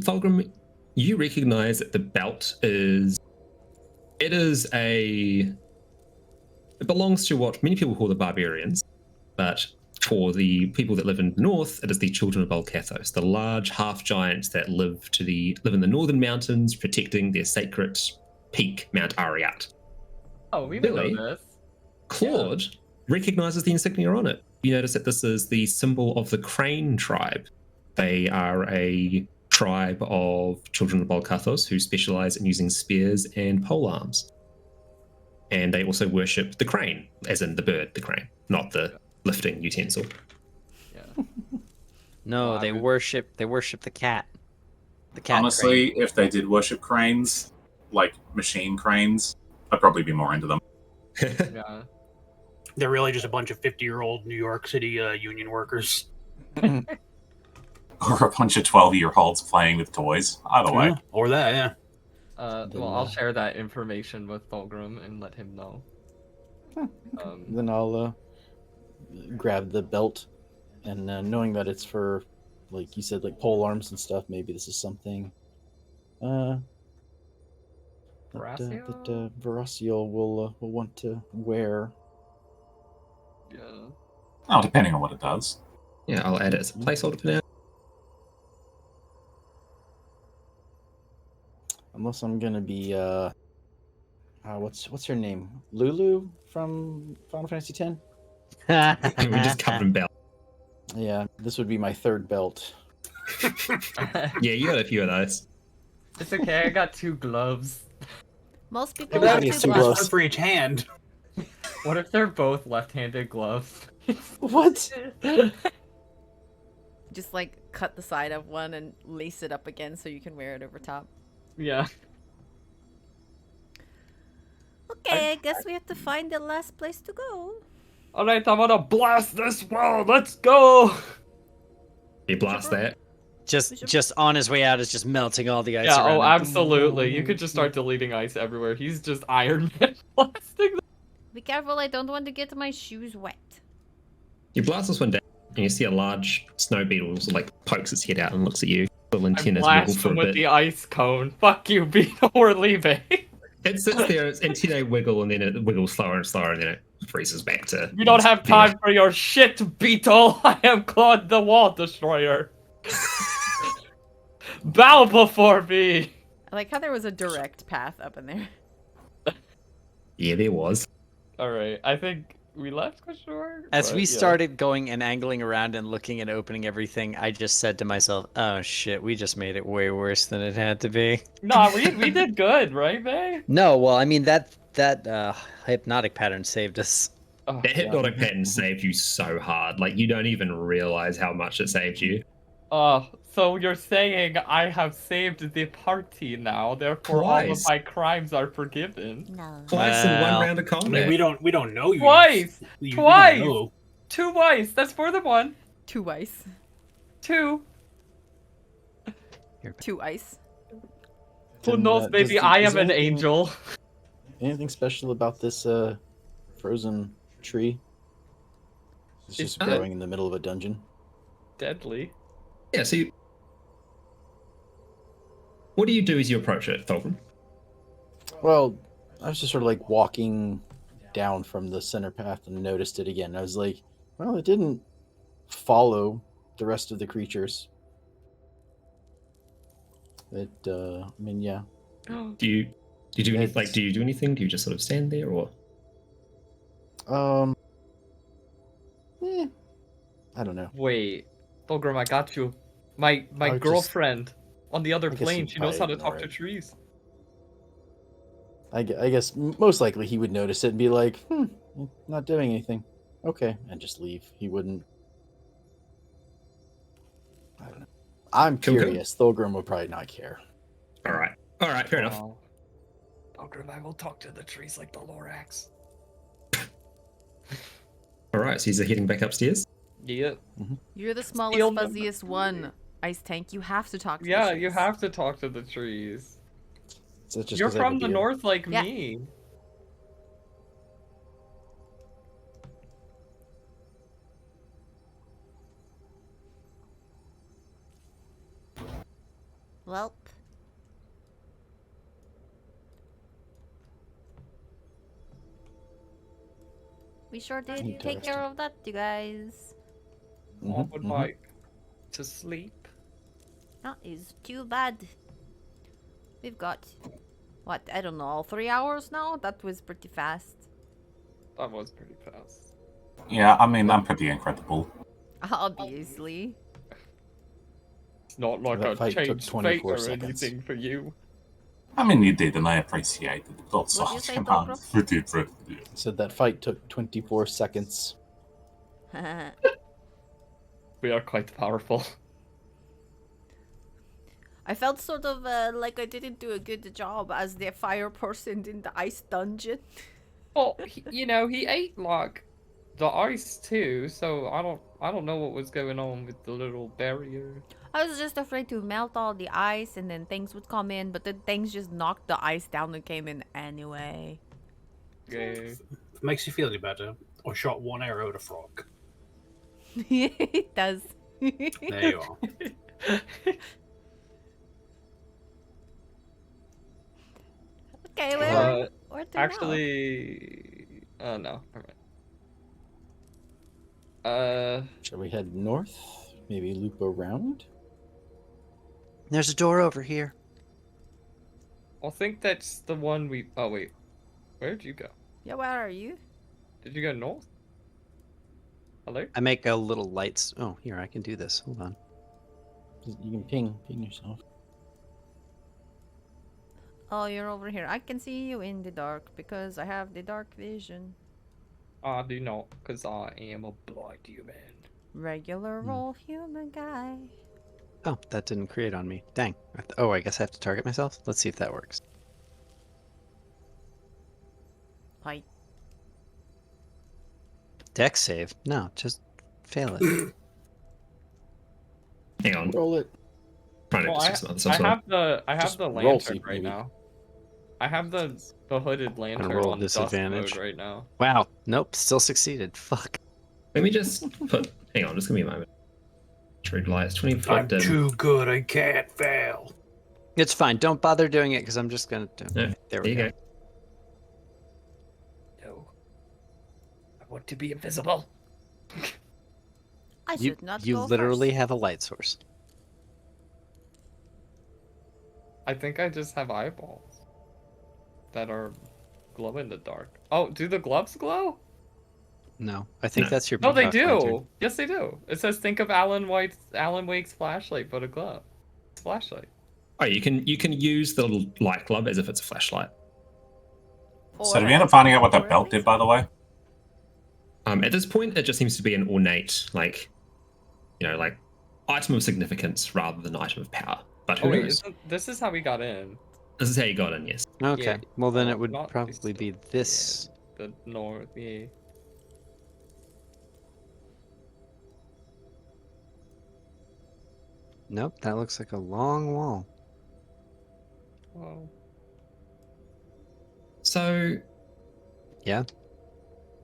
Fulgrim, you recognize that the belt it belongs to what many people call the barbarians, but for the people that live in the north, it is the children of Balcathos, the large half-giants that live in the northern mountains, protecting their sacred peak, Mount Ariat. Oh, we Really? know this. Claude recognizes the insignia on it. You notice that this is the symbol of the Crane tribe. They are a tribe of children of Balcathos who specialize in using spears and polearms. And they also worship the crane, as in the bird, the crane, not the lifting utensil. Yeah. No, Wow, they dude. worship the cat. The cat. Honestly, if they did worship cranes, like machine cranes, I'd probably be more into them. Yeah. They're really just a bunch of 50-year-old New York City union workers. Or a bunch of 12-year-olds playing with toys. Either way. Yeah, or that, yeah. Well, I'll share that information with Fulgrim and let him know. Then I'll grab the belt, and knowing that it's for, like you said, like pole arms and stuff, maybe this is something that Veraciel will want to wear. Yeah. Oh, depending on what it does. Yeah, I'll add it as a placeholder for now. Unless I'm gonna be what's her name? Lulu from Final Fantasy X? We just covered in belt. Yeah, this would be my third belt. Yeah, you got a few of those. It's okay, I got 2 gloves. Most people Maybe I have need two some gloves. gloves. One for each hand. What if they're both left-handed gloves? What? Just like cut the side of one and lace it up again so you can wear it over top. Yeah. Okay, I guess we have to find the last place to go. Alright, I'm gonna blast this wall. Let's go. You blast that. Just on his way out is just melting all the ice Yeah, around oh, him. absolutely. You could just start deleting ice everywhere. He's just Iron Man blasting them. Be careful, I don't want to get my shoes wet. You blast this one down, and you see a large snow beetle like pokes its head out and looks at you. The I antennas wiggle blast for him a with bit. the ice cone. Fuck you, Beetle. We're leaving. It sits there, its antennae wiggle, and then it wiggles slower and slower, and then it freezes back to... We don't have time for your shit, Beetle. I am Claude the Wall Destroyer. Bow before me. I like how there was a direct path up in there. Yeah, there was. Alright, I think we left, question mark? As But, we yeah. started going and angling around and looking and opening everything, I just said to myself, "Oh shit, we just made it way worse than it had to be." Nah, we did good, right, May? No, well, I mean that hypnotic pattern saved us. Oh, That hypnotic pattern saved you so hard. Like, you don't even realize how much it saved you. so you're saying I have saved the party now, therefore all of Twice. my crimes are forgiven. No. Twice in one Well, round of I combat. mean, we don't know you. Twice! We don't Twice! know. 2 ice, that's more than 1. 2 ice. 2. Here. 2 ice. Who Then, knows? Maybe does- I is am there an anything- angel. Anything special about this frozen tree? It's just growing in the middle of a dungeon. Deadly. Yeah, so what do you do as you approach it, Thulgrim? Well, I was just sort of like walking down from the center path and noticed it again. I was like, well, it didn't follow the rest of the creatures. It, I mean, yeah. Do you do anything? Like, It's- do you do anything? Do you just sort of stand there, or I don't know. Wait, Fulgrim, I got you. My I would just- girlfriend on the other I guess plane. you'd She knows how to probably talk ignore to it. trees. I guess most likely he would notice it and be like, not doing anything. Okay, and just leave. He wouldn't. I don't know. I'm Cool, cool. curious. Thulgrim would probably not care. all right, fair enough. Wow. Fulgrim, I will talk to the trees like the Lorax. All right, so he's heading back upstairs. Yeah. You're the smallest, Steal them. fuzziest one, Ice Tank. You have to talk to the Yeah, trees. you have to talk to the trees. So it's just You're 'cause I have a from the deer. north like Yeah. me. Welp. We sure did take Interesting. care of that, you guys. I Mhm, would mhm. like to sleep. That is too bad. We've got, what, I don't know, 3 hours now? That was pretty fast. That was pretty fast. Yeah, I mean, I'm pretty incredible. Obviously. It's not like That I fight took changed 24 fate or seconds. anything for you. I mean, you did, and I appreciate it. But also, What'd you say, I'm Thulgrim? pretty pretty. Said that fight took 24 seconds. We are quite powerful. I felt sort of like I didn't do a good job as the fire person in the ice dungeon. Well, he ate like the ice too, so I don't know what was going on with the little barrier. I was just afraid to melt all the ice and then things would come in, but then things just knocked the ice down and came in anyway. Yeah. If it makes you feel any better, I shot one arrow at a frog. It does. There you are. Okay, where to now? Actually, no. Shall we head north? Maybe loop around? There's a door over here. I think that's the one we. Oh wait, where'd you go? Yeah, where are you? Did you go north? Hello? I make a little lights. Oh, here, I can do this. Hold on. You can ping yourself. Oh, you're over here. I can see you in the dark because I have the dark vision. I do not, because I am a blind human. Regular old human guy. Oh, that didn't create on me. Dang. Oh, I guess I have to target myself? Let's see if that works. Hi. Dex save? No, just fail it. Hang on, Roll it. trying to Well, just some I sort of- have the Just roll lantern seat, right maybe. now. I have the hooded lantern roll on dusk disadvantage. mode right now. Wow. Nope, still succeeded. Fuck. Let me just put. Hang on, just give me a moment. Trade lights, 24 I'm dim. too good, I can't fail. It's fine. Don't bother doing it because I'm just going to. Yeah, There we you go. No. I want to be invisible. I You, should not you go literally first. have a light source. I think I just have eyeballs that are glow in the dark. Oh, do the gloves glow? No, I think No. that's your. No, they peacock do. lantern. Yes, they do. It says think of Alan Wake's flashlight, but a glove. It's a flashlight. Oh, you can use the little light glove as if it's a flashlight. So did we end up finding out what that belt did, by the way? At this point, it just seems to be an ornate, like item of significance rather than item of power. But who Oh wait, knows? this is how we got in. This is how you got in, yes. Okay. Yeah. Well, then Oh, it would not probably be this. The north. Yeah. Nope, that looks like a long wall. Well, So, Yeah.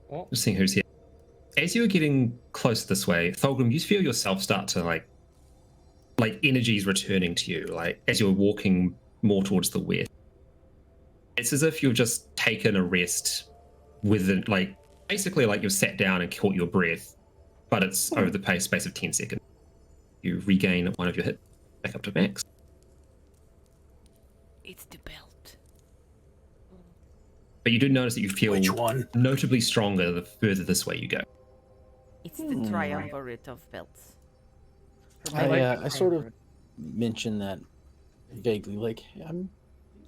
what? just seeing who's here. As you're getting closer this way, Thulgrim, you feel yourself start to like energy's returning to you, like as you're walking more towards the west. It's as if you've just taken a rest within, like, basically like you've sat down and caught your breath, but it's over the space of 10 seconds. You regain one of your hits back up to max. It's the belt. But you do notice that you feel Which one? notably stronger the further this way you go. It's the triumvirate of belts. I sort of mentioned that vaguely, like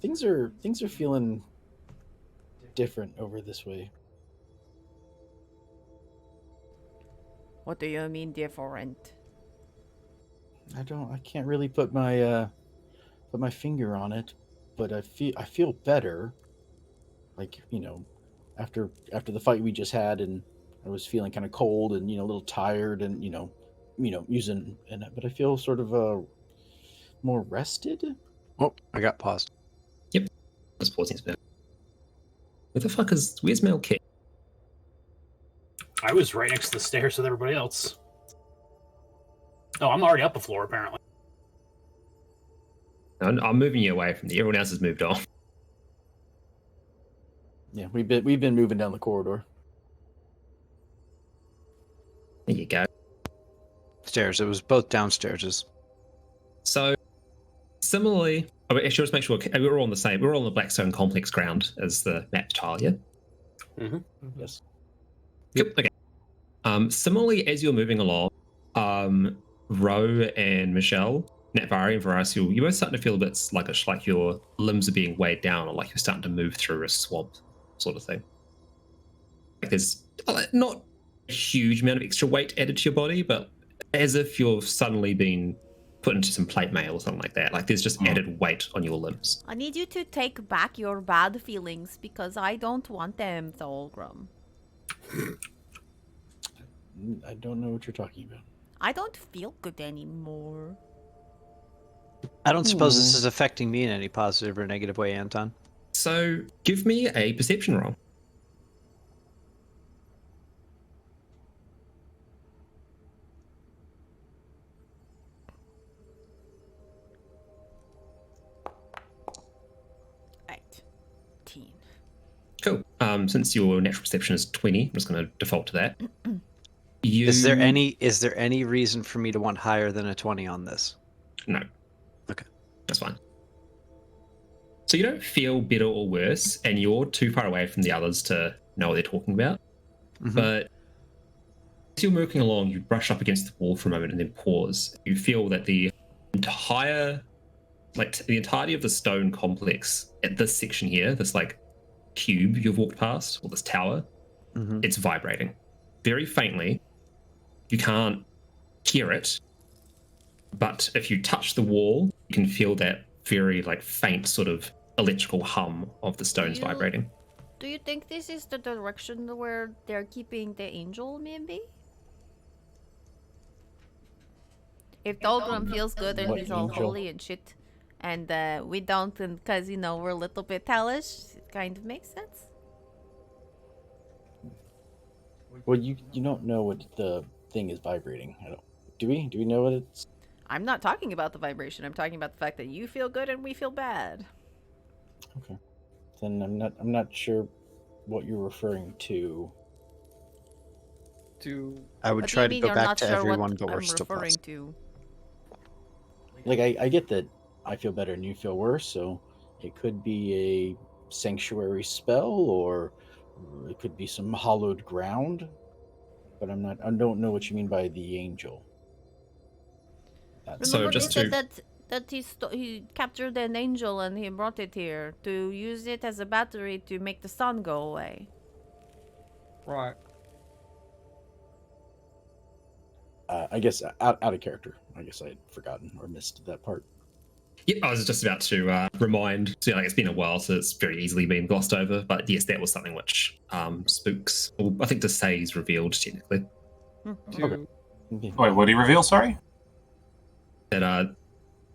things are feeling different over this way. What do you mean different? I can't really put my finger on it, but I feel better. Like, after the fight we just had, and I was feeling kind of cold and a little tired, and but I feel sort of more rested. Oh, I got paused. Yep. Just pausing a bit. Where's Mel Kit? I was right next to the stairs with everybody else. Oh, I'm already up a floor, apparently. I'm moving you away from there. Everyone else has moved on. Yeah, we've been moving down the corridor. There you go. Stairs. It was both downstairs. So, similarly, actually, just make sure we're all on the same. We're all on the Blackstone Complex ground as the map tile, yeah? Mm-hmm. Yes. Yep. Okay. Similarly, as you're moving along, Ro and Michelle, Natvari and Varasil, you're both starting to feel a bit sluggish, like your limbs are being weighed down, or like you're starting to move through a swamp, sort of thing. Like there's not a huge amount of extra weight added to your body, but as if you've suddenly been put into some plate mail or something like that. Like there's just added weight on your limbs. I need you to take back your bad feelings because I don't want them, Thulgrim. I don't know what you're talking about. I don't feel good anymore. I don't suppose this is affecting me in any positive or negative way, Anton. So give me a perception roll. Cool. Since your natural perception is 20, I'm just going to default to that. Is there any reason for me to want higher than a 20 on this? No. Okay. That's fine. So you don't feel better or worse, and you're too far away from the others to know what they're talking about. Mhm. But as you're working along, you brush up against the wall for a moment and then pause. You feel that the entirety of the stone complex at this section here, this like cube you've walked past, or this tower, it's vibrating very faintly. You can't hear it, but if you touch the wall, you can feel that very like faint sort of electrical hum of the stones vibrating. Do you think this is the direction where they're keeping the angel, maybe? If Thulgrim feels good and What he's all angel? holy and shit, and we don't, and because we're a little bit hellish, it kind of makes sense. Well, you don't know what the thing is vibrating. Do we? Do we know what it's? I'm not talking about the vibration. I'm talking about the fact that you feel good and we feel bad. Okay. Then I'm not sure what you're referring to. I would What do try you to mean go you're back not to sure everyone, what but we're I'm still referring paused. to? Like I get that I feel better and you feel worse, so it could be a sanctuary spell or it could be some hollowed ground. But I don't know what you mean by the angel. So Remember just they to said that he captured an angel and he brought it here to use it as a battery to make the sun go away. Right. I guess out of character. I guess I had forgotten or missed that part. yeah, I was just about to remind. So like it's been a while, so it's very easily been glossed over. But yes, that was something which spooks. Or I think to say is revealed technically. To Okay. Wait, what did he reveal? Sorry. that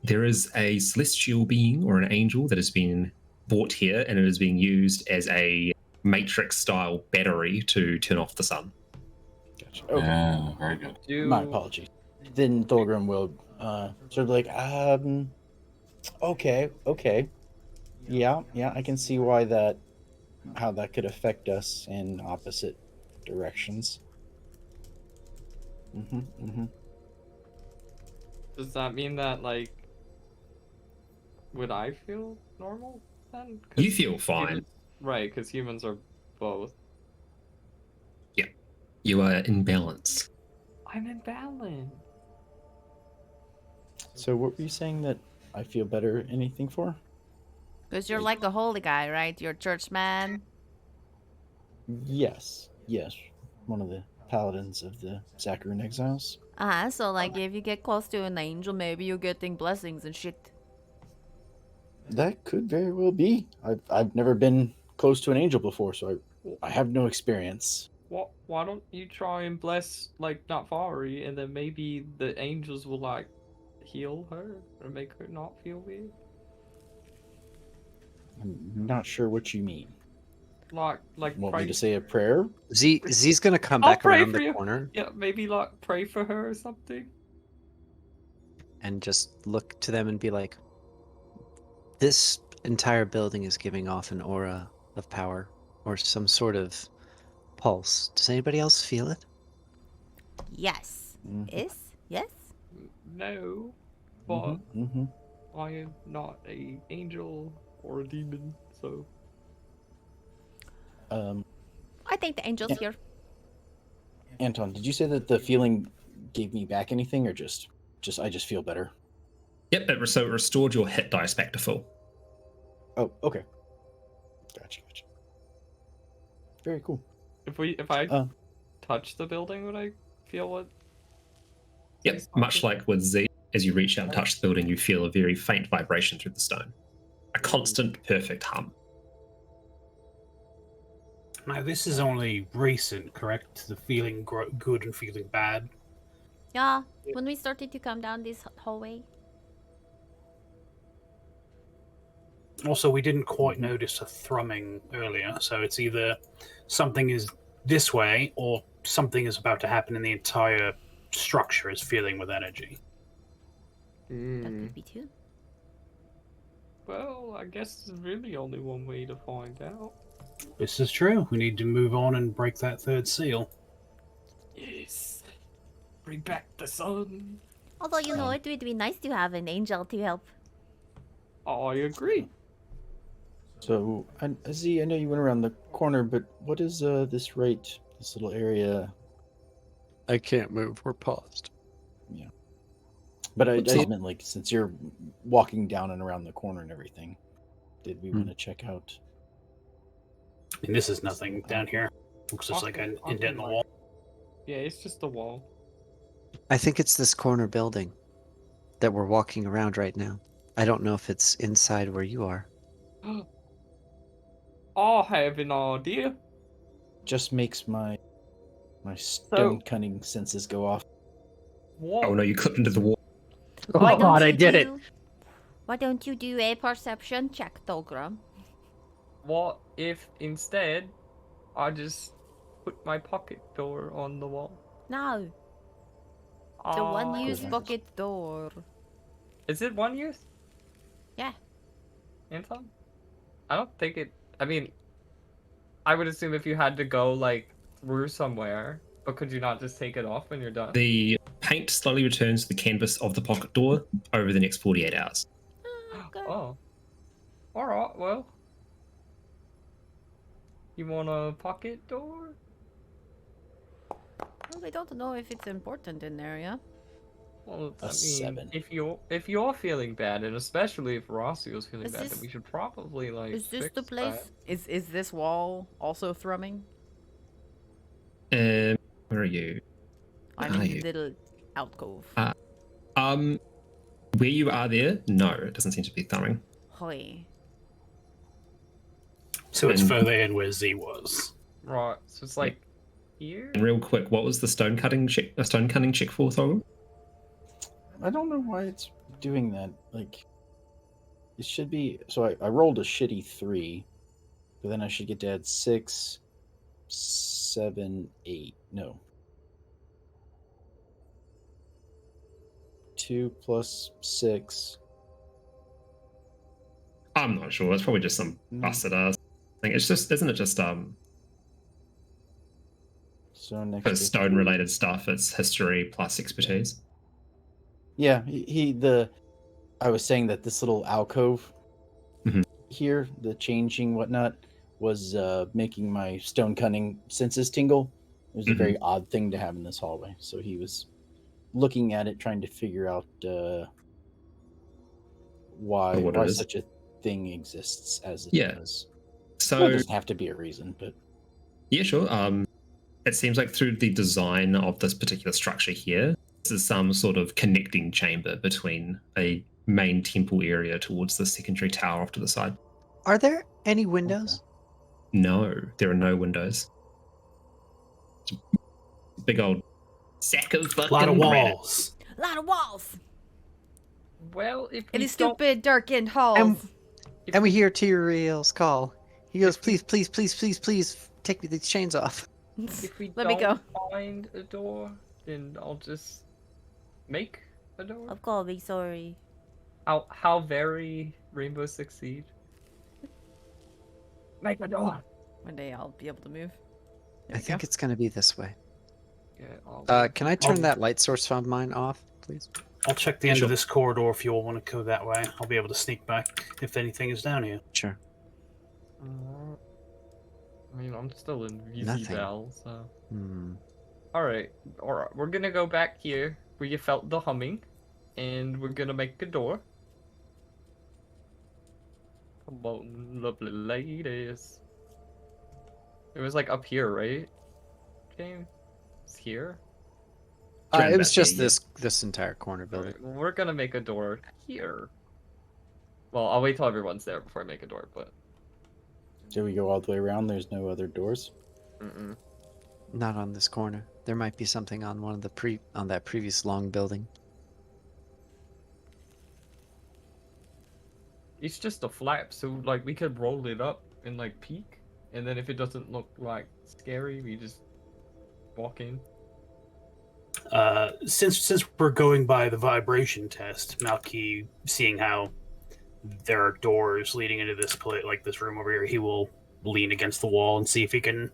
there is a celestial being or an angel that has been brought here, and it is being used as a Matrix-style battery to turn off the sun. Gotcha. Okay. Yeah, very good. My apologies. Then Thorgrim will sort of like, okay. Yeah, I can see how that could affect us in opposite directions. Does that mean that, like, would I feel normal then? You feel fine. Humans, right, because humans are both. Yeah. You are in balance. I'm in balance. So what were you saying that I feel better anything for? Because you're like a holy guy, right? You're a church man. Yes. One of the paladins of the Zacharin Exiles. So like if you get close to an angel, maybe you're getting blessings and shit. That could very well be. I've never been close to an angel before, so I have no experience. Why don't you try and bless, like, Natfari, and then maybe the angels will, like, heal her or make her not feel weird? I'm not sure what you mean. Like Want pray. me to say a prayer? Z's gonna come I'll back pray around for the you. corner Yeah, maybe, like, pray for her or something. and just look to them and be like, this entire building is giving off an aura of power or some sort of pulse. Does anybody else feel it? Yes. Yes? No, but Mm-hmm. I am not a angel or a demon, so... I think the angel's here. Anton, did you say that the feeling gave me back anything, or just I just feel better? Yep, so it restored your hit dice back to full. Oh, okay. Gotcha. Very cool. If I touch the building, would I feel what? Yep, much like with Z, as you reach out and touch the building, you feel a very faint vibration through the stone. A constant, perfect hum. Now, this is only recent, correct? The feeling good and feeling bad. Yeah, when we started to come down this hallway. Also, we didn't quite notice a thrumming earlier, so it's either something is this way or something is about to happen and the entire structure is filling with energy. That could be too. Well, I guess there's really only one way to find out. This is true. We need to move on and break that third seal. Yes. Bring back the sun. Although, you know, it would be nice to have an angel to help. I agree. So, Z, I know you went around the corner, but what is this little area? I can't move. We're paused. Yeah. But I just meant, like, since you're walking down and around the corner and everything, did we want to check out? And this is nothing down here. Looks just like an indent in the wall. Yeah, it's just a wall. I think it's this corner building that we're walking around right now. I don't know if it's inside where you are. I have an idea. Just makes my stone cunning senses go off. What? Oh no, you clipped into the wall. Why Oh God, I did it! Why don't you do a perception check, Thorgrim? What if instead I just put my pocket door on the wall? No. It's a one-use bucket door. Is it one use? Yeah. Anton? I don't think it... I mean, I would assume if you had to go, like, through somewhere, but could you not just take it off when you're done? The paint slowly returns to the canvas of the pocket door over the next 48 hours. Okay. Oh. Alright, well. You want a pocket door? Well, I don't know if it's important in there, yeah? Well, A 7. if you're feeling bad, and especially if Rossio's feeling Is bad, this- then we should probably, like, Is this fix the place? that. Is this wall also thrumming? Where are you? I'm Are in you? the little alcove. Where you are there? No, it doesn't seem to be thumbing. Hoi. So it's And- further in where Z was. Right, so it's like here? And real quick, what was the stone cutting check for, Thorgrim? I don't know why it's doing that. Like, it should be. So I rolled a shitty 3, but then I should get to add 6, 7, 8. No. 2 plus 6. I'm not sure. It's probably just some busted ass thing. It's just, isn't it just So next for to stone related stuff? It's history plus expertise. Yeah, I was saying that this little alcove Mhm. here, the changing whatnot, was making my stone cutting senses tingle. It was a very odd thing to have in this hallway. So he was looking at it, trying to figure out What it why is. such a thing exists as it Yeah. does. So Well, it doesn't have to be a reason, but yeah, sure. It seems like through the design of this particular structure here, this is some sort of connecting chamber between a main temple area towards the secondary tower off to the side. Are there any windows? No, there are no windows. It's a big old sack of fucking A lot of granite. walls. A lot of walls. Well, if In we these don't, stupid darkened halls. And we hear Tyrael's call. He goes, If we- please, please, please, please, please, take me these chains off. if we Let me go. don't find a door, then I'll just make a door. Of course, be sorry. How very Rainbow Six Siege. Make a door. One day I'll be able to move. There I we think go. it's going to be this way. Yeah. Can I turn Oh. that light source of mine off, please? I'll check the end Sure. of this corridor if you all want to go that way. I'll be able to sneak back if anything is down here. Sure. I mean, I'm still in Nothing. VZ-Val, so. Hmm. Alright, we're gonna go back here where you felt the humming, and we're gonna make a door. Come on, lovely ladies. It was like up here, right? James? It's here? It was Back just there, this entire corner building. Alright, well, we're gonna make a door here. Well, I'll wait till everyone's there before I make a door, but. do we go all the way around? There's no other doors. Mm-mm. Not on this corner. There might be something on one of the on that previous long building. It's just a flap, so like we could roll it up and like peek, and then if it doesn't look like scary, we just walk in. Since we're going by the vibration test, Malky, seeing how there are doors leading into this place, like this room over here, he will lean against the wall and see if he can,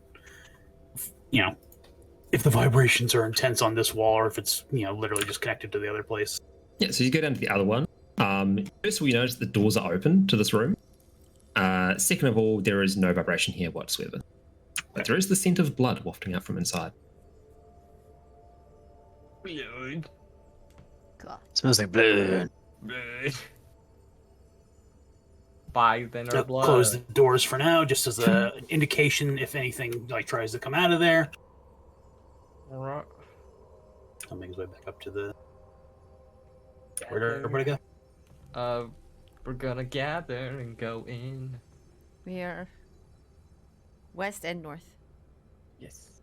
if the vibrations are intense on this wall or if it's, literally just connected to the other place. Yeah, so you go down to the other one. First of all, you notice the doors are open to this room. Second of all, there is no vibration here whatsoever. But there is the scent of blood wafting out from inside. Blood. Cool. Smells like blood. Blood. Bye, then our blood. Close the doors for now, just as an indication if anything tries to come out of there. Alright. I'll make his way back up to the. Where did everybody go? We're gonna gather and go in. We are west and north. Yes.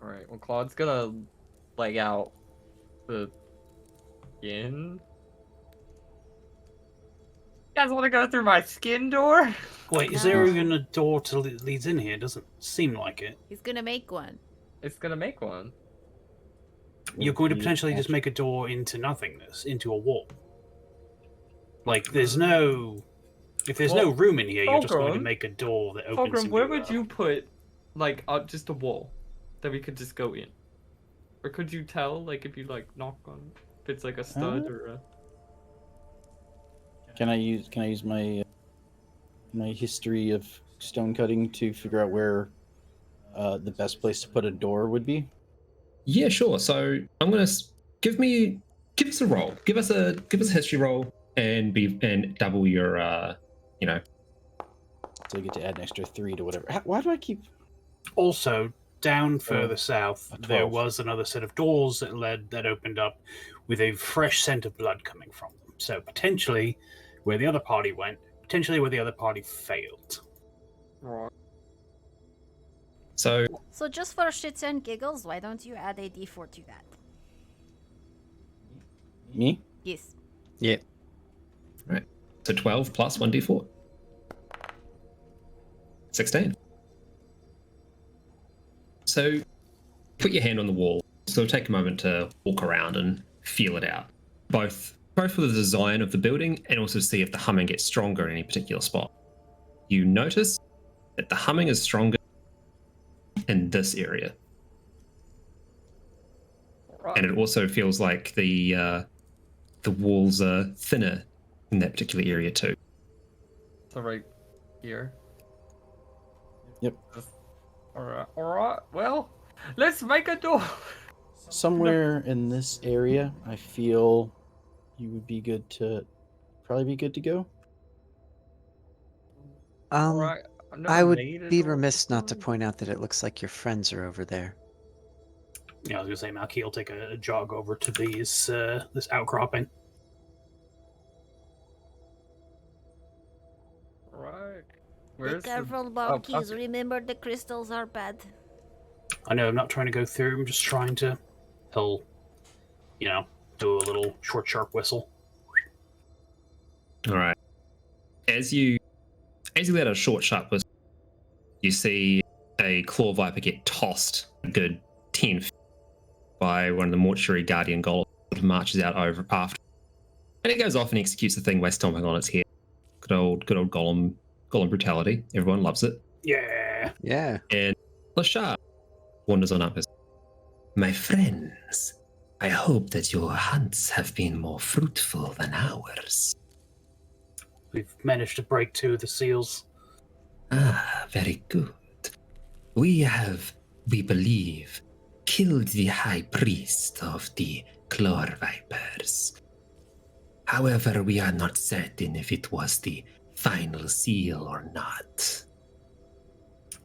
Alright, well, Claude's gonna leg out the skin. You guys want to go through my skin door? Wait, is there even a door to leads in here? Doesn't seem like it. He's gonna make one. It's gonna make one. You're going to potentially just make a door into nothingness, into a wall. Like, there's no... If there's no room in here, you're just going to Fulgrim- make a door that opens Fulgrim, into where would you put, like, just a wall that we could just go in? Or could you tell, like, if you, like, knock on, if it's, like, a stud or a... Can I use my my history of stone cutting to figure out where the best place to put a door would be? Yeah, sure. So I'm gonna give us a roll. Give us a history roll and double your So I get to add an extra 3 to whatever. Why do I keep? Also, down further south, a 12. there was another set of doors that opened up with a fresh scent of blood coming from them. So potentially where the other party went, potentially where the other party failed. So So just for shits and giggles, why don't you add a d4 to that? Me? Yes. Yeah. Right. So 12 plus 1d4. 16. So put your hand on the wall. So take a moment to walk around and feel it out. Both for the design of the building and also see if the humming gets stronger in any particular spot. You notice that the humming is stronger in this area. Right. And it also feels like the walls are thinner in that particular area too. So right here. Yep. Alright. Well, let's make a door. Somewhere in this area, I feel you would be probably be good to go. Alright. I've never I would made a be door remiss not to before. point out that it looks like your friends are over there. Yeah, I was gonna say, Malky will take a jog over to these this outcropping. Right. Be Where's careful, the... monkeys. Remember, the crystals are bad. I know I'm not trying to go through. I'm just trying to. He'll, do a little short, sharp whistle. All right. As you let a short, sharp whistle, you see a claw viper get tossed a good 10 feet by one of the mortuary guardian golems that marches out over after. And it goes off and executes the thing by stomping on its head. Good old golem brutality. Everyone loves it. Yeah. Yeah. And Lashar wanders on up. My friends, I hope that your hunts have been more fruitful than ours. We've managed to break 2 of the seals. Ah, very good. We believe, killed the high priest of the Chlor Vipers. However, we are not certain if it was the final seal or not.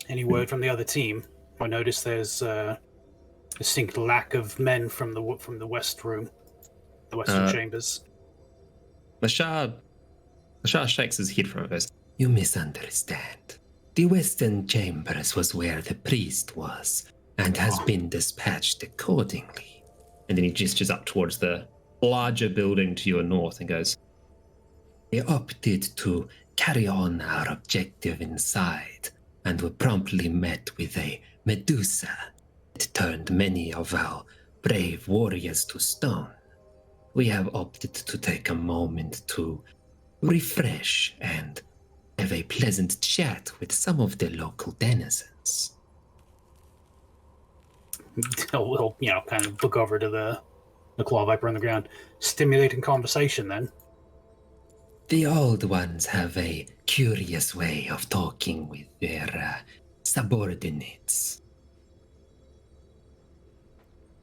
Any word from the other team? I notice there's a distinct lack of men from the west room, the western chambers. Lashar shakes his head from it. You misunderstand. The western chambers was where the priest was, and has been dispatched accordingly. And then he gestures up towards the larger building to your north and goes, they opted to carry on our objective inside, and were promptly met with a Medusa. It turned many of our brave warriors to stone. We have opted to take a moment to refresh and have a pleasant chat with some of the local denizens. He'll kind of look over to the claw viper on the ground. Stimulating conversation, then. The old ones have a curious way of talking with their subordinates.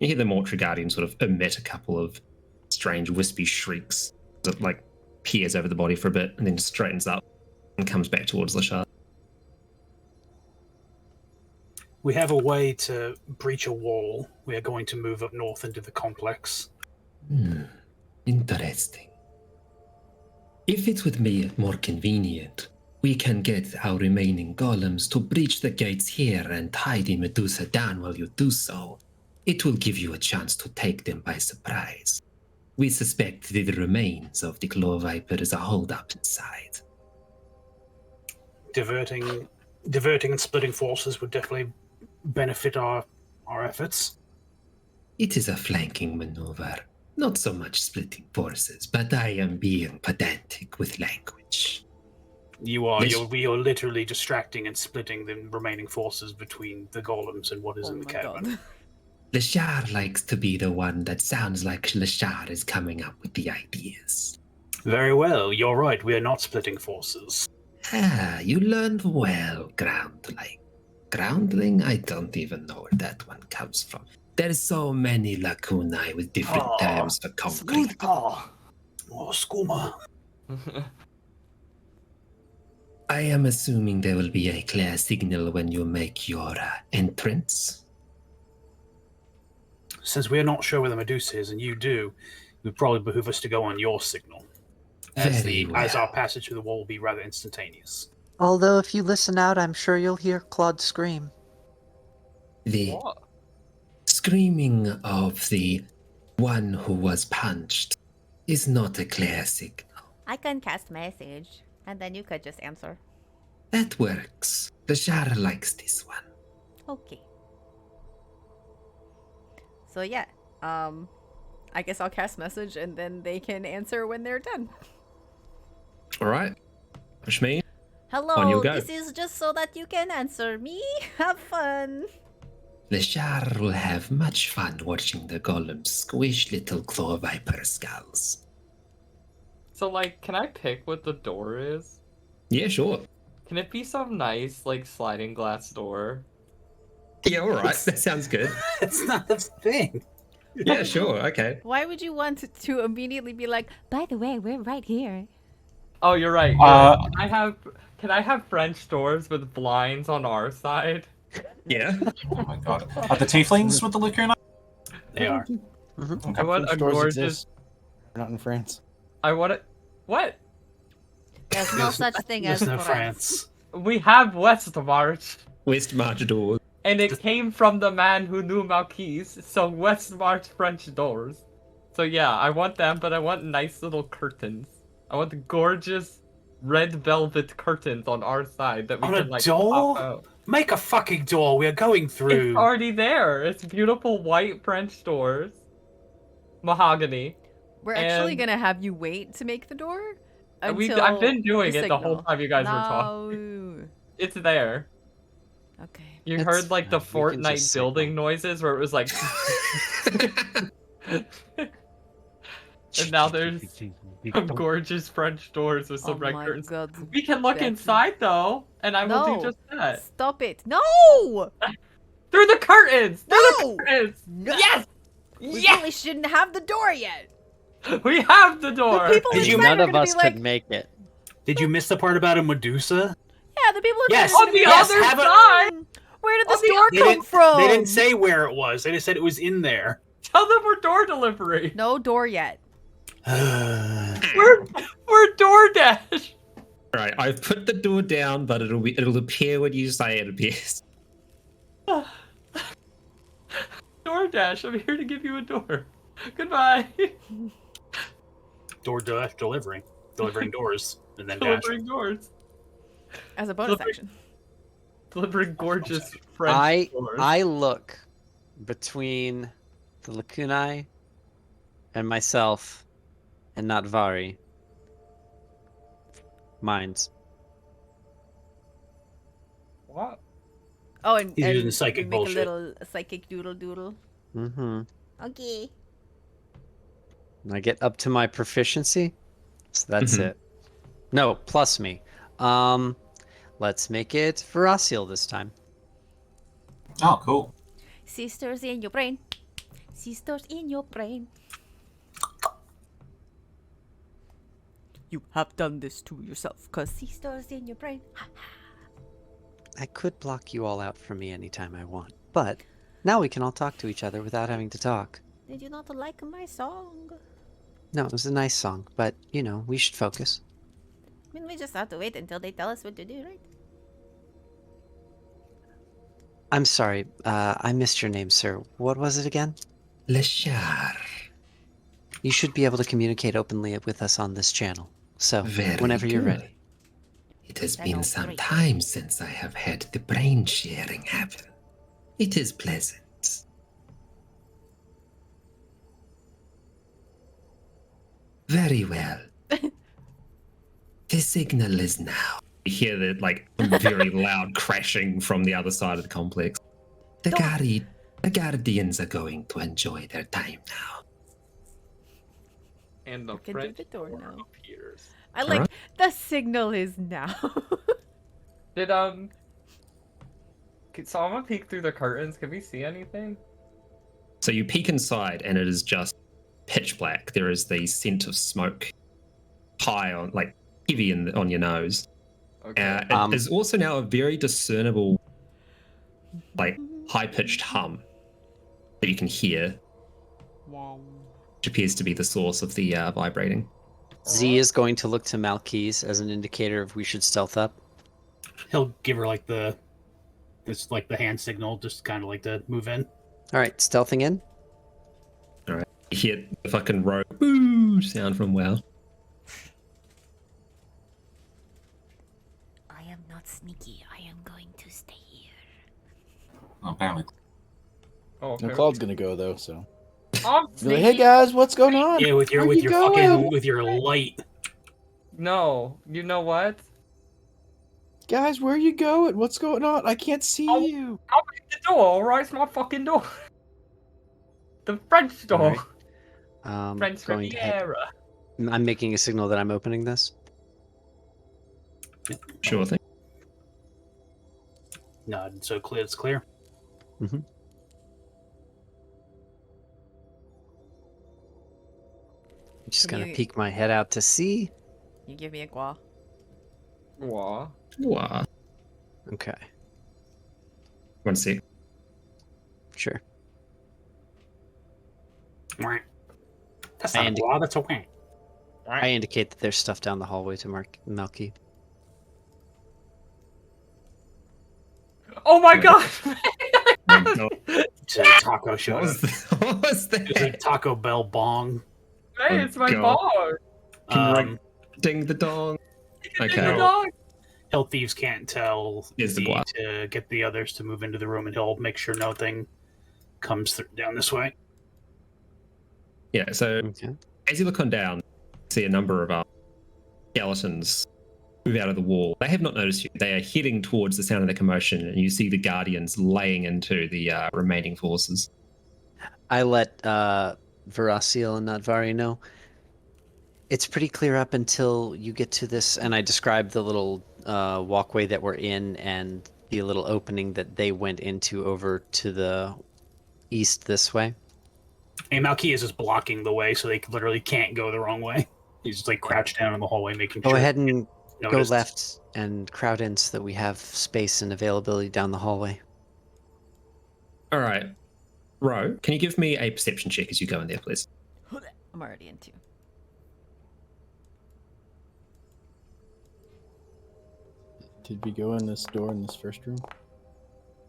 You hear the mortuary guardian sort of emit a couple of strange wispy shrieks that peers over the body for a bit and then straightens up and comes back towards Lashar. We have a way to breach a wall. We are going to move up north into the complex. Interesting. If it would be more convenient, we can get our remaining golems to breach the gates here and tie the Medusa down while you do so. It will give you a chance to take them by surprise. We suspect that the remains of the Claw Viper is a hold-up inside. Diverting and splitting forces would definitely benefit our efforts. It is a flanking maneuver. Not so much splitting forces, but I am being pedantic with language. You are. This- We are literally distracting and splitting the remaining forces between the golems and what is in the cavern. God. Lashar likes to be the one that sounds like Lashar is coming up with the ideas. Very well. You're right. We are not splitting forces. Ah, you learned well, Groundling. Groundling? I don't even know where that one comes from. There's so many lacunae with different terms for concrete. Oh, skooma. I am assuming there will be a clear signal when you make your entrance. Since we are not sure where the Medusa is, and you do, it would probably behoove us to go on your signal. As Very as our well. passage through the wall will be rather instantaneous. Although if you listen out, I'm sure you'll hear Claude scream. The What? screaming of the one who was punched is not a clear signal. I can cast message, and then you could just answer. That works. The jar likes this one. Okay. So yeah, I guess I'll cast message, and then they can answer when they're done. All right. Which means on Hello, you go. this is just so that you can answer me. Have fun. The jar will have much fun watching the golems squish little claw viper skulls. So, like, can I pick what the door is? Yeah, sure. Can it be some nice, like, sliding glass door? Yeah, all right. That sounds good. It's not a thing. Yeah, sure. Okay. Why would you want to immediately be like, by the way, we're right here? Oh, you're right. Can I have French doors with blinds on our side? Yeah. Oh my god. Are the tieflings with the lacuna? They are. I want a Stores gorgeous. exist. They're not in France. I want it. What? There's no such thing as There's no France. France. We have West March, West March doors. and it came from the man who knew Malquise. So West March French doors. So yeah, I want them, but I want nice little curtains. I want the gorgeous red velvet curtains on our side that we On a can like door? pop out. Make a fucking door. We are going through. It's already there. It's beautiful white French doors. Mahogany. We're actually And- gonna have you wait to make the door until I've been doing the it the whole signal. time you guys were talking. No. It's there. Okay. You It's heard like the fine, we can Fortnite just building signal. noises where it was like and now there's some gorgeous French doors with some Oh red my curtains. god. We can look Becky. inside though, and I will No. do just that. Stop it. No! Through the curtains! Through No! the curtains! No! Yes! We Yes! really shouldn't have the door yet. We have the door! The people Did you- inside None are of gonna us be like, could make it. Did you miss the part about a Medusa? yeah, the people inside Yes. are gonna On be the like, other have a- side! where did On this the door They come didn't, from? they didn't say where it was. They just said it was in there. Tell them we're door delivery. No door yet. We're DoorDash. Right, I've put the door down, but it'll appear when you say it appears. DoorDash, I'm here to give you a door. Goodbye. Door dash delivering doors, and then dash. Delivering doors. As a bonus Delivery- action. Delivering gorgeous French doors. I look between the lacunae and myself and not Vari. Minds. What? Oh, and, He's and using psychic we make bullshit. a little psychic doodle doodle. Mm-hmm. Okay. And I get up to my proficiency. So that's Mhm. it. No, plus me. Let's make it Veracial this time. Oh, cool. Sisters in your brain. Sisters in your brain. You have done this to yourself, cause sisters in your brain. I could block you all out from me anytime I want, but now we can all talk to each other without having to talk. Did you not like my song? No, it was a nice song, but you know, we should focus. I mean, we just have to wait until they tell us what to do, right? I'm sorry, I missed your name, sir. What was it again? Le jar. You should be able to communicate openly with us on this channel. So, Very whenever you're good. ready. It has Then been I'll some break. time since I have had the brain sharing happen. It is pleasant. Very well. The signal is now. You hear the very loud crashing from the other side of the complex. The guardians are going to enjoy their time now. And the We can do French the door door now. appears. I like the signal is now. Did so I'm gonna peek through the curtains. Can we see anything? So you peek inside, and it is just pitch black. There is the scent of smoke, high on, heavy on your nose. Okay. It is also now a very discernible, high-pitched hum that you can hear, which appears to be the source of the vibrating. Z is going to look to Malquise as an indicator of we should stealth up. He'll give her the hand signal, just kind of to move in. All right, stealthing in. You hear the fucking rogue boo sound from WoW. I am not sneaky. I am going to stay here. Apparently. Oh, No, Claude's gonna go though, so. I'm Be like, hey guys, what's going on? Yeah, with your Where with you your going? fucking with your light. No, you know what? Guys, where are you going? What's going on? I can't see Oh. you. I'll make the door, alright? It's my fucking door. The French door. Alright. French Going to head. Riviera. I'm making a signal that I'm opening this. Sure thing. Nod, so clear. It's clear. Mm-hmm. Just Can gonna you- peek my head out to see. You give me a gua. What? Wow. Okay, One sec. sure. Right. That's not And- a law. That's okay. I indicate that there's stuff down the hallway to Melky. Oh my god! It's a taco show. What was, what was It's a that? Taco Bell bong. Hey, it's my God. dog! Ding the dong. The Okay. dog! Hill thieves can't tell Here's the D block. to get the others to move into the room, and he'll make sure nothing comes down this way. Yeah, so Okay. as you look on down, you see a number of skeletons move out of the wall. They have not noticed you. They are heading towards the sound of the commotion, and you see the guardians laying into the remaining forces. I let Veraciel and Nadvari know. It's pretty clear up until you get to this, and I described the little walkway that we're in and the little opening that they went into over to the east this way. And Malky is just blocking the way, so they literally can't go the wrong way. He's just like crouched down in the hallway, making Go sure. ahead and noticed. go left and crowd in so that we have space and availability down the hallway. All right. Ro, can you give me a perception check as you go in there, please? I'm already in 2. Did we go in this door in this first room?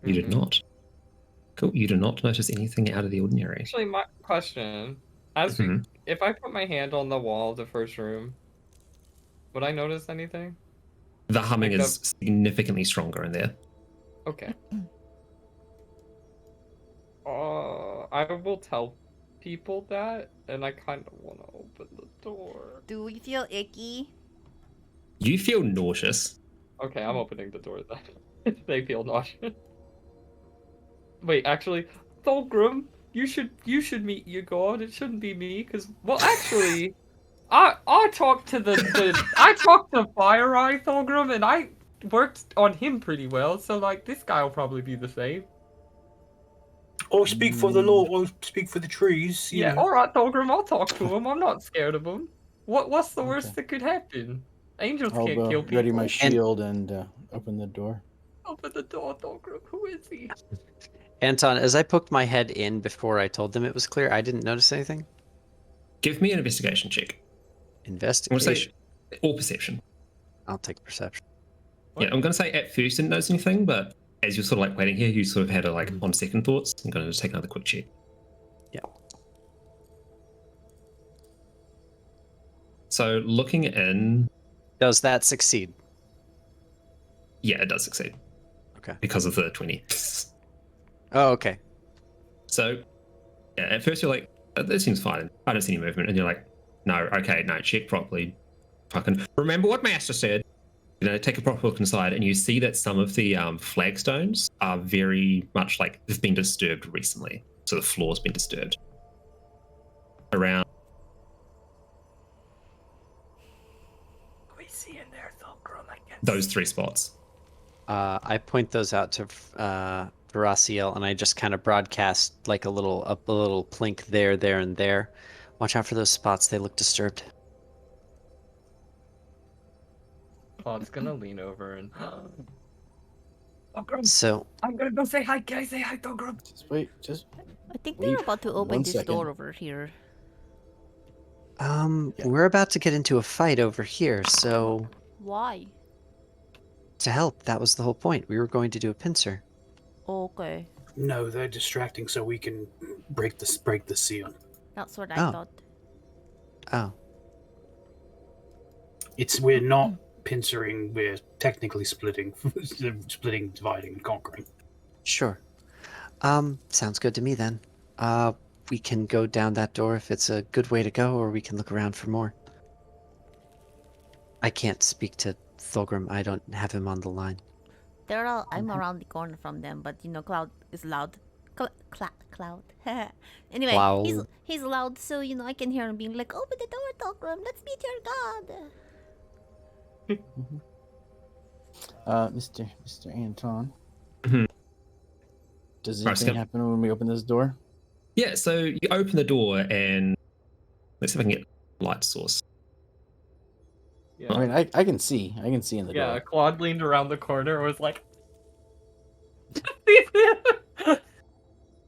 You did not. Cool. You do not notice anything out of the ordinary. Actually, my question: as we, Mhm. if I put my hand on the wall of the first room, would I notice anything? The humming Like is significantly stronger in there. Okay. I will tell people that, and I kind of want to open the door. Do we feel icky? You feel nauseous. Okay, I'm opening the door then. They feel nauseous. Wait, actually, Thulgrim, you should meet your god. It shouldn't be me, because actually, I talked to I talked to Fire Eye Thulgrim, and I worked on him pretty well. So like, this guy will probably be the same. Or speak for the law, or speak for the trees. You Yeah, know. all right, Thulgrim, I'll talk to him. I'm not scared of him. What's the worst Okay. that could happen? Angels I'll can't kill people. ready my shield and open the door. Open the door, Thulgrim. Who is he? Anton, as I poked my head in before I told them it was clear, I didn't notice anything. Give me an investigation check. I'm going to say, Investigation. or perception. I'll take perception. Yeah, I'm going to say at first you didn't notice anything, but as you're sort of like waiting here, you sort of had a like on second thoughts. I'm going to just take another quick check. Yeah. So looking in, Does that succeed? yeah, it does succeed. Okay. Because of the 20. Oh, okay. So, yeah, at first you're like, this seems fine. I don't see any movement. And you're like, no, okay, no, check properly. Fucking remember what Master said. You know, take a proper look inside, and you see that some of the flagstones are very much like they've been disturbed recently. So the floor's been disturbed. Around. What do we see in there, Thulgrim? I can't Those 3 spots. I point those out to Veraciel, and I just kind of broadcast like a little plink there, and there. Watch out for those spots; they look disturbed. Claude's gonna lean over and. Thulgrim, So I'm gonna go say hi. Can I say hi, Thulgrim? Just wait, just I think Wait they're about to open one this second. door over here. Yeah. we're about to get into a fight over here. So Why? to help, that was the whole point. We were going to do a pincer. Okay. No, they're distracting, so we can break the seal. That's what I Oh. thought. Oh, We're not pincering, we're technically splitting, dividing, and conquering. sure. Sounds good to me then. We can go down that door if it's a good way to go, or we can look around for more. I can't speak to Thulgrim. I don't have him on the line. I'm around the corner from them, but Cloud is loud. Cloud. Anyway, he's loud, so I can hear him being like, "Open the door, Thulgrim. Let's meet your god." Mr. Anton. Mhm. Does Right, anything skip. happen when we open this door? Yeah, so you open the door and let's see if I can get a light source. Yeah. I mean, I can see in the Yeah, door. Claude leaned around the corner and was like,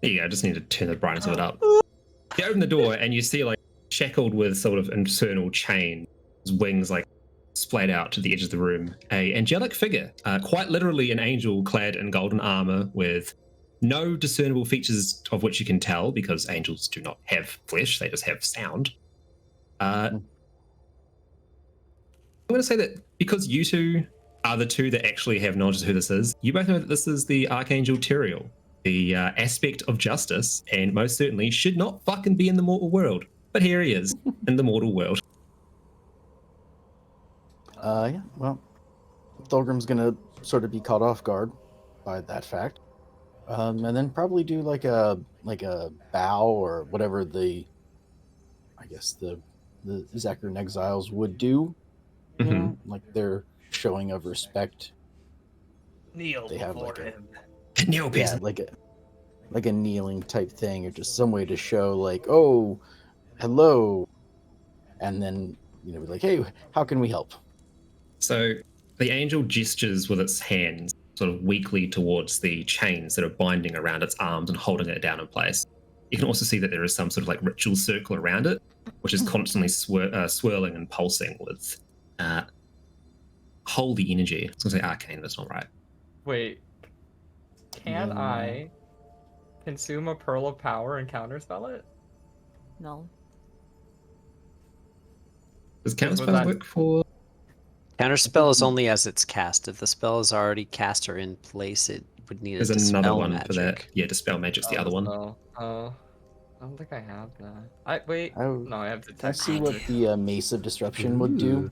There you go, I just need to turn the brightness of it up. You open the door and you see like shackled with sort of infernal chain, his wings like splayed out to the edge of the room, a angelic figure, quite literally an angel clad in golden armor with no discernible features of which you can tell because angels do not have flesh, they just have sound. I'm going to say that because you two are the two that actually have knowledge of who this is, you both know that this is the Archangel Tyrael, the aspect of justice, and most certainly should not fucking be in the mortal world. But here he is, in the mortal world. Yeah. Well, Thulgrim's gonna sort of be caught off guard by that fact, and then probably do like a bow or whatever I guess the Zacharin exiles would do. You know, like their showing of respect. kneel They have before like a- him. Kneel, Yeah, peasant. like a kneeling type thing, or just some way to show like, oh, hello, and then be like, hey, how can we help? So the angel gestures with its hands sort of weakly towards the chains that are binding around its arms and holding it down in place. You can also see that there is some sort of like ritual circle around it, which is constantly swirling and pulsing with holy energy. I was going to say arcane, that's not right. Wait, can Yeah. I consume a pearl of power and counterspell it? No. Does Was counterspell that- work for... Counterspell is only as it's cast. If the spell is already cast or in place, it would need There's a dispel another one magic. for that. Yeah, Dispel Magic's the other one. Oh, I don't think I have that. I have Can I detect see what magic. the Mace of Disruption would do? Ooh.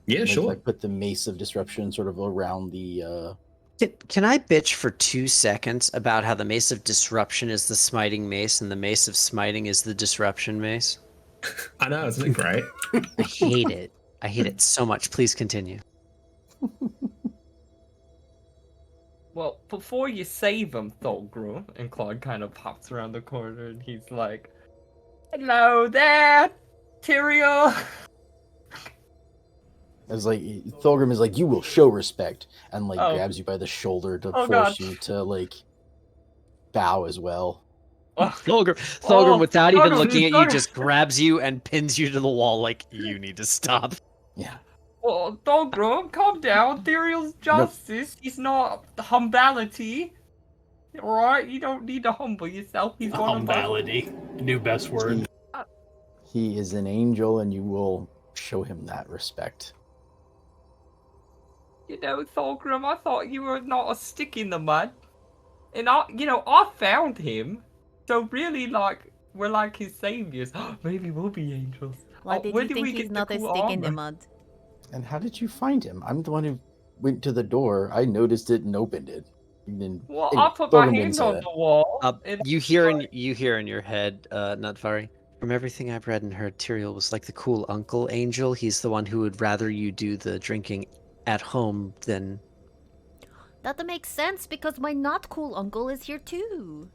Yeah, Like, sure. I put the Mace of Disruption sort of around the. Can I bitch for 2 seconds about how the Mace of Disruption is the smiting mace and the Mace of Smiting is the disruption mace? I know, isn't it great? I hate it. I hate it so much. Please continue. Well, before you save him, Thulgrim, and Claude kind of pops around the corner and he's like, "Hello there, Tyrael." As like Thulgrim is like, you will show respect, and like Oh. grabs you by the shoulder to Oh, force God. you to like bow as well. Thulgrim, Oh, without even Thulgrim, looking at you, Thulgrim. just grabs you and pins you to the wall like, you need to stop. Yeah. Well, Thulgrim, calm down. Tyrael's justice. He's not humbality. Alright, you don't need to humble yourself. He's one of us. Humbality. New best word. He is an angel, and you will show him that respect. You know, Thulgrim, I thought you were not a stick in the mud. And I found him. So really, like, we're like his saviors. Maybe we'll be angels. Why Oh, did where you did think we he's get the not a cool stick in the armor? mud? And how did you find him? I'm the one who went to the door. I noticed it and opened it. And then, Well, anyway, I put my Thulgrim didn't hand say on that. the wall. and You hear in your head, Nutvari. From everything I've read and heard, Tyrael was like the cool uncle angel. He's the one who would rather you do the drinking at home than. That makes sense because my not cool uncle is here too.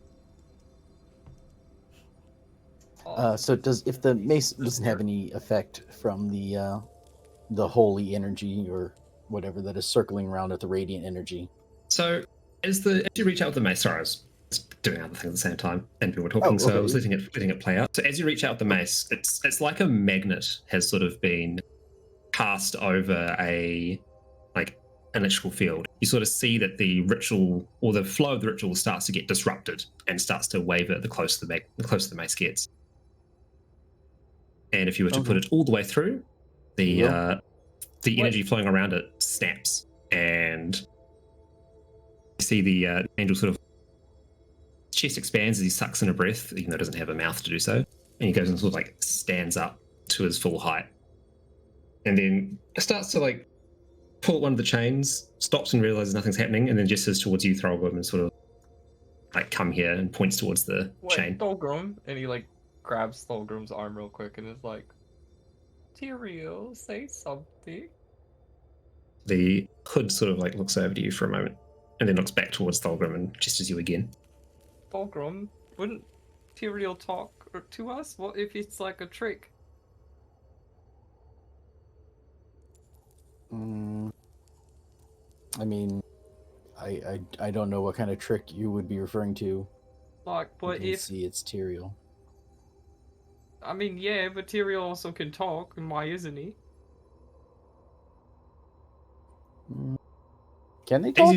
So if the mace doesn't have any effect from the holy energy or whatever that is circling around at the radiant energy. So as you reach out with the mace, sorry, I was doing other things at the same time, and we were talking, so I okay. was letting it play out. So as you reach out with the mace, it's like a magnet has sort of been cast over an electrical field. you sort of see that the ritual or the flow of the ritual starts to get disrupted and starts to waver the closer the mace gets. And if you were to put it all the way through, the energy flowing around it snaps, and you see the angel sort of chest expands as he sucks in a breath, even though it doesn't have a mouth to do so, and he goes and sort of like stands up to his full height, and then starts to like pull at one of the chains, stops and realizes nothing's happening, and then gestures towards you, Throgrim, and sort of like come here and points towards the chain. Thulgrim, and he like grabs Thulgrim's arm real quick and is like, Tyrael, say something. The hood sort of like looks over to you for a moment, and then looks back towards Thulgrim and gestures you again. Thulgrim, wouldn't Tyrael talk to us? What if it's like a trick? I mean, I don't know what kind of trick you would be referring to. Like, but if see it's Tyrael. I mean, yeah, but Tyrael also can talk, and why isn't he? Can they talk?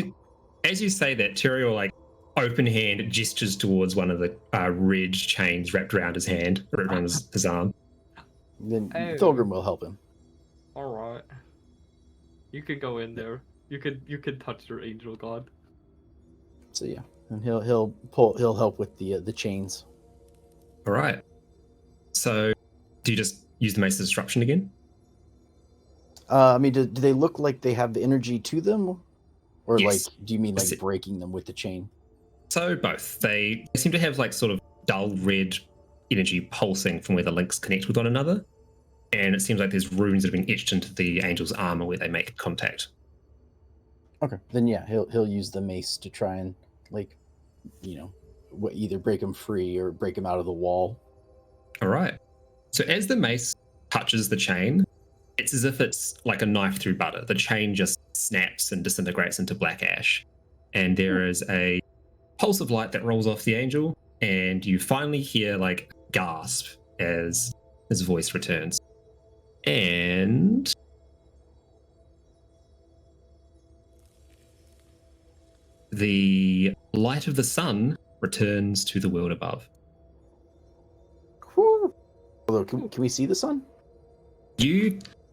As you say that, Tyrael like open hand gestures towards one of the red chains wrapped around his hand, or around his arm. Then Thulgrim will help him. All right, you could go in there. You could touch your angel god. So yeah, and he'll help with the chains. All right. So, do you just use the Mace of Disruption again? I mean, do they look like they have the energy to them, or Yes. like, do you mean like breaking them with the chain? So both. They seem to have like sort of dull red energy pulsing from where the links connect with one another, and it seems like there's runes that have been etched into the angel's armor where they make contact. Okay, then yeah, he'll use the mace to try and like, either break him free or break him out of the wall. All right. So as the mace touches the chain, it's as if it's like a knife through butter. The chain just snaps and disintegrates into black ash, and there is a pulse of light that rolls off the angel, and you finally hear like gasp as his voice returns. And the light of the sun returns to the world above. Whew. Although, can we see the sun?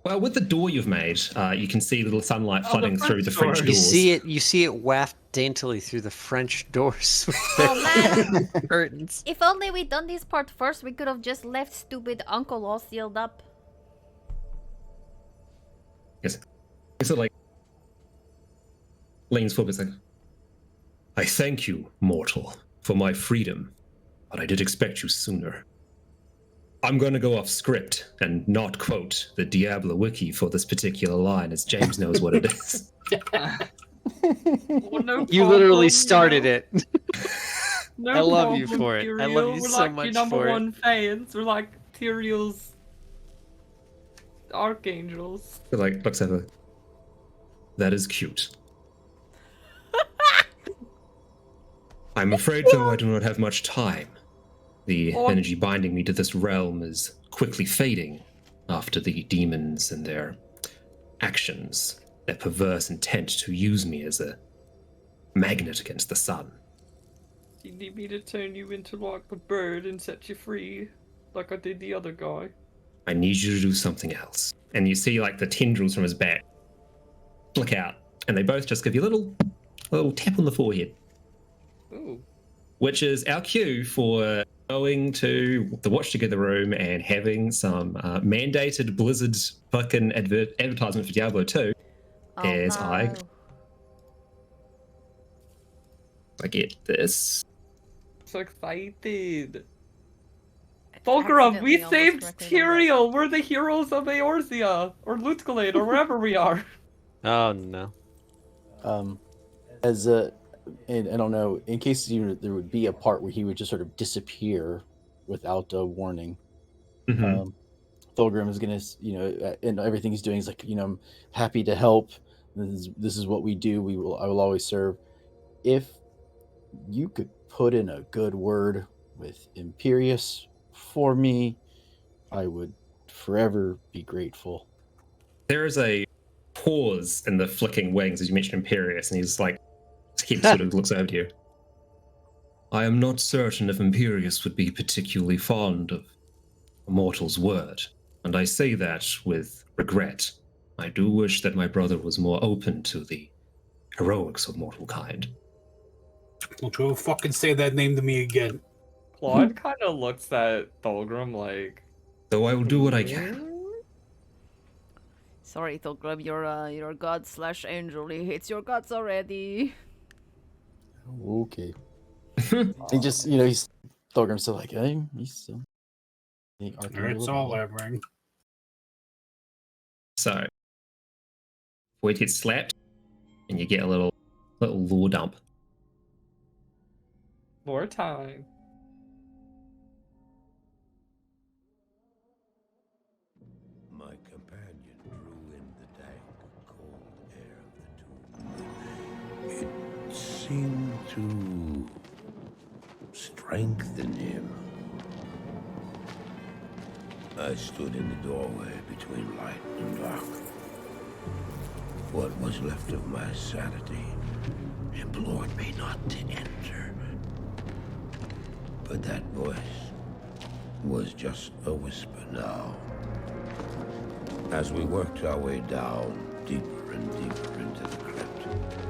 Well, with the door you've made, you can see little sunlight flooding through the French door. doors. You see it waft daintily through the French doors with Oh man! their curtains. If only we'd done this part first, we could have just left stupid Uncle all sealed up. Yes. So like leans forward, like, I thank you, mortal, for my freedom, but I did expect you sooner. I'm going to go off script and not quote the Diablo wiki for this particular line, as James knows what it is. Well, no You literally problem, started you it. know? I No love you problem, for it. I Tyrael. love you We're so like much your number for it. one fans. We're like Tyrael's archangels. It like looks at her. That is cute. I'm afraid, though, I do not have much time. The energy binding me to this realm is quickly fading after the demons and their actions, their perverse intent to use me as a magnet against the sun. You need me to turn you into like a bird and set you free, like I did the other guy. I need you to do something else. And you see like the tendrils from his back flick out, and they both just give you a little tap on the forehead. Ooh. Which is our cue for going to the Watch Together room and having some mandated Blizzard fucking advertisement for Diablo 2. Oh, As no. I get this. So excited. Fulgrim, we Accidentally almost saved correctly numbered. Tyrael! We're the heroes of Eorzea! Or Lutgalade, or wherever we are. Oh no. As a, and I don't know, in case there would be a part where he would just sort of disappear without a warning. Mhm. Thulgrim is gonna, and everything he's doing is like, I'm happy to help. This is what we do. I will always serve. If you could put in a good word with Imperius for me, I would forever be grateful. There is a pause in the flicking wings as you mentioned Imperious, and he's like, he sort of looks over to you. I am not certain if Imperious would be particularly fond of a mortal's word, and I say that with regret. I do wish that my brother was more open to the heroics of mortal kind. Don't you ever fucking say that name to me again. Claude kind of looks at Thulgrim like. So I will do what I can. Sorry, Thulgrim, your god/angel. He hates your guts already. Okay. He just, you know, he's Thulgrim's still like, hey, he's still. It's all over. So, Void gets slapped, and you get a little lore dump. More time. My companion drew in the dank, cold air of the tomb. It seemed to strengthen him. I stood in the doorway between light and dark. What was left of my sanity implored me not to enter. But that voice was just a whisper now. As we worked our way down, deeper and deeper into the crypt,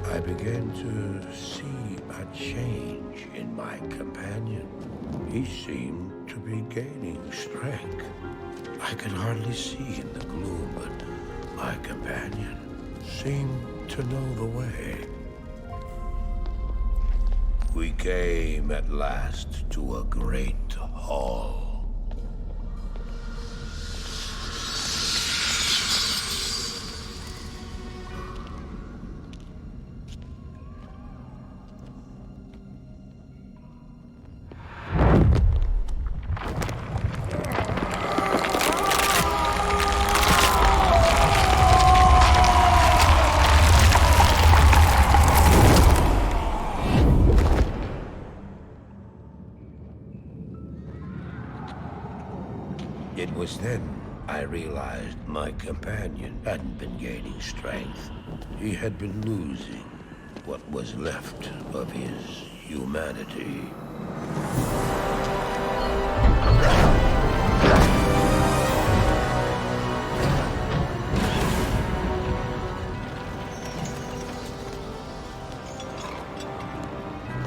I began to see a change in my companion. He seemed to be gaining strength. I could hardly see in the gloom, but my companion seemed to know the way. We came at last to a great hall. It was then I realized my companion hadn't been gaining strength. He had been losing what was left of his humanity.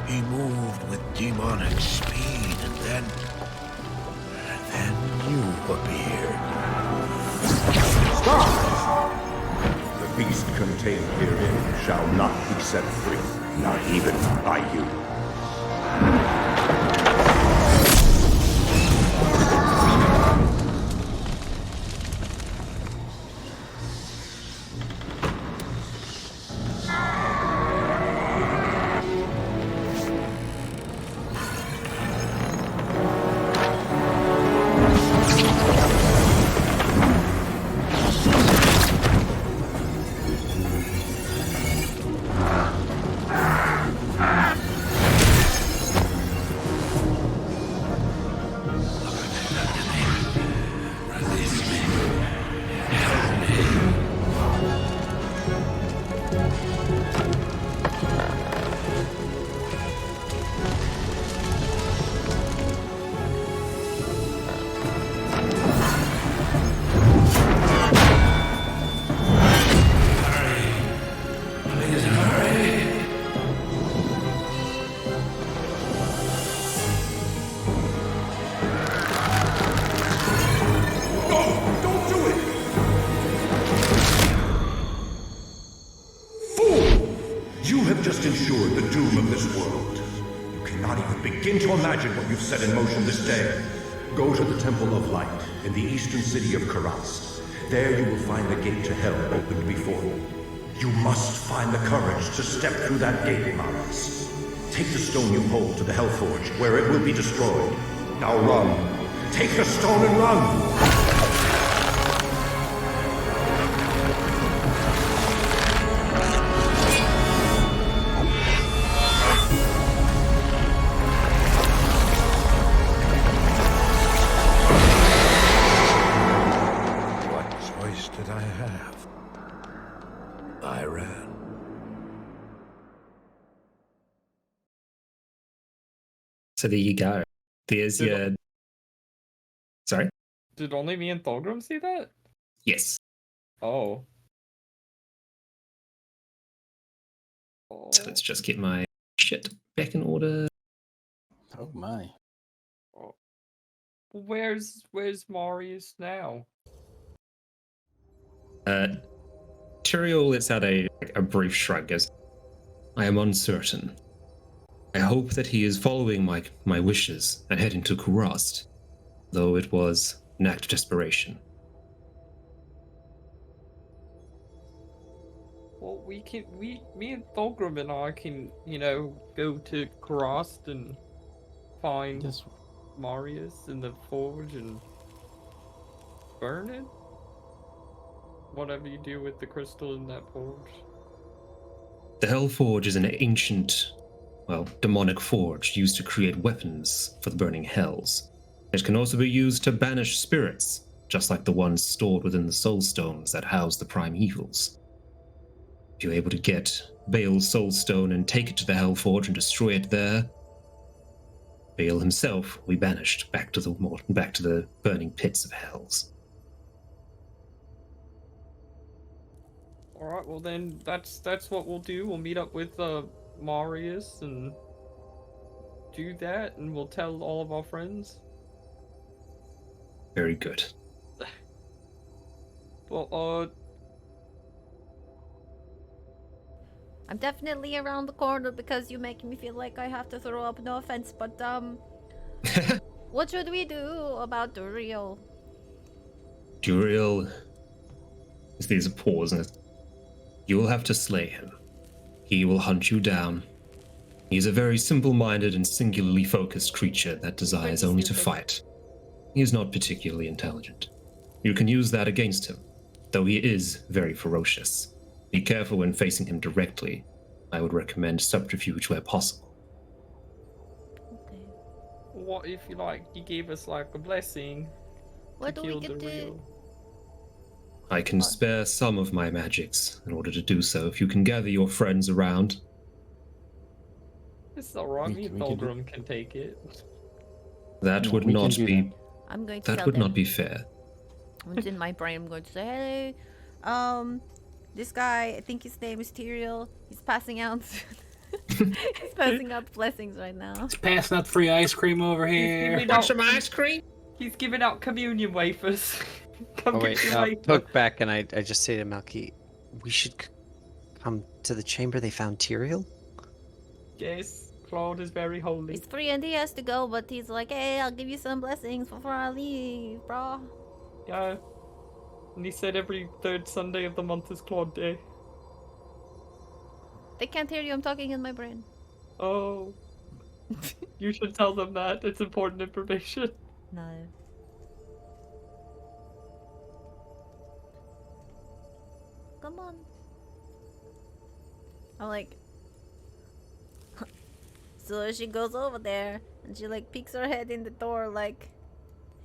He moved with demonic speed, and then you appeared. Stop! The beast contained herein shall not be set free, not even by you. Set in motion this day. Go to the Temple of Light in the eastern city of Karas. There you will find the gate to hell opened before you. You must find the courage to step through that gate, Maras. Take the stone you hold to the Hellforge, where it will be destroyed. Now run. Take the stone and run! So there you go. There's Did- your. Sorry? Did only me and Thulgrim see that? Yes. Oh. So let's just get my shit back in order. Oh my. Oh. Where's Marius now? Tyrael lets out a brief shrug as I am uncertain. I hope that he is following my wishes and heading to Kurast, though it was an act of desperation. Well, me and Thulgrim and I can, go to Kurast and find Yes. Marius in the forge and burn it? Whatever you do with the crystal in that forge. The Hell Forge is an ancient, demonic forge used to create weapons for the burning hells. It can also be used to banish spirits, just like the ones stored within the soul stones that house the prime evils. If you're able to get Baal's soul stone and take it to the Hell Forge and destroy it there, Baal himself will be banished back to the burning pits of hells. Alright, well then that's what we'll do. We'll meet up with Marius and do that, and we'll tell all of our friends. Very good. Well, I'm definitely around the corner because you make me feel like I have to throw up. No offense, but what should we do about Duriel? Duriel, there's a pause, and you will have to slay him. He will hunt you down. He is a very simple-minded and singularly focused creature that desires only to fight. He is not particularly intelligent. You can use that against him, though he is very ferocious. Be careful when facing him directly. I would recommend subterfuge where possible. Okay. what if he gave us a blessing What to do we kill get to? Duriel? I can spare some of my magics in order to do so if you can gather your friends around. It's not wrong. Me and We can do- Thulgrim can take it. That Yeah, would we can not do be. that. I'm going to That tell would them. not be fair. What's in my brain? I'm going to say, hey, this guy, I think his name is Tyrael. He's passing out. He's passing out blessings right now. It's passing out free ice cream over here. giving out- some ice cream? He's giving out communion wafers. Come Oh wait, get your wafer. poke back, and I just say to Malky, we should come to the chamber they found Tyrael? Yes, Claude is very holy. He's free and he has to go, but he's like, hey, I'll give you some blessings before I leave, bro. Yeah. And he said every third Sunday of the month is Claude Day. They can't hear you. I'm talking in my brain. Oh. You should tell them that. It's important information. No. Come on. I'm like. So she goes over there and she peeks her head in the door like,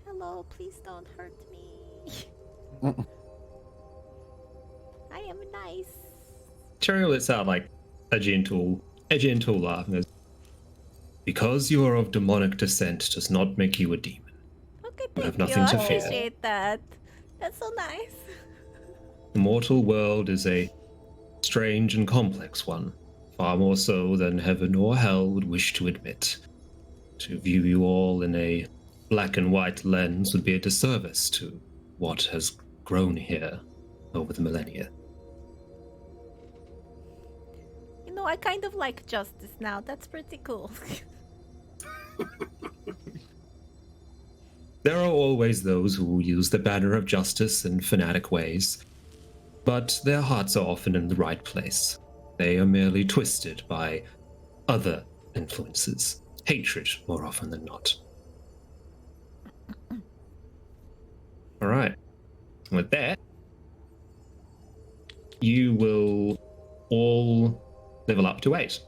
hello, please don't hurt me. I am nice. Tyrael lets out a gentle laugh and goes, because you are of demonic descent does not make you a demon. Okay, You have thank you. nothing I to fear. appreciate that. That's so nice. The mortal world is a strange and complex one, far more so than heaven or hell would wish to admit. To view you all in a black and white lens would be a disservice to what has grown here over the millennia. You know, I kind of like justice now. That's pretty cool. There are always those who will use the banner of justice in fanatic ways, but their hearts are often in the right place. They are merely twisted by other influences, hatred more often than not. All right. With that, you will all level up to 8.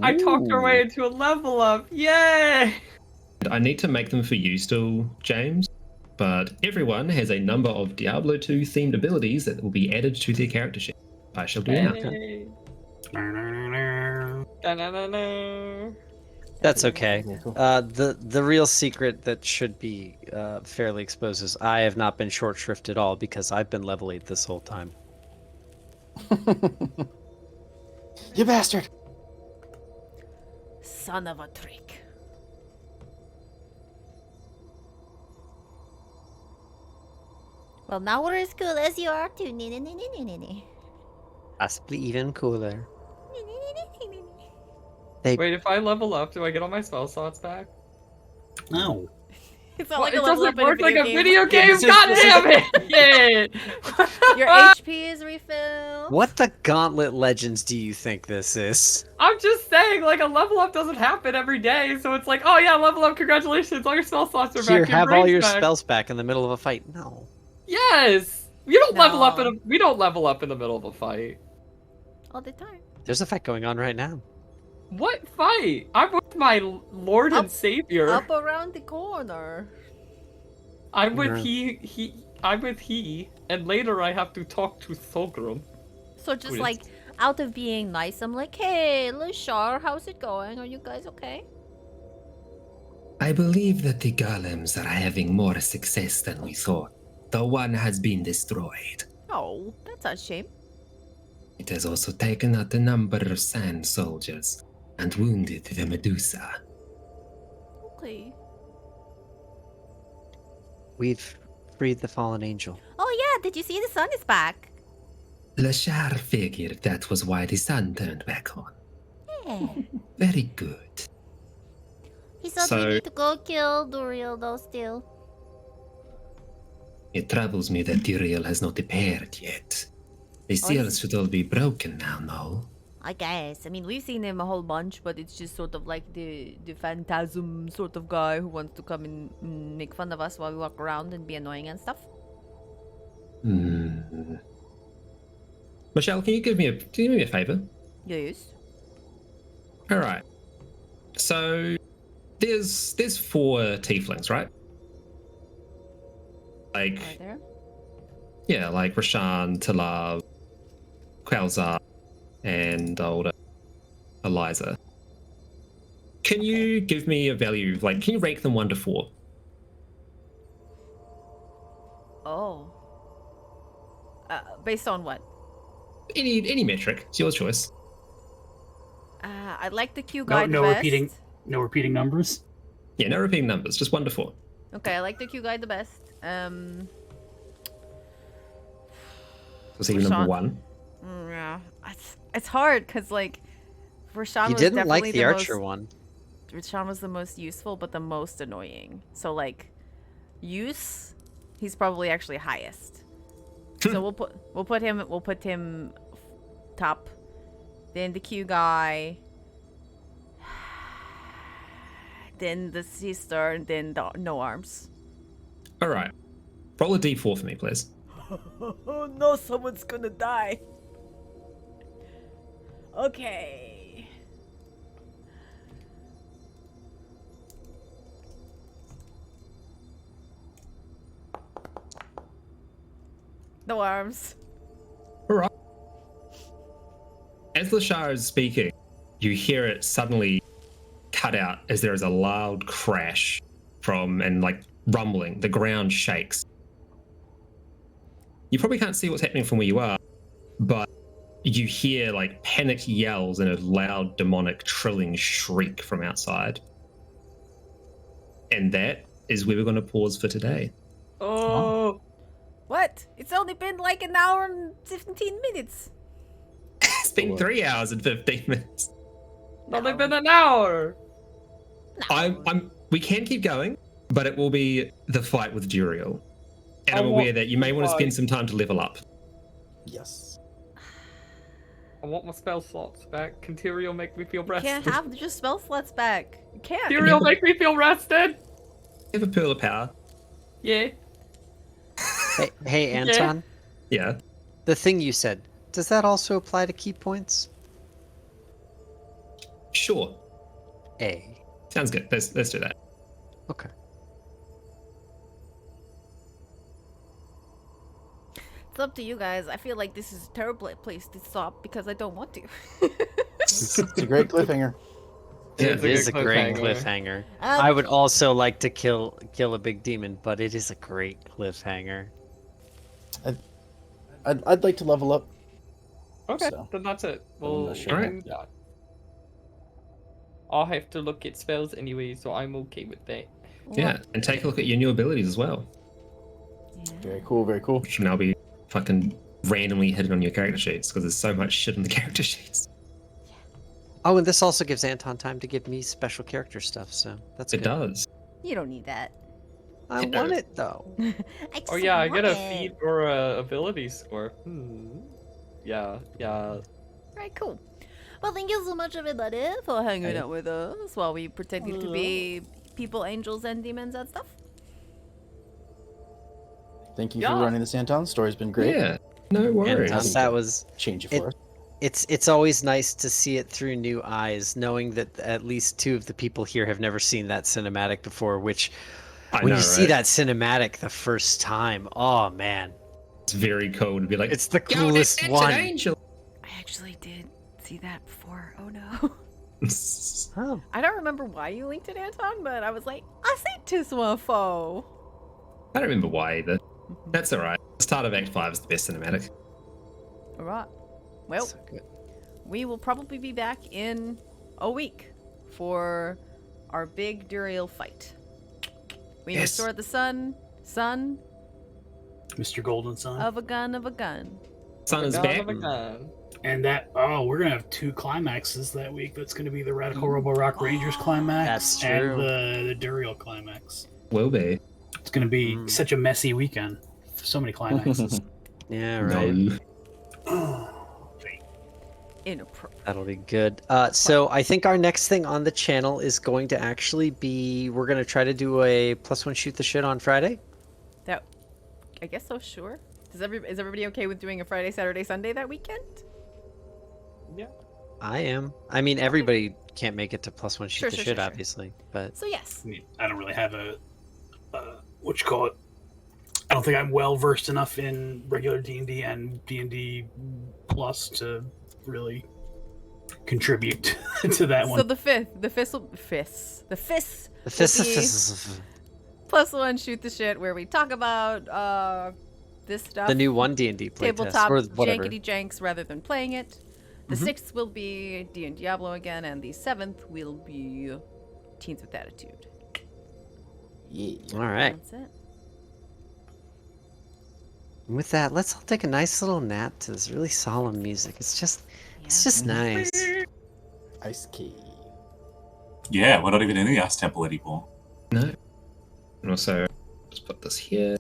I talked her way into a level up. Yay! I need to make them for you still, James, but everyone has a number of Diablo 2 themed abilities that will be added to their character sheet. I shall do now. Yay. Da-na-na-na. That's okay. Okay, cool. The real secret that should be fairly exposed is I have not been short shrift at all because I've been level 8 this whole time. You bastard! Son of a trick. Well, now we're as cool as you are too. Possibly even cooler. They Wait, if I level up, do I get all my spell slots back? No. It's not Well, like it a level doesn't up in work like a game. video game. this is- God this is- damn it! Your HP is refilled. What the Gauntlet Legends do you think this is? I'm just saying, like, a level up doesn't happen every day, so it's like, oh yeah, level up, congratulations, all your spell slots are Here, back. have all brain's your back. spells back in the middle of a fight. No. Yes! You don't level up No. we don't level up in the middle of a fight. All the time. There's a fight going on right now. What fight? I'm with my Lord and Up- Savior. Up around the corner. I'm with Yeah. I'm with he, and later I have to talk to Thogrum. So just Wait. like out of being nice, I'm like, hey, Lashar, how's it going? Are you guys okay? I believe that the golems are having more success than we thought. The one has been destroyed. Oh, that's a shame. It has also taken out a number of sand soldiers and wounded the Medusa. Okay. We've freed the fallen angel. Oh yeah, did you see the sun is back? Lashar figured that was why the sun turned back on. Yeah. Very good. He said So- we need to go kill Duriel though still. It troubles me that Duriel has not appeared yet. The seals should all be broken now, no? I guess. I mean, we've seen him a whole bunch, but it's just sort of like the phantasm sort of guy who wants to come and make fun of us while we walk around and be annoying and stuff. Hmm. Michelle, can you do me a favor? Yes. All right. So there's 4 tieflings, right? Like, Right there. yeah, like Rashan, Talav, Kwalzar, and old Eliza. Can you give me a value? Like, can you rank them 1 to 4? Oh. Based on what? Any metric. It's your choice. I like the Q No, guy the no best. repeating numbers. Yeah, no repeating numbers. Just 1 to 4. Okay, I like the Q guy the best. So even number Rashan. 1. Yeah, it's hard because like Rashan You was didn't definitely like the archer one. Rashan was the most useful, but the most annoying. So like, use, he's probably actually highest. So we'll put him top. Then the Q guy. Then the sister, and then the no arms. All right. Roll a d4 for me, please. Oh no, someone's gonna die. Okay. No arms. All right. As Lashar is speaking, you hear it suddenly cut out as there is a loud crash and like rumbling. The ground shakes. You probably can't see what's happening from where you are, but you hear like panicked yells and a loud demonic trilling shriek from outside. And that is where we're going to pause for today. Oh, What? It's only been like an hour and 15 minutes. It's been 3 hours and 15 minutes. it's only been an hour. We can keep going, but it will be the fight with Duriel. And I'm I want aware that you may want to fight. spend some time to level up. Yes. I want my spell slots back. Can Tyrael make me feel You rested? can't have just spell slots back. You can't. Tyrael make me feel rested. You have a Pearl of Power. Yeah. Hey, Anton. Yeah. The thing you said, does that also apply to key points? Sure. A. Sounds good. Let's do that. Okay. It's up to you guys. I feel like this is a terrible place to stop because I don't want to. It's a great cliffhanger. Yeah, It is a good great cliffhanger. cliffhanger. I would also like to kill a big demon, but it is a great cliffhanger. I'd like to level up. Okay, So, then that's it. but I'm We'll not sure. do that. I'll have to look at spells anyway, so I'm okay with that. Yeah, and take a look at your new abilities as well, Very cool, very cool. which will now be fucking randomly hidden on your character sheets because there's so much shit on the character sheets. Oh, and this also gives Anton time to give me special character stuff, so that's It good. does. You don't need that. I Yeah. want it though. I just Oh yeah, I get a want it. feed or a ability score. Yeah. All right, cool. Well, thank you so much, everybody, for hanging out with us while we pretended to be people, angels, and demons and stuff. Thank you Yeah. for running this, Anton. Story's been great. Yeah, no worries. And that was Change it It- for us. it's always nice to see it through new eyes, knowing that at least 2 of the people here have never seen that cinematic before. Which, I when know, you see right? that cinematic the first time, oh man, It's very cool to be like, it's the "Yo, coolest that's one. an angel. I actually did see that before. Oh no. Oh, I don't remember why you linked it, Anton, but I was like, I see this one foe. I don't remember why either. That's alright. The start of Act 5 is the best cinematic. All right. Well, so good. we will probably be back in a week for our big Duriel fight. We Yes. restore the son Mr. Golden Sun. of a gun. Sun is back. And that, we're going to have 2 climaxes that week. That's going to be the Radical Robo Rock Rangers climax That's true. and the Duriel climax. Will be. It's going to be such a messy weekend. So many climaxes. Yeah, right. No. Inappropriate. That'll be good. So I think our next thing on the channel is going to actually be, we're going to try to do a +1 shoot the shit on Friday. That, I guess so. Sure. Is everybody okay with doing a Friday, Saturday, Sunday that weekend? Yeah. I am. I mean, everybody can't make it to +1 shoot Sure, the sure, shit, sure, sure. obviously, but So yes. I don't really have what you call it. I don't think I'm well versed enough in regular D&D and D&D Plus to really contribute to that So one. the fifth will the be +1 shoot the shit where we talk about this stuff. the new 1 D&D playtest tabletop or whatever. jankety janks rather than playing it. The 6th will be D&Diablo again, and the 7th will be Teens with Attitude. Yeah. All right. That's it. And with that, let's all take a nice little nap to this really solemn music. It's just nice. Ice key. Yeah, we're not even in the Ice Temple anymore. No. And also, just put this here.